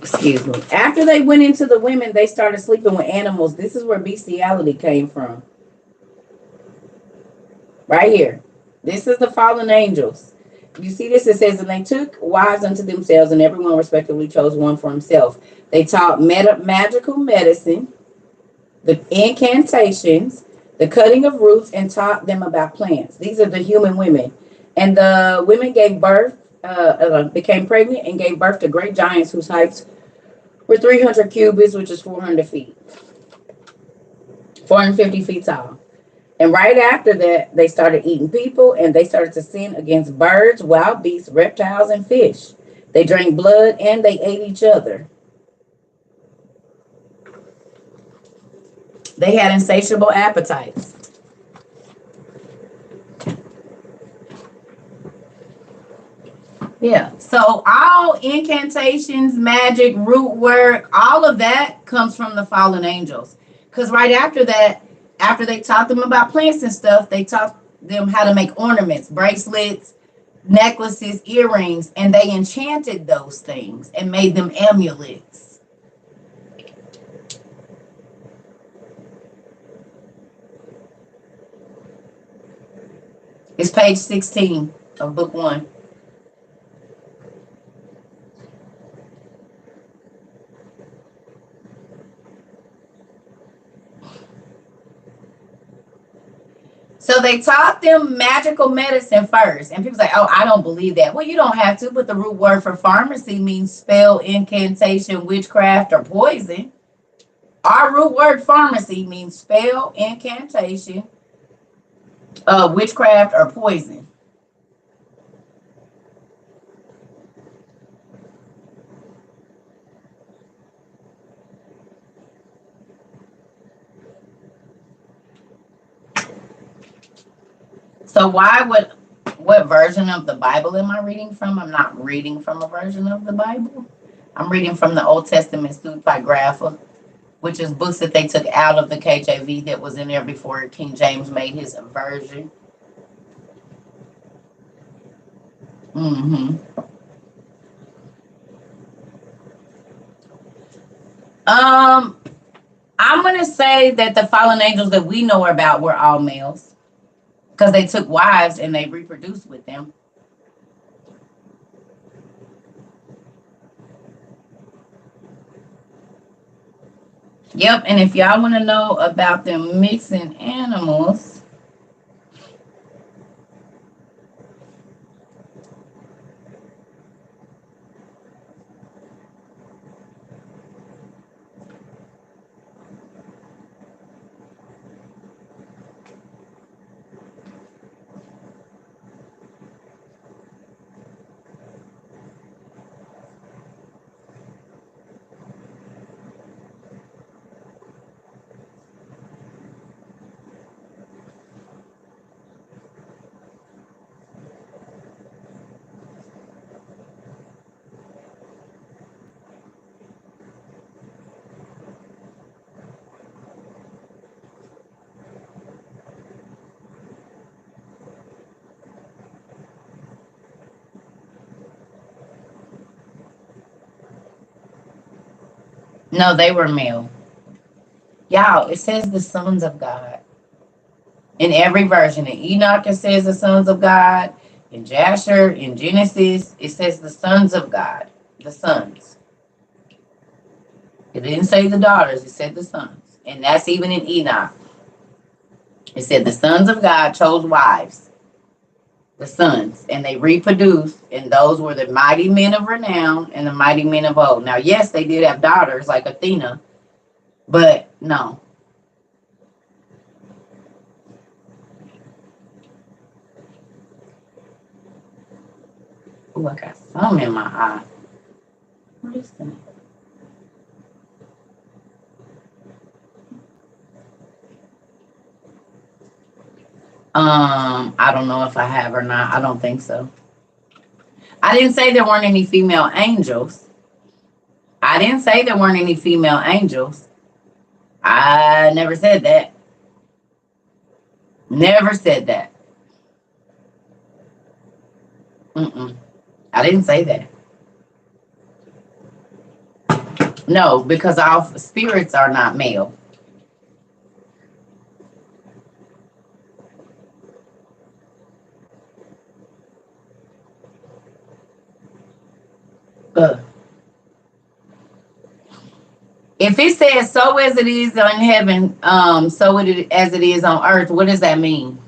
excuse me, after they went into the women, they started sleeping with animals. This is where bestiality came from. Right here. This is the fallen angels. You see this? It says, and they took wives unto themselves, and everyone respectively chose one for himself. They taught magical medicine, the incantations, the cutting of roots, and taught them about plants. These are the human women. And the women gave birth, became pregnant, and gave birth to great giants whose heights were 300 cubits, which is 400 feet, 450 feet tall. And right after that, they started eating people, and they started to sin against birds, wild beasts, reptiles, and fish. They drank blood, and they ate each other. They had insatiable appetites. Yeah. So all incantations, magic, root work, all of that comes from the fallen angels. Because right after that, after they taught them about plants and stuff, they taught them how to make ornaments, bracelets, necklaces, earrings, and they enchanted those things and made them amulets. It's page 16 of book 1. So they taught them magical medicine first. And people say, oh, I don't believe that. Well, you don't have to, but the root word for pharmacy means spell, incantation, witchcraft, or poison. Our root word pharmacy means spell, incantation, witchcraft, or poison. So what version of the Bible am I reading from? I'm not reading from a version of the Bible. I'm reading from the Old Testament Pseudepigrapha. which is books that they took out of the KJV that was in there before King James made his version. Mm-hmm. Um, I'm gonna say that the fallen angels that we know about were all males because they took wives and they reproduced with them. Yep, and if y'all want to know about them mixing animals, no, they were male. Y'all, it says the sons of God in every version. In Enoch, it says the sons of God. In Jasher, in Genesis, it says the sons of God, the sons. It didn't say the daughters, it said the sons. And that's even in Enoch. It said the sons of God chose wives, the sons, and they reproduced, and those were the mighty men of renown and the mighty men of old. Now, yes, they did have daughters like Athena, but no. Oh, I got some in my eye. What is that? I don't know if I have or not. I don't think so. I didn't say there weren't any female angels. I didn't say there weren't any female angels. I never said that. Never said that. Mm-mm. I didn't say that. No, because all spirits are not male. Uh, if it says so as it is in heaven, so it as it is on earth, what does that mean?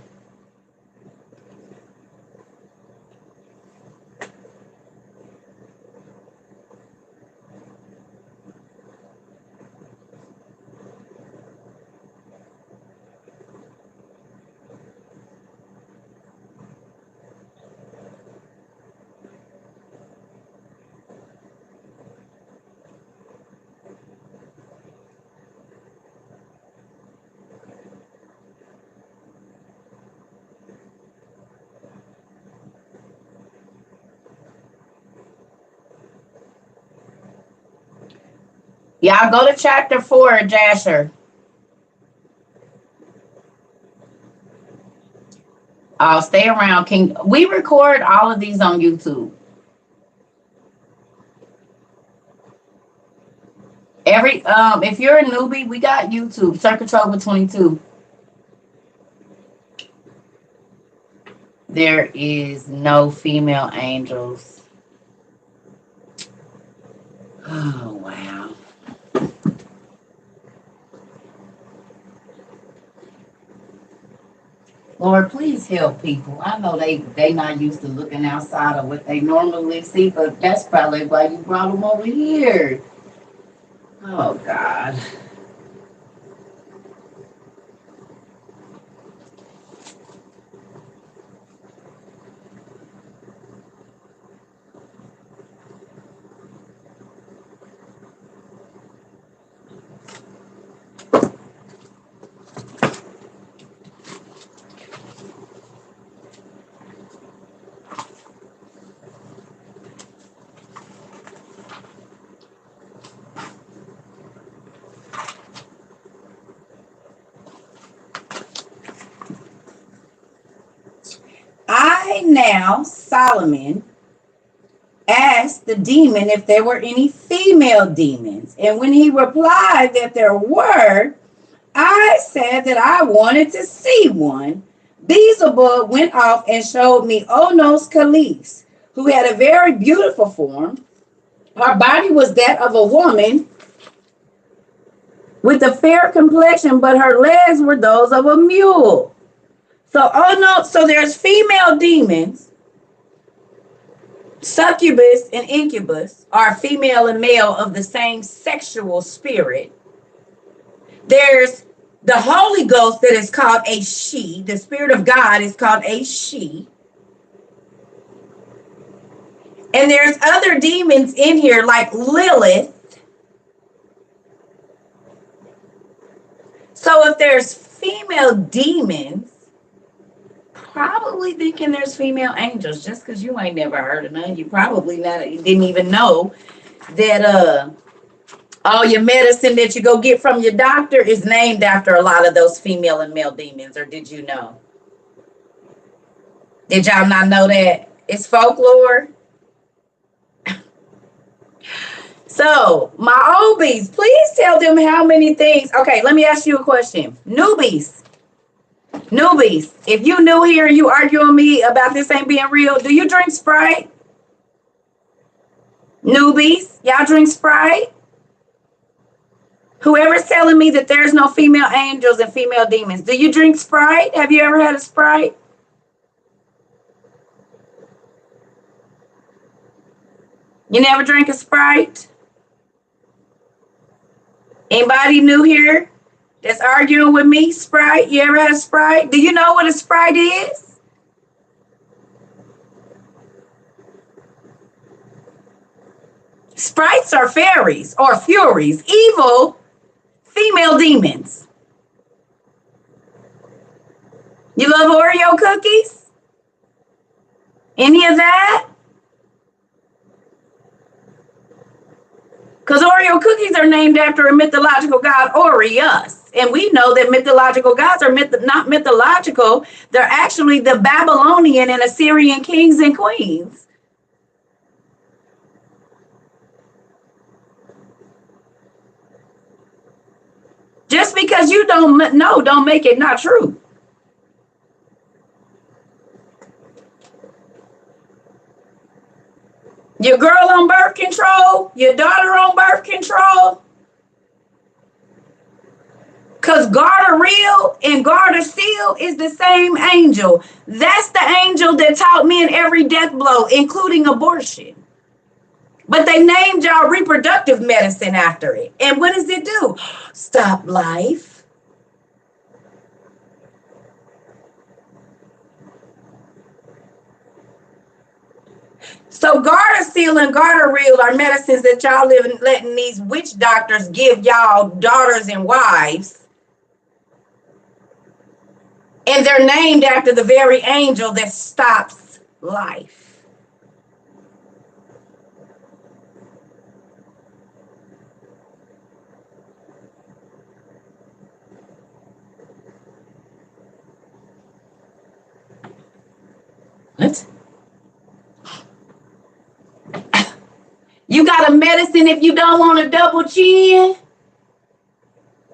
Y'all go to chapter 4 of Jasher. I'll stay around. King. We record all of these on YouTube. If you're a newbie, we got YouTube, Circuit Trover 22. There is no female angels. Oh wow. Lord, please help people. I know they not used to looking outside of what they normally see, but that's probably why you brought them over here. Oh God. now Solomon asked the demon if there were any female demons. And when he replied that there were, I said that I wanted to see one. Beelzebub went off and showed me Onos Caliph, who had a very beautiful form. Her body was that of a woman with a fair complexion, but her legs were those of a mule. So there's female demons. Succubus and incubus are female and male of the same sexual spirit. There's the Holy Ghost that is called a she. The Spirit of God is called a she. And there's other demons in here like Lilith. So if there's female demons, probably thinking there's female angels. Just because you ain't never heard of none, you probably not, you didn't even know that all your medicine that you go get from your doctor is named after a lot of those female and male demons. Or did you know? Did y'all not know that? It's folklore. So, my OBs, please tell them how many things. Okay, let me ask you a question. Newbies, if you new here and you arguing with me about this ain't being real, do you drink Sprite? Newbies, y'all drink Sprite? Whoever's telling me that there's no female angels and female demons, do you drink Sprite? Have you ever had a Sprite? You never drank a Sprite? Anybody new here that's arguing with me? Sprite? You ever had a Sprite? Do you know what a Sprite is? Sprites are fairies or furies, evil female demons. You love Oreo cookies? Any of that? Because Oreo cookies are named after a mythological god, Orius. And we know that mythological gods are not mythological. They're actually the Babylonian and Assyrian kings and queens. Just because you don't know, don't make it not true. Your girl on birth control, your daughter on birth control. Because Gardasil and Gardasil is the same angel. That's the angel that taught men every death blow, including abortion. But they named y'all reproductive medicine after it. And what does it do? Stop life. So Gardasil and Gardasil are medicines that y'all letting these witch doctors give y'all daughters and wives. And they're named after the very angel that stops life. What? You got a medicine if you don't want a double chin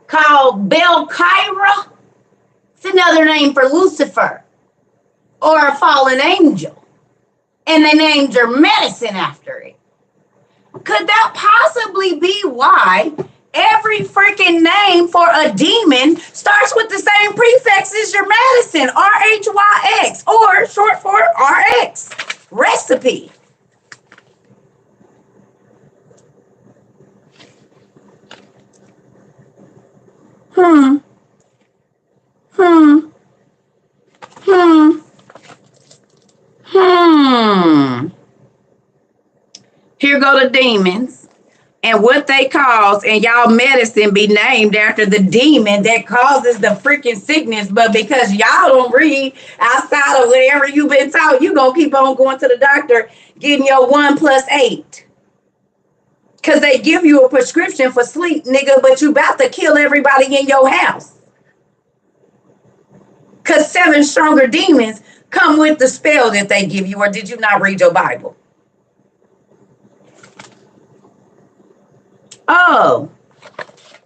called Belkyra. It's another name for Lucifer or a fallen angel. And they named your medicine after it. Could that possibly be why every freaking name for a demon starts with the same prefix as your medicine, RHYX, or short for RX, recipe? Here go the demons and what they cause, and y'all medicine be named after the demon that causes the freaking sickness. But because y'all don't read outside of whatever you've been taught, you gonna keep on going to the doctor getting your 1 + 8. Because they give you a prescription for sleep, nigga, but you about to kill everybody in your house. Because 7 stronger demons come with the spell that they give you, or did you not read your Bible? Oh,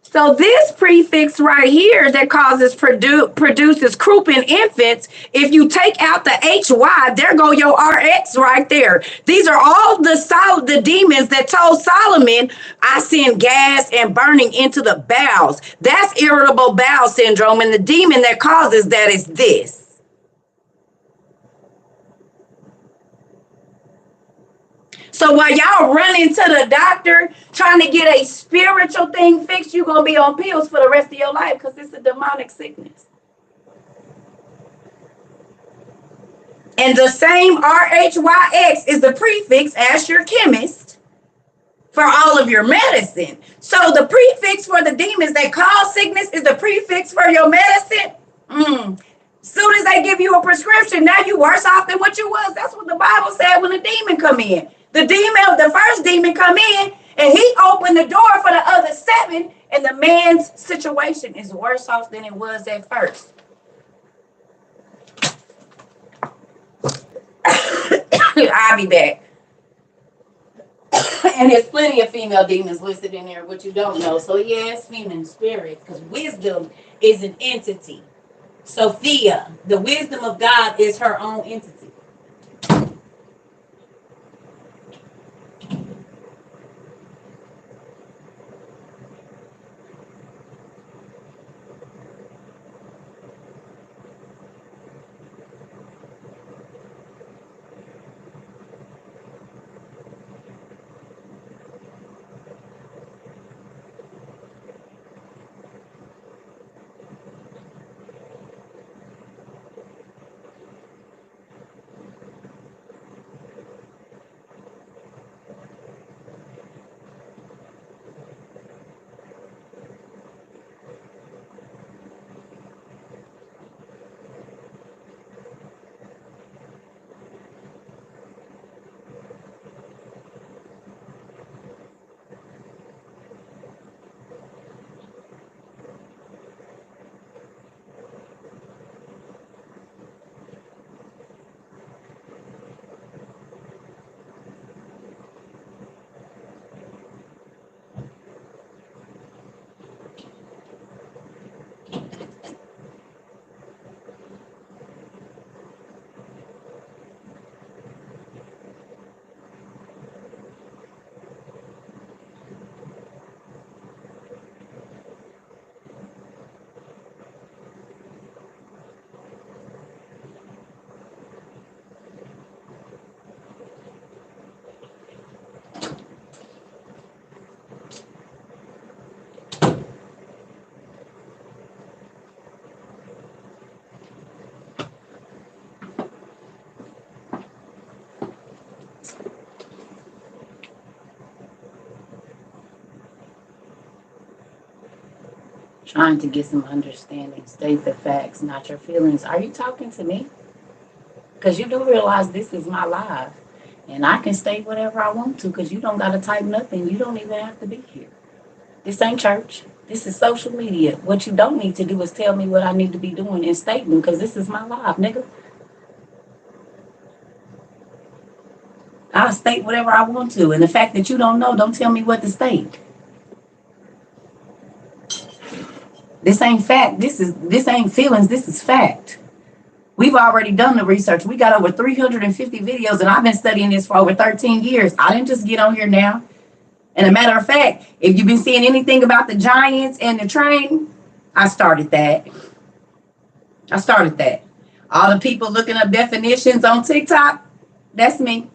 so this prefix right here that produces croup in infants, if you take out the HY, there go your RX right there. These are all the demons that told Solomon, I send gas and burning into the bowels. That's irritable bowel syndrome, and the demon that causes that is this. So while y'all running to the doctor trying to get a spiritual thing fixed, you're going to be on pills for the rest of your life because it's a demonic sickness. And the same RHYX is the prefix as your chemist for all of your medicine. So the prefix for the demons that cause sickness is the prefix for your medicine. Soon as they give you a prescription, now you worse off than what you was. That's what the Bible said when the demon come in. The first demon come in, and he opened the door for the other 7, and the man's situation is worse off than it was at first. I'll be back. And there's plenty of female demons listed in there, what you don't know. So yes, female spirit, because wisdom is an entity. Sophia, the wisdom of God, is her own entity. Trying to get some understanding. State the facts, not your feelings. Are you talking to me? Because you do realize this is my live. And I can state whatever I want to because you don't got to type nothing. You don't even have to be here. This ain't church. This is social media. What you don't need to do is tell me what I need to be doing and stating because this is my live, nigga. I'll state whatever I want to. And the fact that you don't know, don't tell me what to state. This ain't fact. This ain't feelings. This is fact. We've already done the research. We got over 350 videos, and I've been studying this for over 13 years. I didn't just get on here now. And a matter of fact, if you've been seeing anything about the giants and the train, I started that. All the people looking up definitions on TikTok, that's me.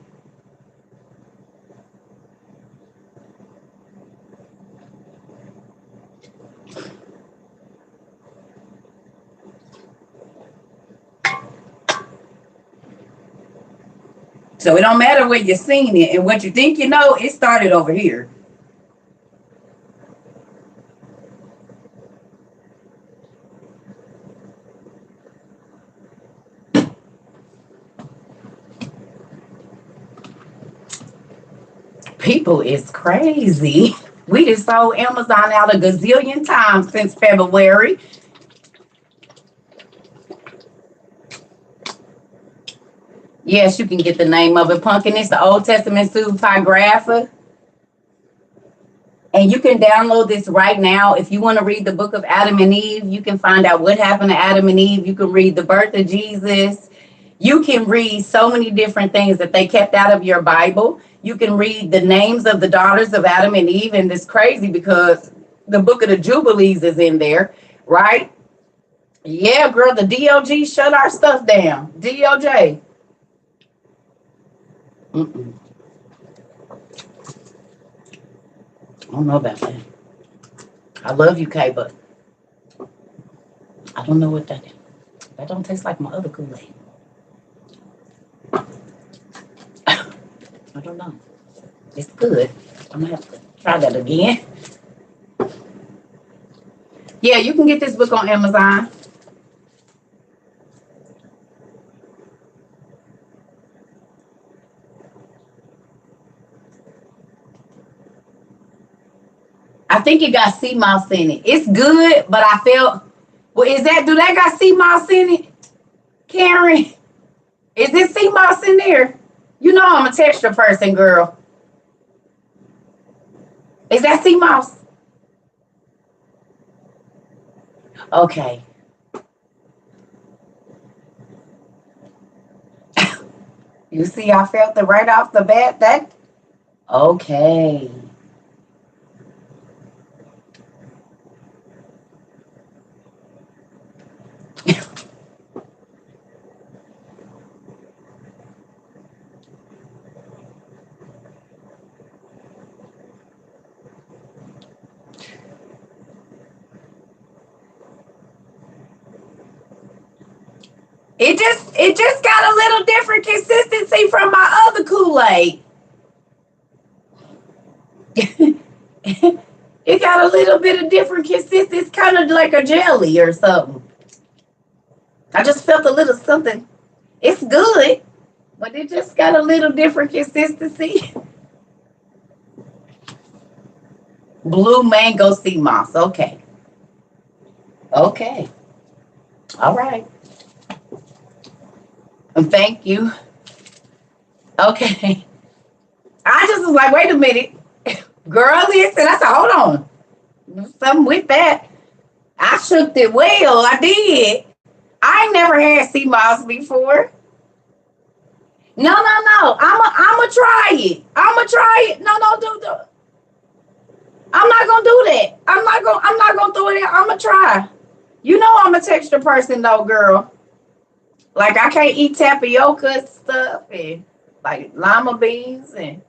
So it don't matter where you're seeing it and what you think you know, it started over here. People is crazy. We just sold Amazon out a gazillion times since February. Yes, you can get the name of it. Pumpkin is the Old Testament pseudepigrapha. And you can download this right now. If you want to read the book of Adam and Eve, you can find out what happened to Adam and Eve. You can read the birth of Jesus. You can read so many different things that they kept out of your Bible. You can read the names of the daughters of Adam and Eve. And it's crazy because the book of the Jubilees is in there, right? Yeah, girl, the DOG shut our stuff down. DOJ. Mm-mm. I don't know about that. I love you, Kay, but I don't know what that is. That don't taste like my other Kool-Aid. I don't know. It's good. I'm gonna have to try that again. Yeah, you can get this book on Amazon. I think it got sea moss in it. It's good, but I felt, well, do that got sea moss in it? Karen, is this sea moss in there? You know I'm a texture person, girl. Is that sea moss? Okay. You see, I felt it right off the bat. That, okay. It just got a little different consistency from my other Kool-Aid. It got a little bit of different consistency. It's kind of like a jelly or something. I just felt a little something. It's good, but it just got a little different consistency. Blue mango sea moss. Okay. Okay. All right. Thank you. Okay. I just was like, wait a minute. Girl, listen. I said, hold on. Something with that. I shook it well. I did. I ain't never had sea moss before. No. I'ma try it. I'ma try it. No, do. I'm not gonna do that. I'm not gonna throw it in. I'ma try. You know I'm a texture person though, girl. Like I can't eat tapioca and stuff and like lima beans and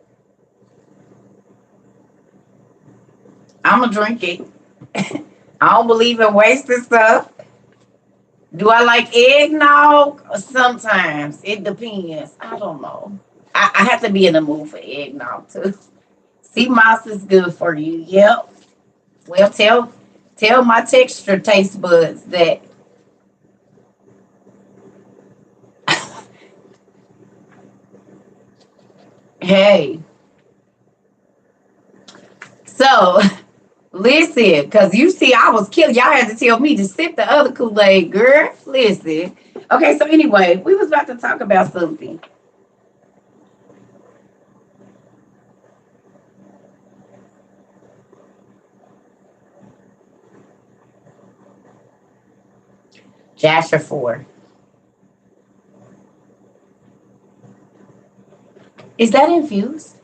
I'ma drink it. I don't believe in wasting stuff. Do I like eggnog? Sometimes. It depends. I don't know. I have to be in the mood for eggnog too. Sea moss is good for you. Yep. Well, tell my texture taste buds that. Hey. So, listen, because you see, I was killed. Y'all had to tell me to sip the other Kool-Aid, girl. Listen. Okay, so anyway, we was about to talk about something. Jasher 4. Is that infused?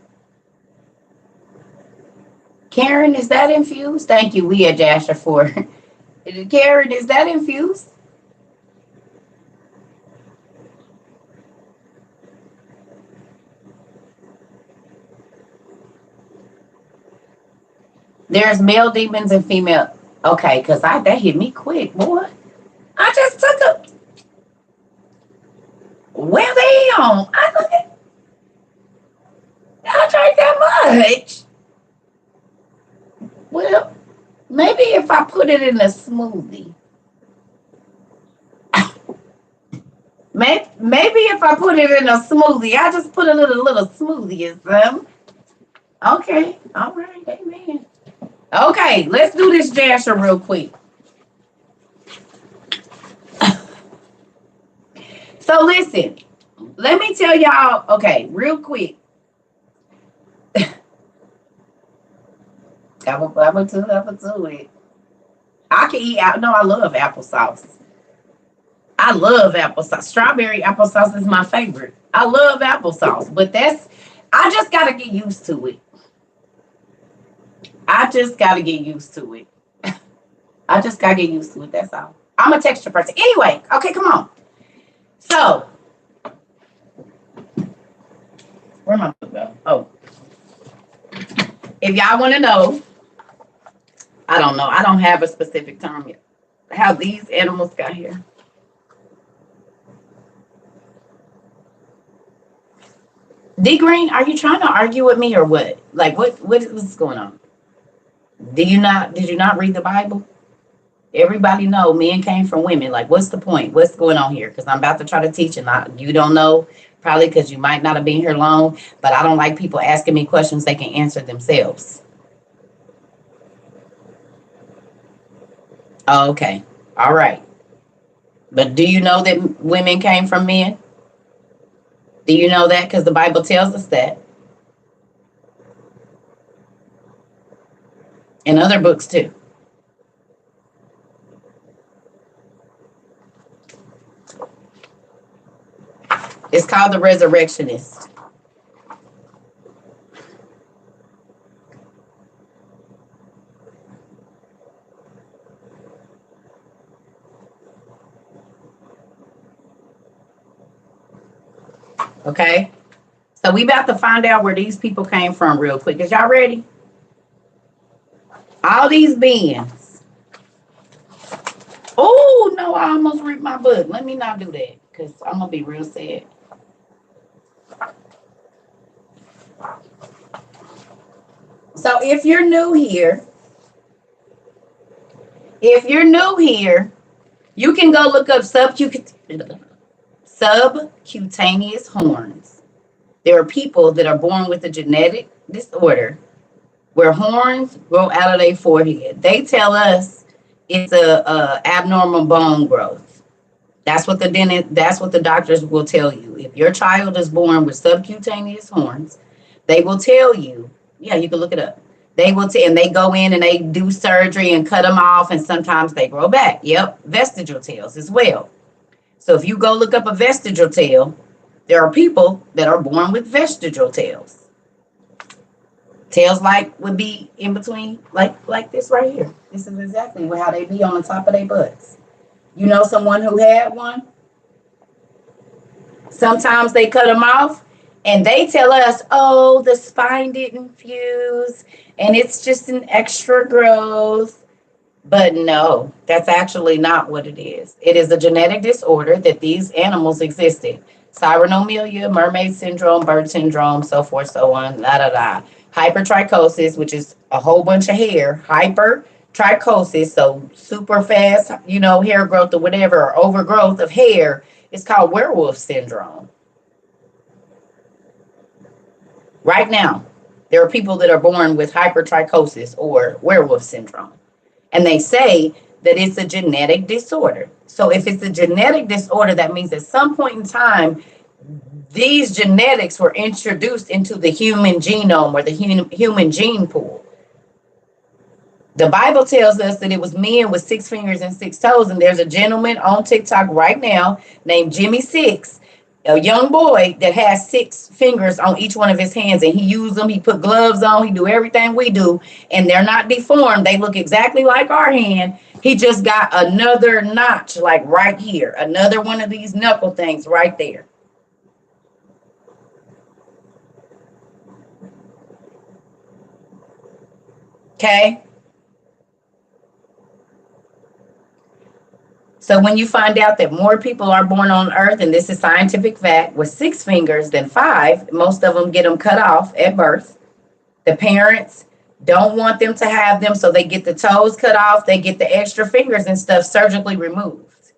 Karen, is that infused? Thank you. We at Jasher 4. Karen, is that infused? There's male demons and female. Okay, because that hit me quick, boy. I just took a. Well, damn. I drank that much. Well, maybe if I put it in a smoothie. Maybe if I put it in a smoothie, I just put a little smoothie in some. Okay, all right, amen. Okay, let's do this Jasher real quick. So listen, Let me tell y'all, okay, real quick. I'm to it. I can eat out. No, I love applesauce. I love applesauce. Strawberry applesauce is my favorite. I love applesauce, but I just got to get used to it. I just got to get used to it. I just got to get used to it. That's all. I'm a texture person. Anyway, okay, come on. So, where my book go? Oh, if y'all want to know, I don't know. I don't have a specific term yet. How these animals got here. D Green, are you trying to argue with me or what? Like what's going on? Did you not read the Bible? Everybody know men came from women. Like, what's the point? What's going on here? Because I'm about to try to teach and you don't know, probably because you might not have been here long, but I don't like people asking me questions they can answer themselves. Oh, okay. All right. But do you know that women came from men? Do you know that? Because the Bible tells us that. In other books too. It's called The Resurrectionist. Okay? So we about to find out where these people came from real quick. Is y'all ready? All these beings. Oh, no, I almost read my book. Let me not do that because I'm going to be real sad. So if you're new here, you can go look up subcutaneous horns. There are people that are born with a genetic disorder where horns grow out of their forehead. They tell us it's a abnormal bone growth. That's what the doctors will tell you. If your child is born with subcutaneous horns, they will tell you. Yeah, you can look it up. They will and they go in and they do surgery and cut them off, and sometimes they grow back. Yep, vestigial tails as well. So if you go look up a vestigial tail, there are people that are born with vestigial tails. Tails would be in between, like this right here. This is exactly how they be on the top of their butts. You know someone who had one? Sometimes they cut them off and they tell us, oh, the spine didn't fuse and it's just an extra growth. But no, that's actually not what it is. It is a genetic disorder that these animals existed. Cyronomelia, mermaid syndrome, bird syndrome, so forth, so on, la da da. Hypertrichosis, which is a whole bunch of hair. Hypertrichosis, so super fast, hair growth or whatever, or overgrowth of hair. It's called werewolf syndrome. Right now, there are people that are born with hypertrichosis or werewolf syndrome. And they say that it's a genetic disorder. So if it's a genetic disorder, that means at some point in time, these genetics were introduced into the human genome or the human gene pool. The Bible tells us that it was men with 6 fingers and 6 toes. And there's a gentleman on TikTok right now named Jimmy Six, a young boy that has 6 fingers on each one of his hands, and he used them. He put gloves on. He do everything we do, and they're not deformed. They look exactly like our hand. He just got another notch, like right here, another one of these knuckle things right there. Okay. So when you find out that more people are born on Earth, and this is scientific fact, with 6 fingers than 5, most of them get them cut off at birth. The parents don't want them to have them, so they get the toes cut off. They get the extra fingers and stuff surgically removed.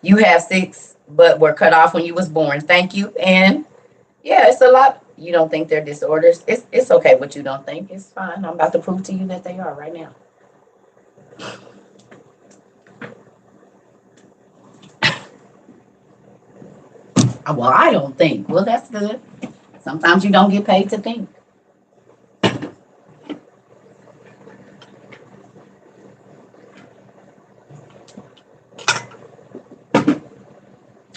You have 6, but were cut off when you was born. Thank you. And yeah, it's a lot. You don't think they're disorders. It's okay what you don't think. It's fine. I'm about to prove to you that they are right now. Well, I don't think. Well, that's good. Sometimes you don't get paid to think.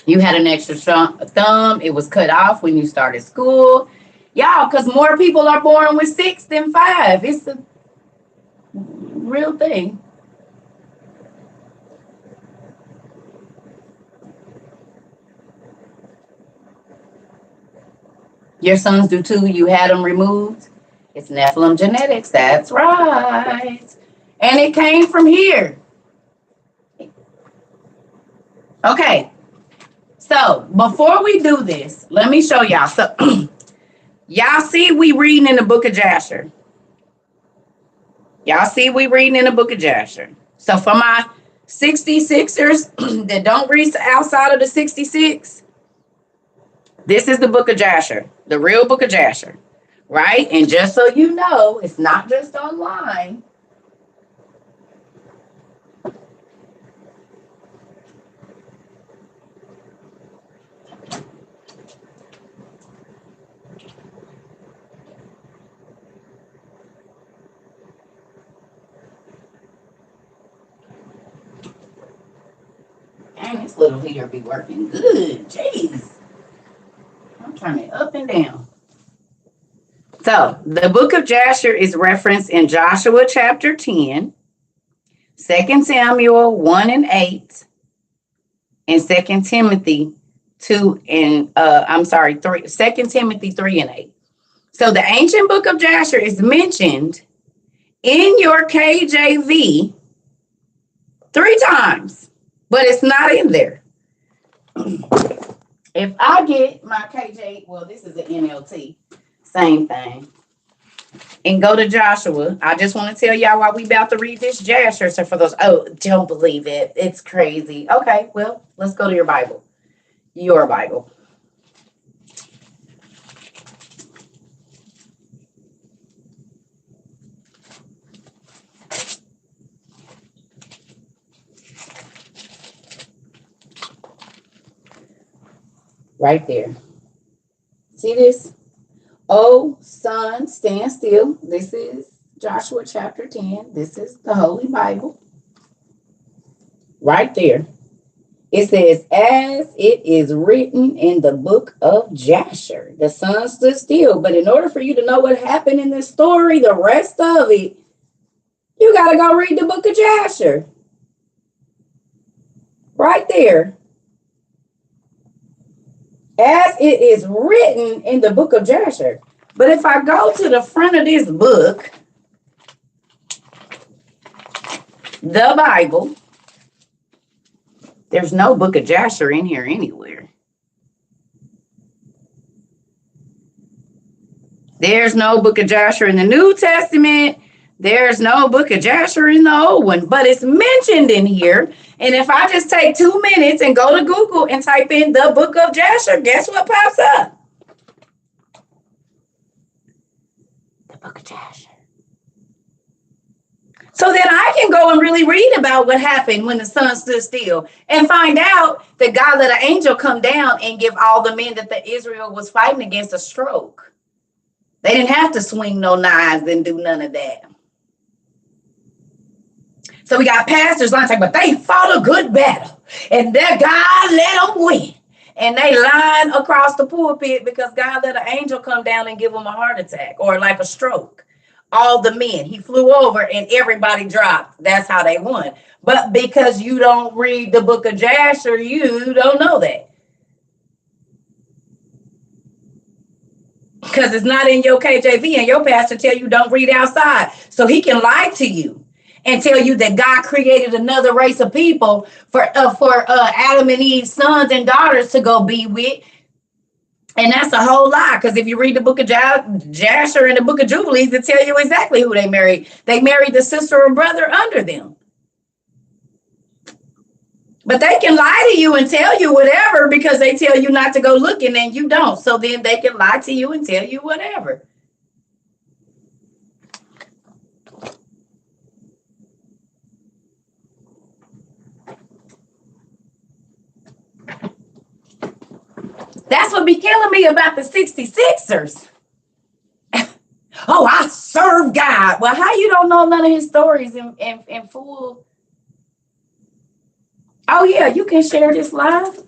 You had an extra thumb. It was cut off when you started school. Y'all, because more people are born with 6 than 5. It's a real thing. Your sons do too. You had them removed. It's Nephilim genetics. That's right. And it came from here. Okay. So before we do this, let me show y'all. So y'all see we reading in the book of Jasher. Y'all see we reading in the book of Jasher. So for my 66ers that don't read outside of the 66, this is the book of Jasher, the real book of Jasher, right? And just so you know, it's not just online. Dang, this little heater be working good. Jeez. I'm turning it up and down. So the book of Jasher is referenced in Joshua chapter 10, 2 Samuel 1 and 8, and 2 Timothy 2 and 3, 2 Timothy 3 and 8. So the ancient book of Jasher is mentioned in your KJV 3 times, but it's not in there. If I get my KJ, well, this is an NLT, same thing, and go to Joshua, I just want to tell y'all why we about to read this Jasher. So for those, oh, don't believe it, it's crazy. Okay, well, let's go to your Bible. Your Bible. Right there. See this? Oh, son, stand still. This is Joshua chapter 10. This is the Holy Bible. Right there. It says, as it is written in the book of Jasher, the sun stood still. But in order for you to know what happened in this story, the rest of it, you got to go read the book of Jasher. Right there. As it is written in the book of Jasher. But if I go to the front of this book, the Bible, there's no book of Jasher in here anywhere. There's no book of Jasher in the New Testament. There's no book of Jasher in the old one, but it's mentioned in here. And if I just take 2 minutes and go to Google and type in the book of Jasher, guess what pops up? The book of Jasher. So then I can go and really read about what happened when the sun stood still and find out that God let an angel come down and give all the men that the Israel was fighting against a stroke. They didn't have to swing no knives and do none of that. So we got pastors lying, but they fought a good battle and that God let them win. And they lying across the pulpit because God let an angel come down and give them a heart attack or like a stroke. All the men, he flew over and everybody dropped. That's how they won. But because you don't read the book of Jasher, you don't know that. Because it's not in your KJV and your pastor tell you don't read outside. So he can lie to you and tell you that God created another race of people for Adam and Eve's sons and daughters to go be with. And that's a whole lie, because if you read the book of Jasher and the book of Jubilees, it tell you exactly who they married. They married the sister or brother under them. But they can lie to you and tell you whatever because they tell you not to go looking and you don't. So then they can lie to you and tell you whatever. That's what be killing me about the 66ers. Oh, I serve God. Well, how you don't know none of his stories in full? Oh, yeah, you can share this live.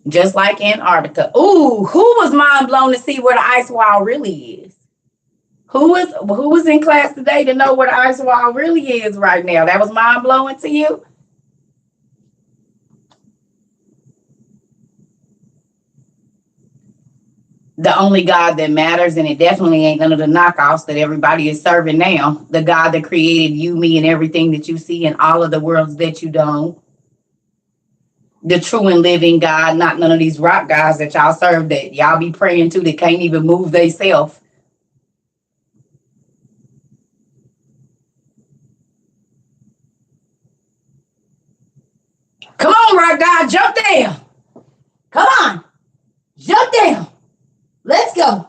Just like Antarctica. Ooh, who was mind blown to see where the ice wall really is? Who was in class today to know where the ice wall really is right now? That was mind blowing to you? The only God that matters, and it definitely ain't none of the knockoffs that everybody is serving now. The God that created you, me, and everything that you see in all of the worlds that you don't. The true and living God, not none of these rock guys that y'all serve that y'all be praying to that can't even move themselves. Come on, rock God, jump down. Come on, jump down. Let's go.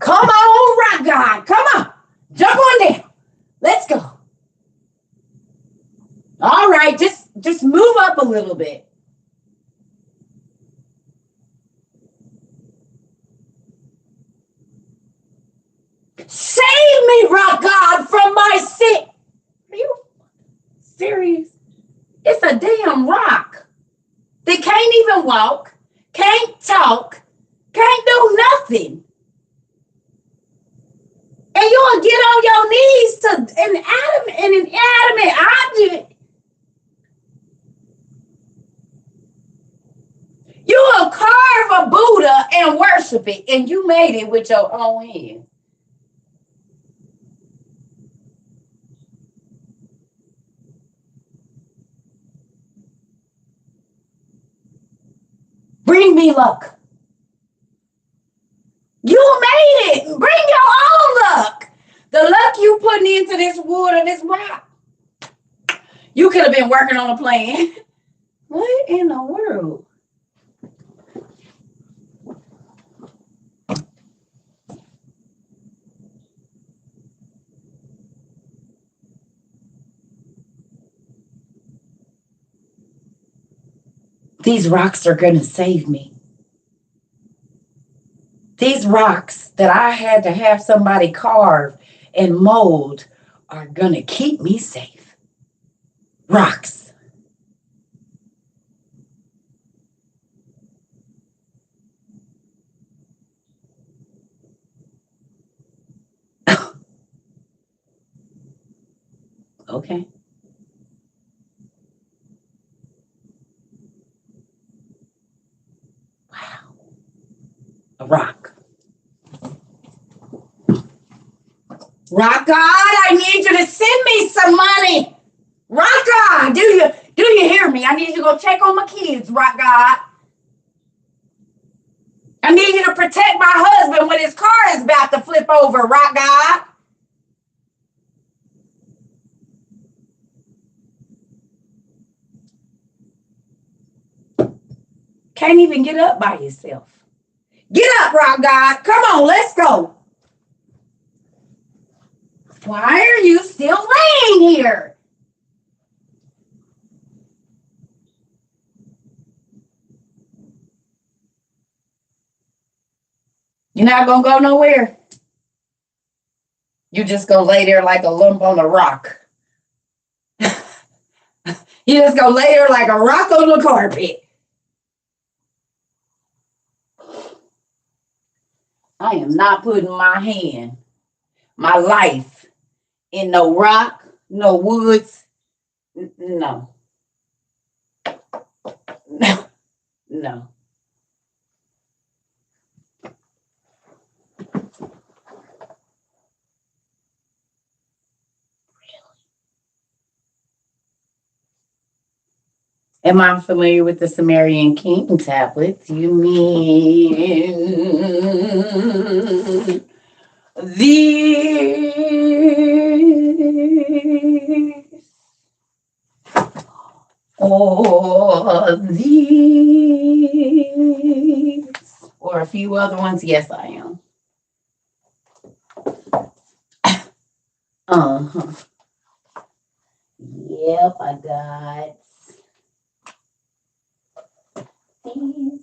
Come on, rock God. Come on. Jump on down. Let's go. All right, just move up a little bit. Save me, rock God, from my sin. Are you serious? It's a damn rock. They can't even walk, can't talk, can't do nothing. And you'll get on your knees to an inanimate object. You will carve a Buddha and worship it, and you made it with your own hands. Bring me luck. You made it. Bring your own luck. The luck you putting into this wood or this rock. You could have been working on a plan. What in the world? These rocks are going to save me. These rocks that I had to have somebody carve and mold are going to keep me safe. Rocks. Okay. Wow. A rock. Rock God, I need you to send me some money. Rock God, do you hear me? I need you to go check on my kids, Rock God. I need you to protect my husband when his car is about to flip over, Rock God. Can't even get up by yourself. Get up, Rock God. Come on, let's go. Why are you still laying here? You're not going to go nowhere. You just going to lay there like a lump on a rock. You just going to lay there like a rock on the carpet. I am not putting my hand, my life, in no rock, no woods. No. No. No. Am I familiar with the Sumerian king tablets? You mean these or these or a few other ones? Yes, I am. Uh-huh. Yep, I got these.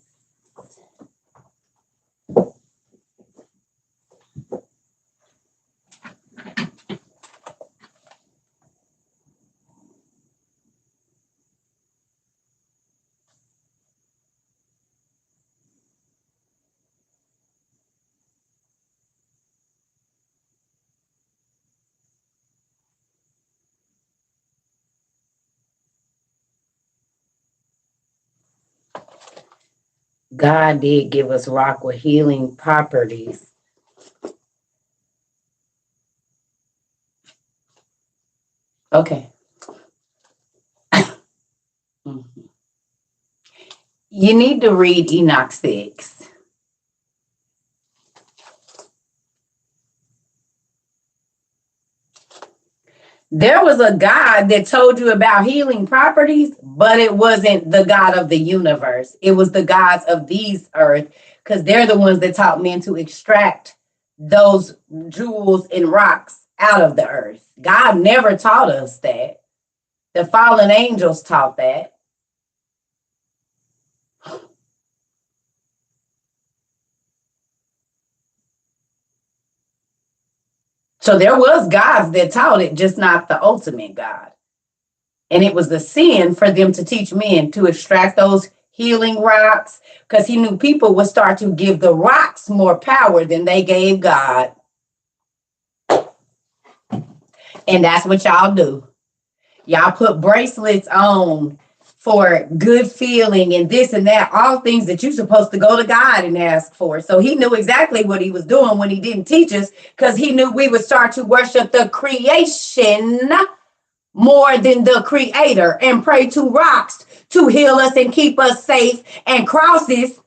God did give us rock with healing properties. Okay. Mhm. You need to read Enoch 6. There was a God that told you about healing properties, but it wasn't the God of the universe. It was the gods of these earth, because they're the ones that taught men to extract those jewels and rocks out of the earth. God never taught us that. The fallen angels taught that. So there was gods that taught it, just not the ultimate God. And it was the sin for them to teach men to extract those healing rocks, because he knew people would start to give the rocks more power than they gave God. And that's what y'all do. Y'all put bracelets on for good feeling and this and that, all things that you're supposed to go to God and ask for. So he knew exactly what he was doing when he didn't teach us, because he knew we would start to worship the creation more than the creator and pray to rocks to heal us and keep us safe, and crosses,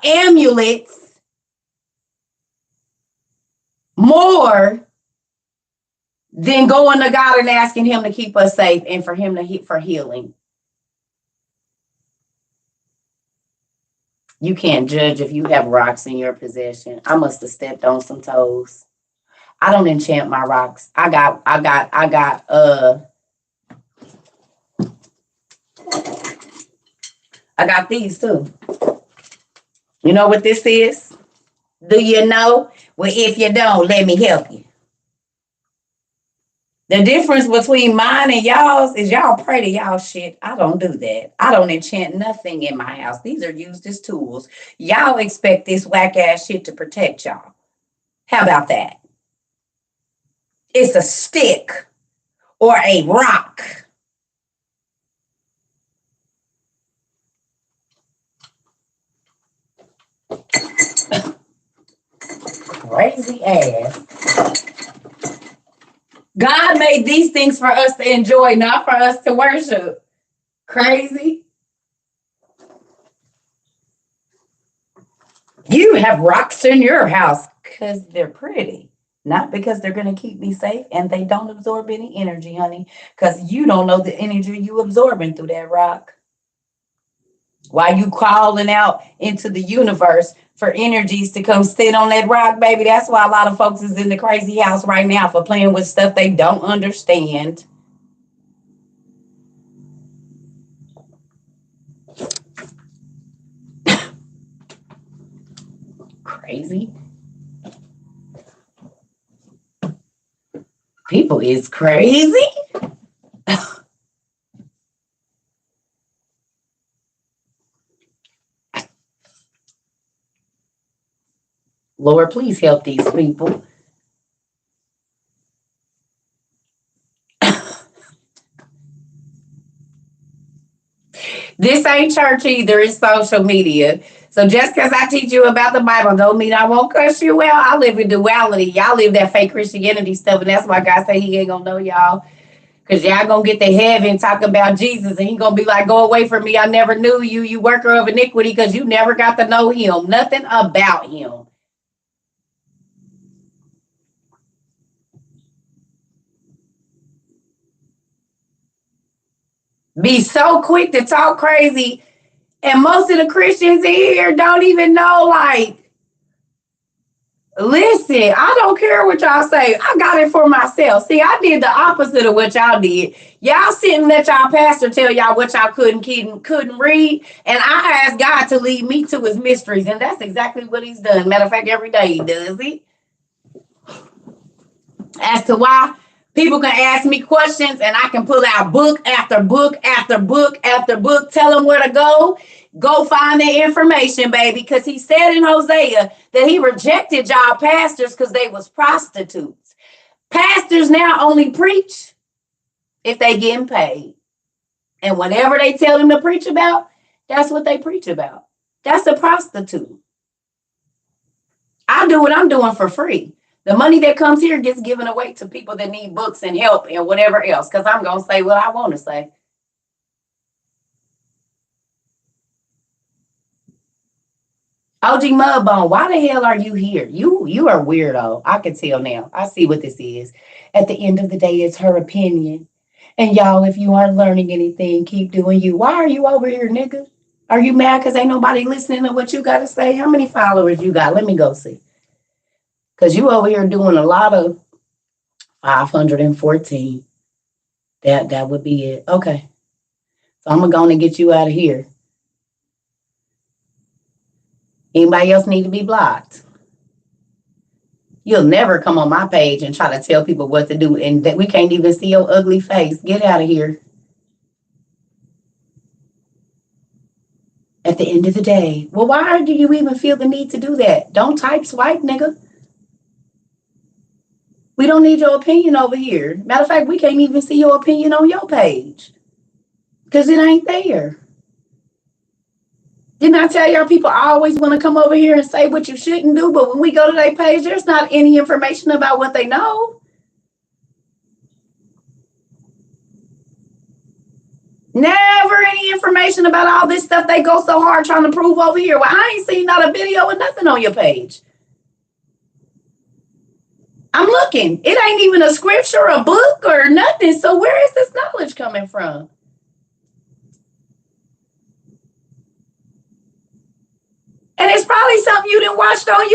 amulets, more than going to God and asking him to keep us safe and for him to for healing. You can't judge if you have rocks in your possession. I must have stepped on some toes. I don't enchant my rocks. I got these too. You know what this is? Do you know? Well, if you don't, let me help you. The difference between mine and y'all's is y'all pray to y'all shit. I don't do that. I don't enchant nothing in my house. These are used as tools. Y'all expect this whack ass shit to protect y'all. How about that? It's a stick or a rock. Crazy ass. God made these things for us to enjoy, not for us to worship. Crazy. You have rocks in your house because they're pretty, not because they're going to keep me safe, and they don't absorb any energy, honey, because you don't know the energy you absorbing through that rock. While you calling out into the universe for energies to come sit on that rock, baby. That's why a lot of folks is in the crazy house right now, for playing with stuff they don't understand. Crazy. People is crazy. Lord, please help these people. This ain't church either. It's social media. So just because I teach you about the Bible don't mean I won't cuss you out. I live in duality. Y'all live that fake Christianity stuff, and that's why God say he ain't gonna know y'all. Because y'all gonna get to heaven talking about Jesus, and he gonna be like, go away from me. I never knew you, you worker of iniquity, because you never got to know him. Nothing about him. Be so quick to talk crazy. And most of the Christians in here don't even know, like, Listen, I don't care what y'all say. I got it for myself. See, I did the opposite of what y'all did. Y'all sit and let y'all pastor tell y'all what y'all couldn't read, and I asked God to lead me to His mysteries, and that's exactly what He's done. Matter of fact, every day He does it. As to why people can ask me questions, and I can pull out book after book after book after book, tell them where to go. Go find the information, baby, because He said in Hosea that He rejected y'all pastors because they was prostitutes. Pastors now only preach if they getting paid. And whatever they tell them to preach about, that's what they preach about. That's a prostitute. I do what I'm doing for free. The money that comes here gets given away to people that need books and help and whatever else, because I'm going to say what I want to say. OG Mudbone, why the hell are you here? You are weirdo. I can tell now. I see what this is. At the end of the day, it's her opinion. And y'all, if you aren't learning anything, keep doing you. Why are you over here, nigga? Are you mad because ain't nobody listening to what you got to say? How many followers you got? Let me go see. Because you over here doing a lot of 514. That would be it. Okay. So I'm going to get you out of here. Anybody else need to be blocked? You'll never come on my page and try to tell people what to do, and that we can't even see your ugly face. Get out of here. At the end of the day, well, why do you even feel the need to do that? Don't type swipe, nigga. We don't need your opinion over here. Matter of fact, we can't even see your opinion on your page because it ain't there. Didn't I tell y'all people always want to come over here and say what you shouldn't do, but when we go to their page, there's not any information about what they know. Never any information about all this stuff they go so hard trying to prove over here. Well, I ain't seen not a video or nothing on your page. I'm looking. It ain't even a scripture, a book, or nothing. So where is this knowledge coming from? And it's probably something you didn't watch on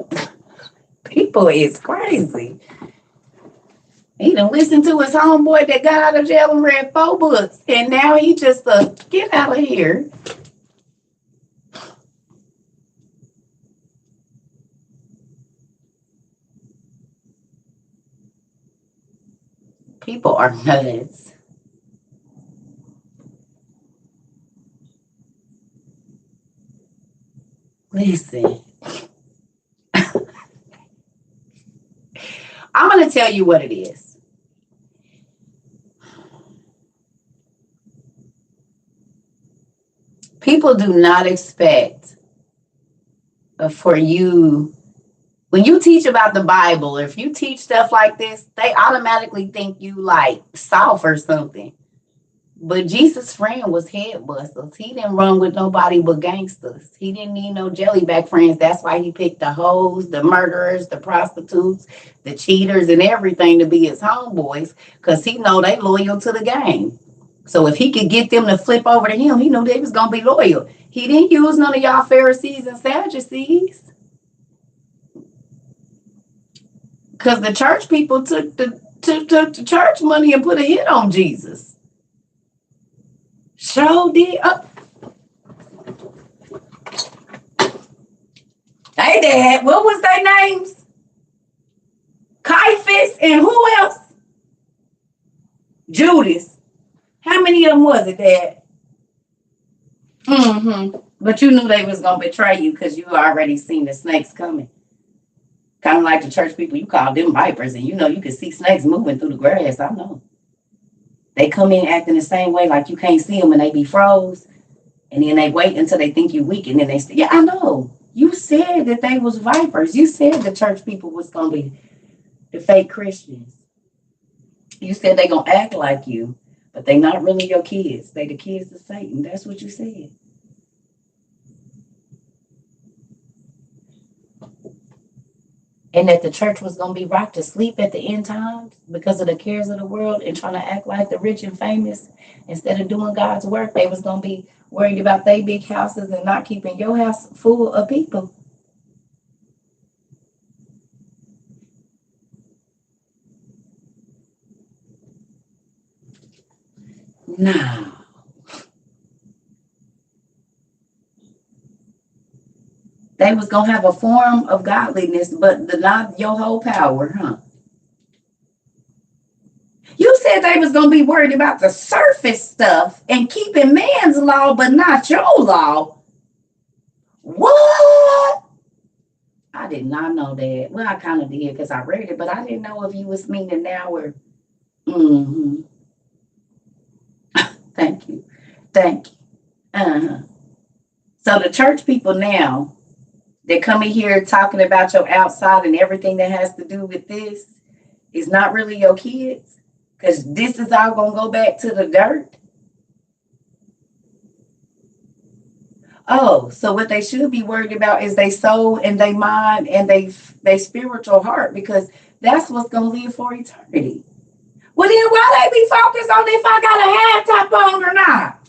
YouTube. People is crazy. He done listened to his homeboy that got out of jail and read 4 books. And now he just, get out of here. People are nuts. Listen. I'm going to tell you what it is. People do not expect for you, when you teach about the Bible, if you teach stuff like this, they automatically think you like soft or something. But Jesus' friend was head busters. He didn't run with nobody but gangsters. He didn't need no jellyback friends. That's why he picked the hoes, the murderers, the prostitutes, the cheaters, and everything to be his homeboys, because he know they loyal to the game. So if he could get them to flip over to him, he knew they was going to be loyal. He didn't use none of y'all Pharisees and Sadducees. Because the church people took the church money and put a hit on Jesus. Sure did. Hey, Dad, what was their names? Caiaphas and who else? Judas. How many of them was it, Dad? But you knew they was going to betray you because you already seen the snakes coming. Kind of like the church people, you call them vipers, and you know you can see snakes moving through the grass. I know. They come in acting the same way, like you can't see them and they be froze. And then they wait until they think you weak, and then they say, yeah, I know. You said that they was vipers. You said the church people was going to be the fake Christians. You said they going to act like you, but they not really your kids. They the kids of Satan. That's what you said. and that the church was going to be rocked to sleep at the end times because of the cares of the world and trying to act like the rich and famous instead of doing God's work. They was going to be worried about their big houses and not keeping your house full of people. No. They was going to have a form of godliness, but not your whole power, huh? You said they was going to be worried about the surface stuff and keeping man's law, but not your law. What? I did not know that. Well, I kind of did because I read it, but I didn't know if you was meaning now or. Mm-hmm. Thank you. Thank you. Uh-huh. So the church people now, they come in here talking about your outside and everything that has to do with this is not really your kids because this is all going to go back to the dirt. Oh, so what they should be worried about is they soul and they mind and they spiritual heart because that's what's going to live for eternity. Well, then why they be focused on if I got a half top on or not?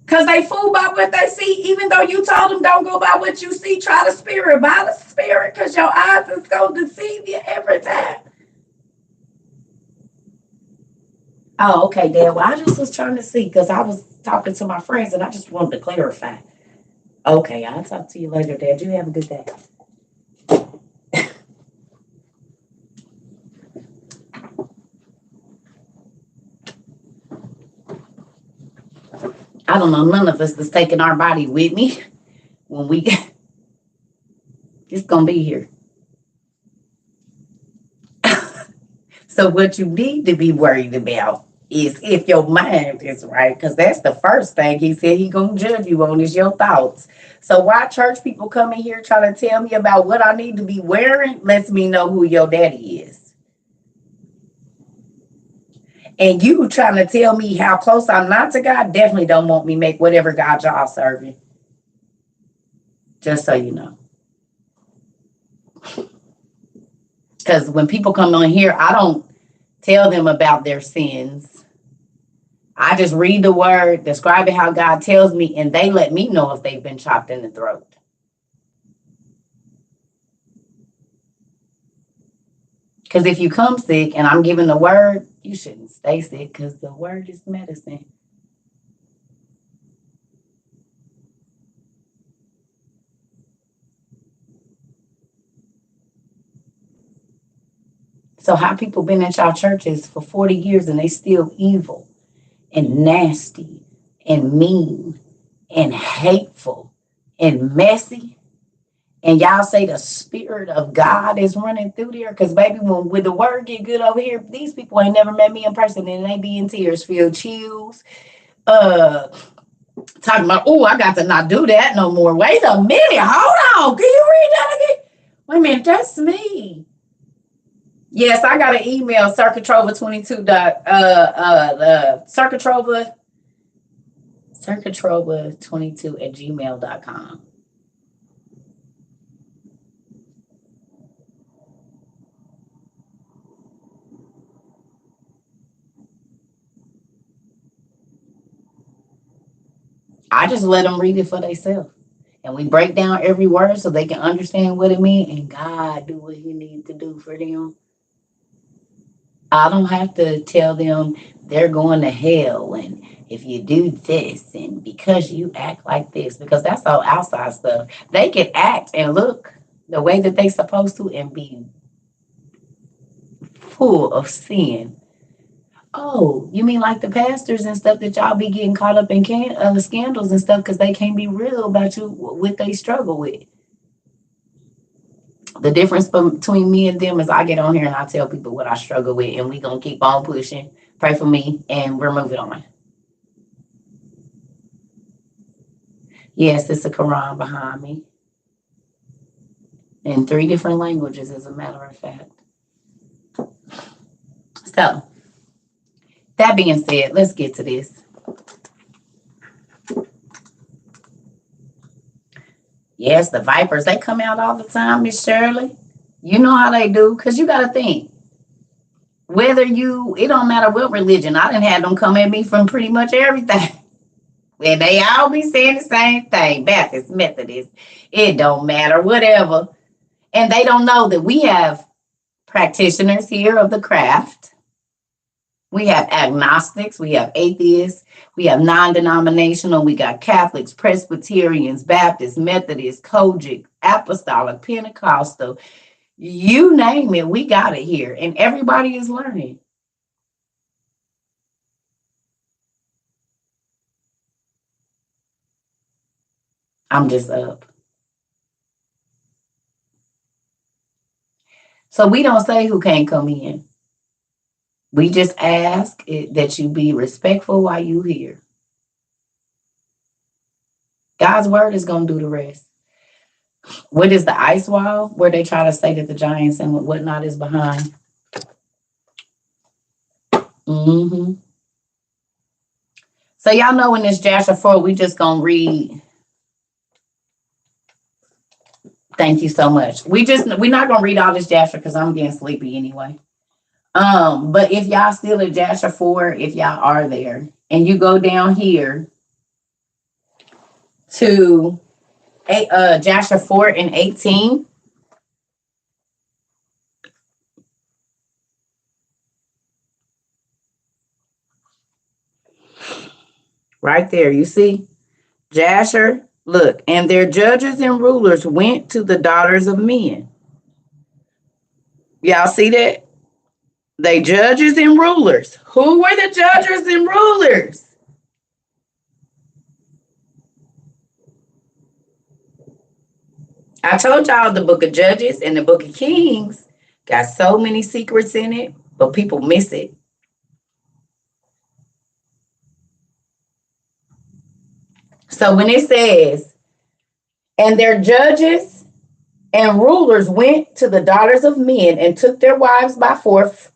Because they fool by what they see, even though you told them don't go by what you see, try the spirit by the spirit because your eyes is going to deceive you every time. Oh, okay, Dad. Well, I just was trying to see because I was talking to my friends and I just wanted to clarify. Okay, I'll talk to you later, Dad. You have a good day. I don't know. None of us is taking our body with me when we. It's gonna be here. So what you need to be worried about is if your mind is right, because that's the first thing he said he gonna judge you on is your thoughts. So why church people come in here trying to tell me about what I need to be wearing lets me know who your daddy is. And you trying to tell me how close I'm not to God definitely don't want me make whatever God y'all serving. Just so you know. Because when people come on here, I don't tell them about their sins. I just read the word, describe it how God tells me, and they let me know if they've been chopped in the throat. Because if you come sick and I'm giving the word, you shouldn't stay sick because the word is medicine. So how people been at y'all churches for 40 years and they still evil and nasty and mean and hateful and messy? And y'all say the spirit of God is running through there? Because baby, when the word get good over here, these people ain't never met me in person and they be in tears, feel chills, talking about, oh, I got to not do that no more. Wait a minute, hold on. Can you read that again? Wait a minute, that's me. Yes, I got an email, circuitrova22 circuitrova22 at gmail.com. I just let them read it for themselves. And we break down every word so they can understand what it means. And God do what he needs to do for them. I don't have to tell them they're going to hell and if you do this and because you act like this, because that's all outside stuff. They can act and look the way that they supposed to and be full of sin. Oh, you mean like the pastors and stuff that y'all be getting caught up in scandals and stuff because they can't be real about you what they struggle with. The difference between me and them is I get on here and I tell people what I struggle with and we gonna keep on pushing. Pray for me and we're moving on. Yes, it's a Quran behind me. In 3 different languages, as a matter of fact. So, that being said, let's get to this. Yes, the vipers, they come out all the time, Miss Shirley. You know how they do, because you got to think. It don't matter what religion. I done had them come at me from pretty much everything. And they all be saying the same thing. Baptist, Methodist, it don't matter, whatever. And they don't know that we have practitioners here of the craft. We have agnostics, we have atheists, we have non-denominational, we got Catholics, Presbyterians, Baptists, Methodists, Kojic, Apostolic, Pentecostal, you name it, we got it here. And everybody is learning. I'm just up. So we don't say who can't come in. We just ask that you be respectful while you here. God's word is going to do the rest. What is the ice wall? Where they try to say that the giants and whatnot is behind. Mm-hmm. So y'all know in this Jasher 4, we just going to read. Thank you so much. We're not going to read all this Jasher because I'm getting sleepy anyway. But if y'all still at Jasher 4, if y'all are there, and you go down here to Jasher 4 and 18. Right there, you see? Jasher, look, and their judges and rulers went to the daughters of men. Y'all see that? They judges and rulers. Who were the judges and rulers? I told y'all the book of Judges and the book of Kings got so many secrets in it, but people miss it. So when it says, and their judges and rulers went to the daughters of men and took their wives by force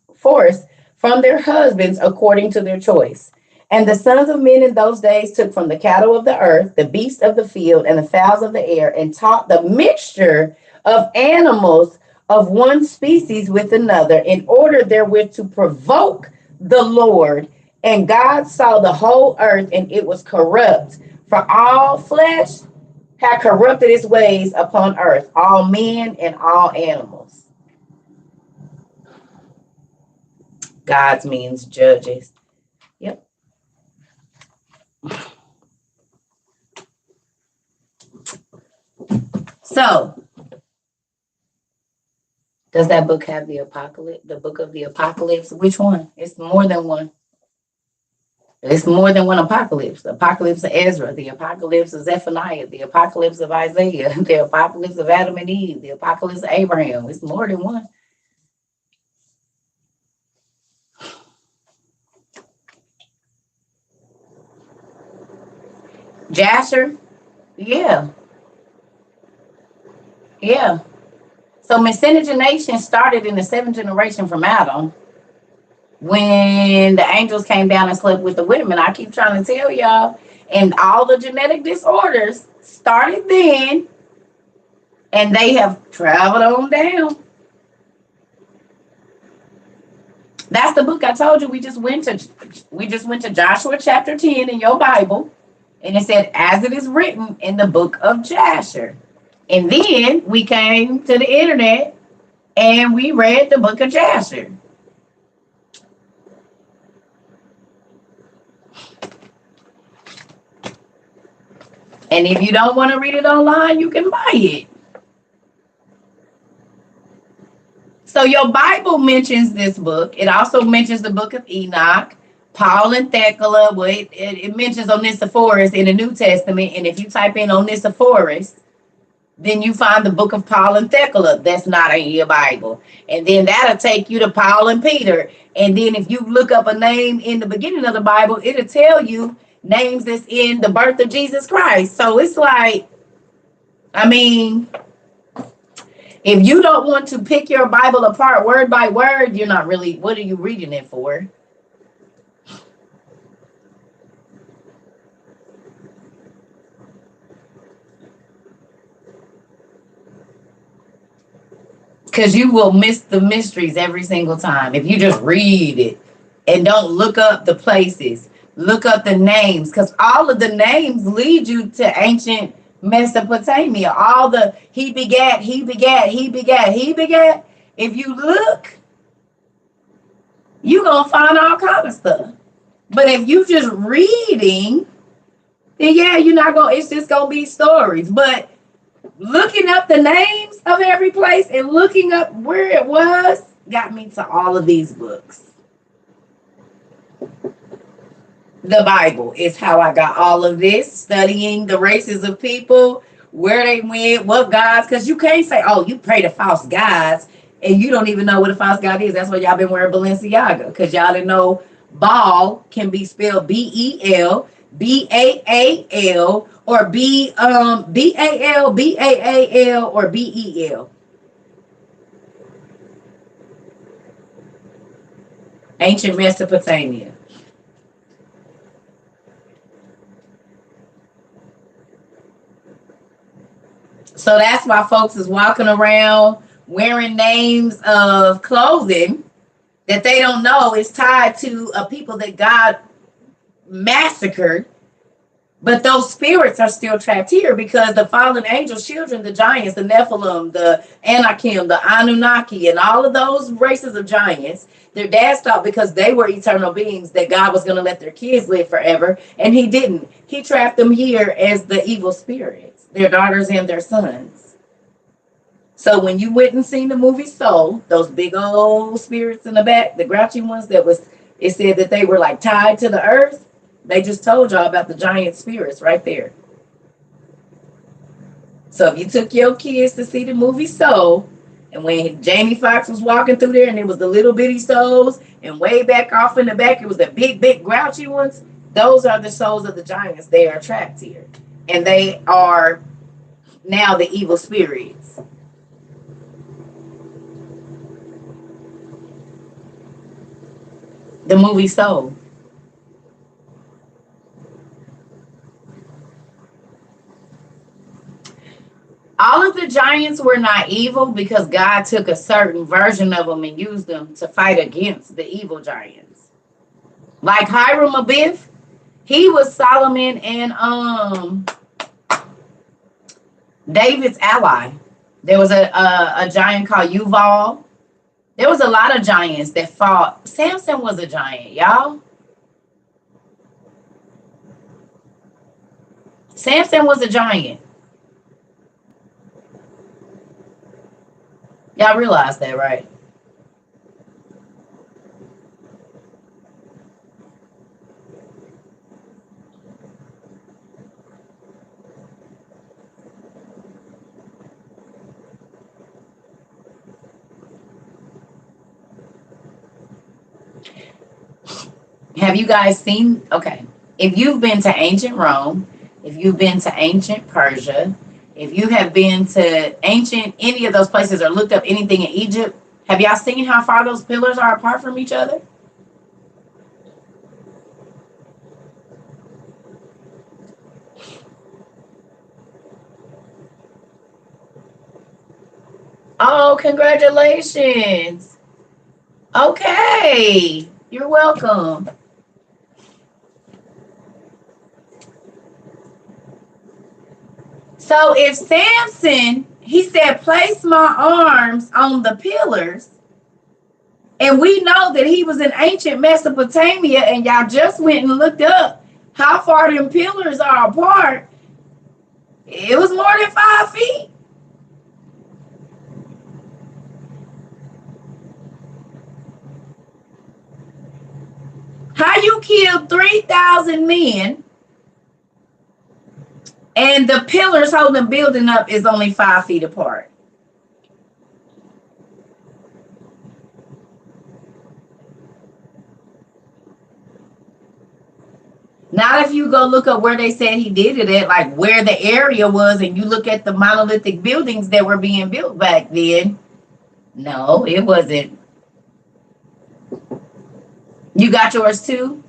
from their husbands according to their choice. And the sons of men in those days took from the cattle of the earth, the beasts of the field, and the fowls of the air, and taught the mixture of animals of one species with another, in order therewith to provoke the Lord. And God saw the whole earth, and it was corrupt, for all flesh had corrupted its ways upon earth, all men and all animals. God's means judges. Yep. So, does that book have the apocalypse? The book of the apocalypse? Which one? It's more than one. It's more than one apocalypse. The apocalypse of Ezra, the apocalypse of Zephaniah, the apocalypse of Isaiah, the apocalypse of Adam and Eve, the apocalypse of Abraham. It's more than one. Jasher? Yeah. Yeah. So miscegenation started in the seventh generation from Adam, when the angels came down and slept with the women. I keep trying to tell y'all. And all the genetic disorders started then, and they have traveled on down. That's the book I told you. We just went to Joshua chapter 10 in your Bible, and it said, as it is written in the book of Jasher. And then we came to the internet and we read the book of Jasher. And if you don't want to read it online, you can buy it. So your Bible mentions this book. It also mentions the book of Enoch, Paul and Thecla. Well, it mentions Onesiphorus in the New Testament. And if you type in Onesiphorus, then you find the book of Paul and Thecla. That's not in your Bible. And then that'll take you to Paul and Peter. And then if you look up a name in the beginning of the Bible, it'll tell you names that's in the birth of Jesus Christ. So it's like, I mean, if you don't want to pick your Bible apart word by word, you're not really, what are you reading it for? because you will miss the mysteries every single time if you just read it and don't look up the places, look up the names, because all of the names lead you to ancient Mesopotamia. All the he begat, he begat, he begat, he begat. If you look, you gonna find all kind of stuff. But if you just reading, then yeah, you're not gonna. It's just gonna be stories. But looking up the names of every place and looking up where it was got me to all of these books. The Bible is how I got all of this, studying the races of people, where they went, what gods, because you can't say, oh, you pray to false gods, and you don't even know what a false god is. That's why y'all been wearing Balenciaga, because y'all didn't know Baal can be spelled B-E-L, B-A-A-L, or B-A-L, B-A-A-L, or B-E-L. Ancient Mesopotamia. So that's why folks is walking around wearing names of clothing that they don't know is tied to a people that God massacred. But those spirits are still trapped here because the fallen angels, children, the giants, the Nephilim, the Anakim, the Anunnaki, and all of those races of giants, their dads thought because they were eternal beings that God was going to let their kids live forever. And he didn't. He trapped them here as the evil spirits, their daughters and their sons. So when you went and seen the movie Soul, those big old spirits in the back, the grouchy ones it said that they were like tied to the earth. They just told y'all about the giant spirits right there. So if you took your kids to see the movie Soul, and when Jamie Foxx was walking through there and it was the little bitty souls, and way back off in the back, it was the big, big grouchy ones, those are the souls of the giants. They are trapped here. And they are now the evil spirits. The movie Soul. All of the giants were not evil because God took a certain version of them and used them to fight against the evil giants. Like Hiram Abiff, he was Solomon and David's ally. There was a giant called Yuval. There was a lot of giants that fought. Samson was a giant, y'all. Samson was a giant. Y'all realize that, right? Have you guys seen? Okay. If you've been to ancient Rome, if you've been to ancient Persia, if you have been to ancient any of those places or looked up anything in Egypt, have y'all seen how far those pillars are apart from each other? Oh, congratulations. Okay. You're welcome. So if Samson, he said, place my arms on the pillars, and we know that he was in ancient Mesopotamia, and y'all just went and looked up how far them pillars are apart, it was more than 5 feet. How you killed 3,000 men and the pillars holding the building up is only 5 feet apart? Not if you go look up where they said he did it at, like where the area was, and you look at the monolithic buildings that were being built back then. No, it wasn't. You got yours too?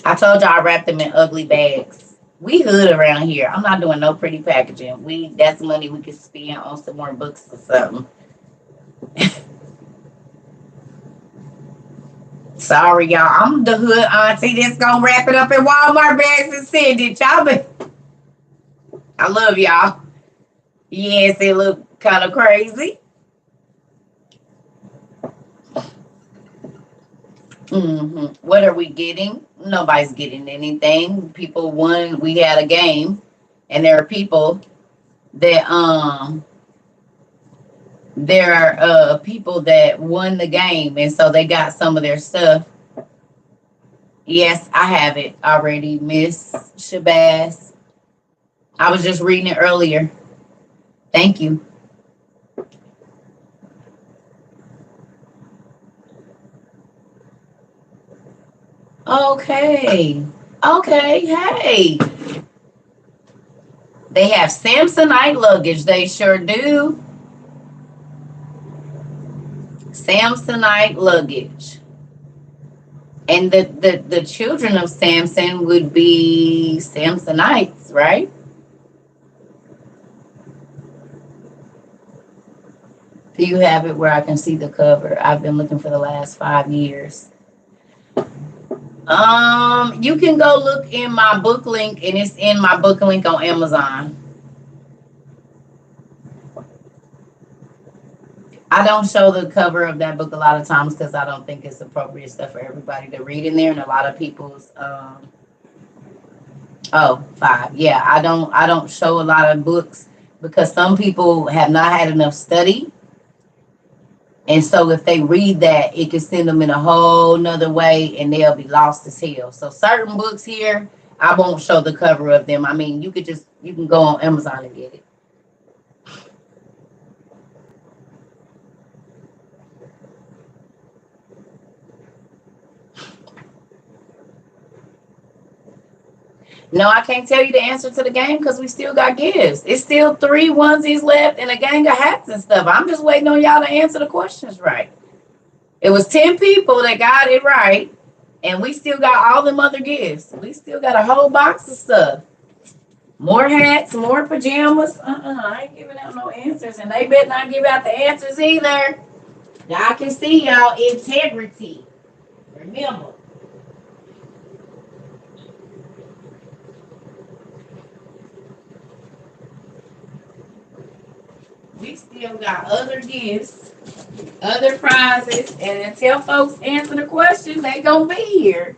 I told y'all I wrapped them in ugly bags. We hood around here. I'm not doing no pretty packaging. That's money we could spend on some more books or something. Sorry, y'all. I'm the hood auntie that's gonna wrap it up in Walmart bags and send it. Y'all, but I love y'all. Yes, it look kind of crazy. What are we getting? Nobody's getting anything. People won. We had a game, and there are people that there are people that won the game, and so they got some of their stuff. Yes, I have it already, Miss Shabazz. I was just reading it earlier. Thank you. Okay. Okay. Hey. They have Samsonite luggage. They sure do. Samsonite luggage. And the children of Samson would be Samsonites, right? Do you have it where I can see the cover? I've been looking for the last 5 years. You can go look in my book link, and it's in my book link on Amazon. I don't show the cover of that book a lot of times because I don't think it's appropriate stuff for everybody to read in there, and a lot of people's oh, 5. Yeah, I don't show a lot of books because some people have not had enough study. And so if they read that, it can send them in a whole nother way and they'll be lost as hell. So certain books here, I won't show the cover of them. I mean, you can go on Amazon and get it. No, I can't tell you the answer to the game because we still got gifts. It's still 3 onesies left and a gang of hats and stuff. I'm just waiting on y'all to answer the questions right. It was 10 people that got it right, and we still got all them other gifts. We still got a whole box of stuff. More hats, more pajamas. I ain't giving out no answers, and they better not give out the answers either. Y'all can see y'all integrity. Remember. We still got other gifts, other prizes, and until folks answer the question, they gonna be here.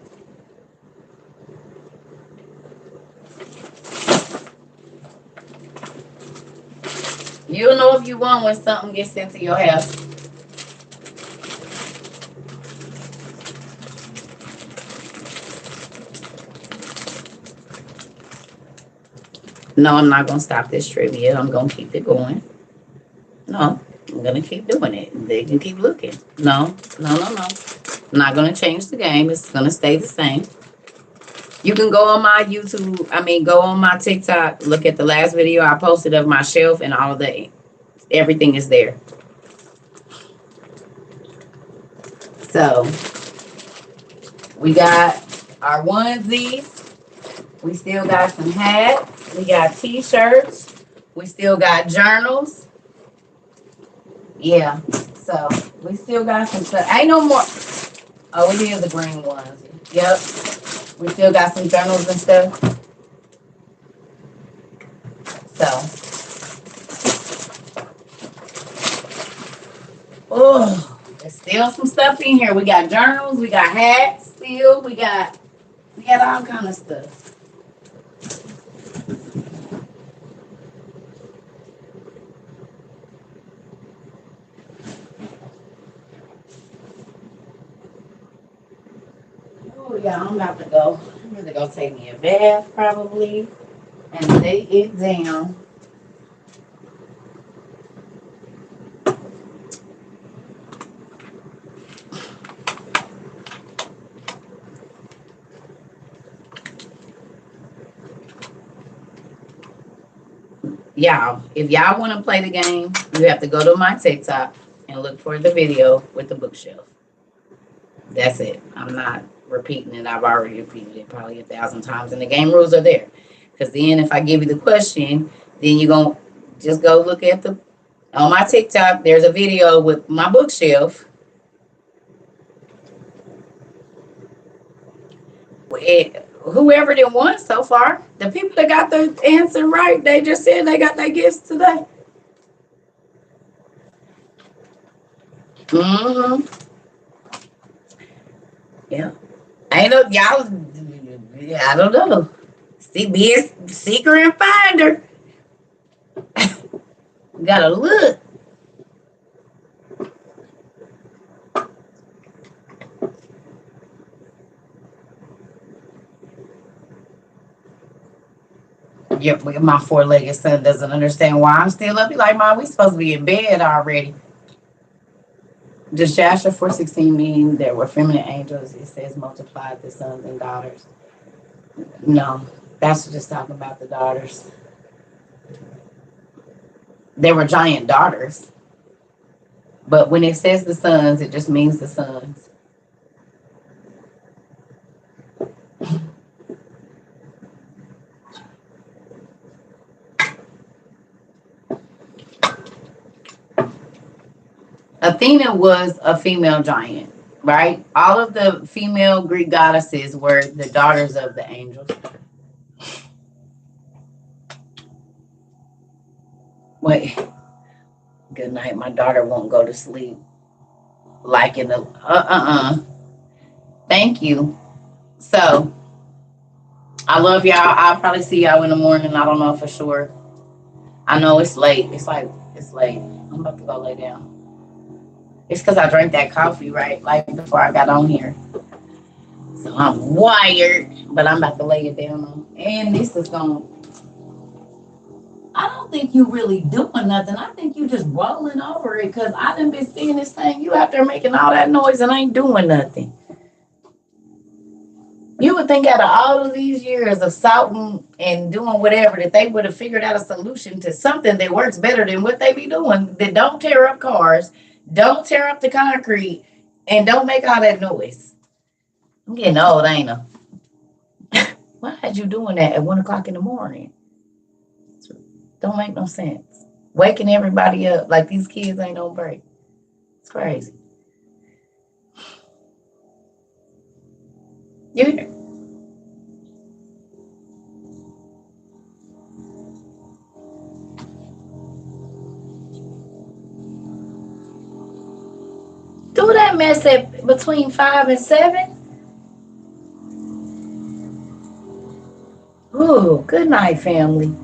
You'll know if you won when something gets sent to your house. No, I'm not gonna stop this trivia. I'm gonna keep it going. No, I'm gonna keep doing it. They can keep looking. No. I'm not gonna change the game. It's gonna stay the same. You can go on my YouTube. Go on my TikTok. Look at the last video I posted of my shelf and all of the everything is there. So we got our onesies. We still got some hats. We got t-shirts. We still got journals. Yeah. So we still got some stuff. Ain't no more. Oh, it is the green ones. Yep. We still got some journals and stuff. So. Oh, there's still some stuff in here. We got journals. We got hats still. We got all kind of stuff. Oh, yeah, I'm about to go. I'm going to go take me a bath probably and lay it down. Y'all, if y'all want to play the game, you have to go to my TikTok and look for the video with the bookshelf. That's it. I'm not repeating it. I've already repeated it probably 1,000 times, and the game rules are there. Because then if I give you the question, then you're going to just go look at on my TikTok, there's a video with my bookshelf. Whoever did won so far, the people that got the answer right, they just said they got their gifts today. Mm-hmm. Yeah. Ain't no y'all. I don't know. See, be a seeker and finder. Gotta look. Yeah, my four-legged son doesn't understand why I'm still up. He's like, Mom, we supposed to be in bed already. Does Jasher 4:16 mean there were feminine angels? It says multiplied the sons and daughters. No, that's just talking about the daughters. There were giant daughters. But when it says the sons, it just means the sons. Athena was a female giant, right? All of the female Greek goddesses were the daughters of the angels. Wait. Good night. My daughter won't go to sleep. Like in the Thank you. So I love y'all. I'll probably see y'all in the morning. I don't know for sure. I know it's late. It's late. I'm about to go lay down. It's because I drank that coffee, right? Like before I got on here. So I'm wired, but I'm about to lay it down. And this is going. I don't think you really doing nothing. I think you just rolling over it because I done been seeing this thing. You out there making all that noise and ain't doing nothing. You would think out of all of these years of salting and doing whatever that they would have figured out a solution to something that works better than what they be doing. That don't tear up cars, don't tear up the concrete, and don't make all that noise. I'm getting old, ain't I? Why are you doing that at 1 o'clock in the morning? Don't make no sense. Waking everybody up like these kids ain't no break. It's crazy. You hear? Do that mess at between 5 and 7. Ooh, good night, family.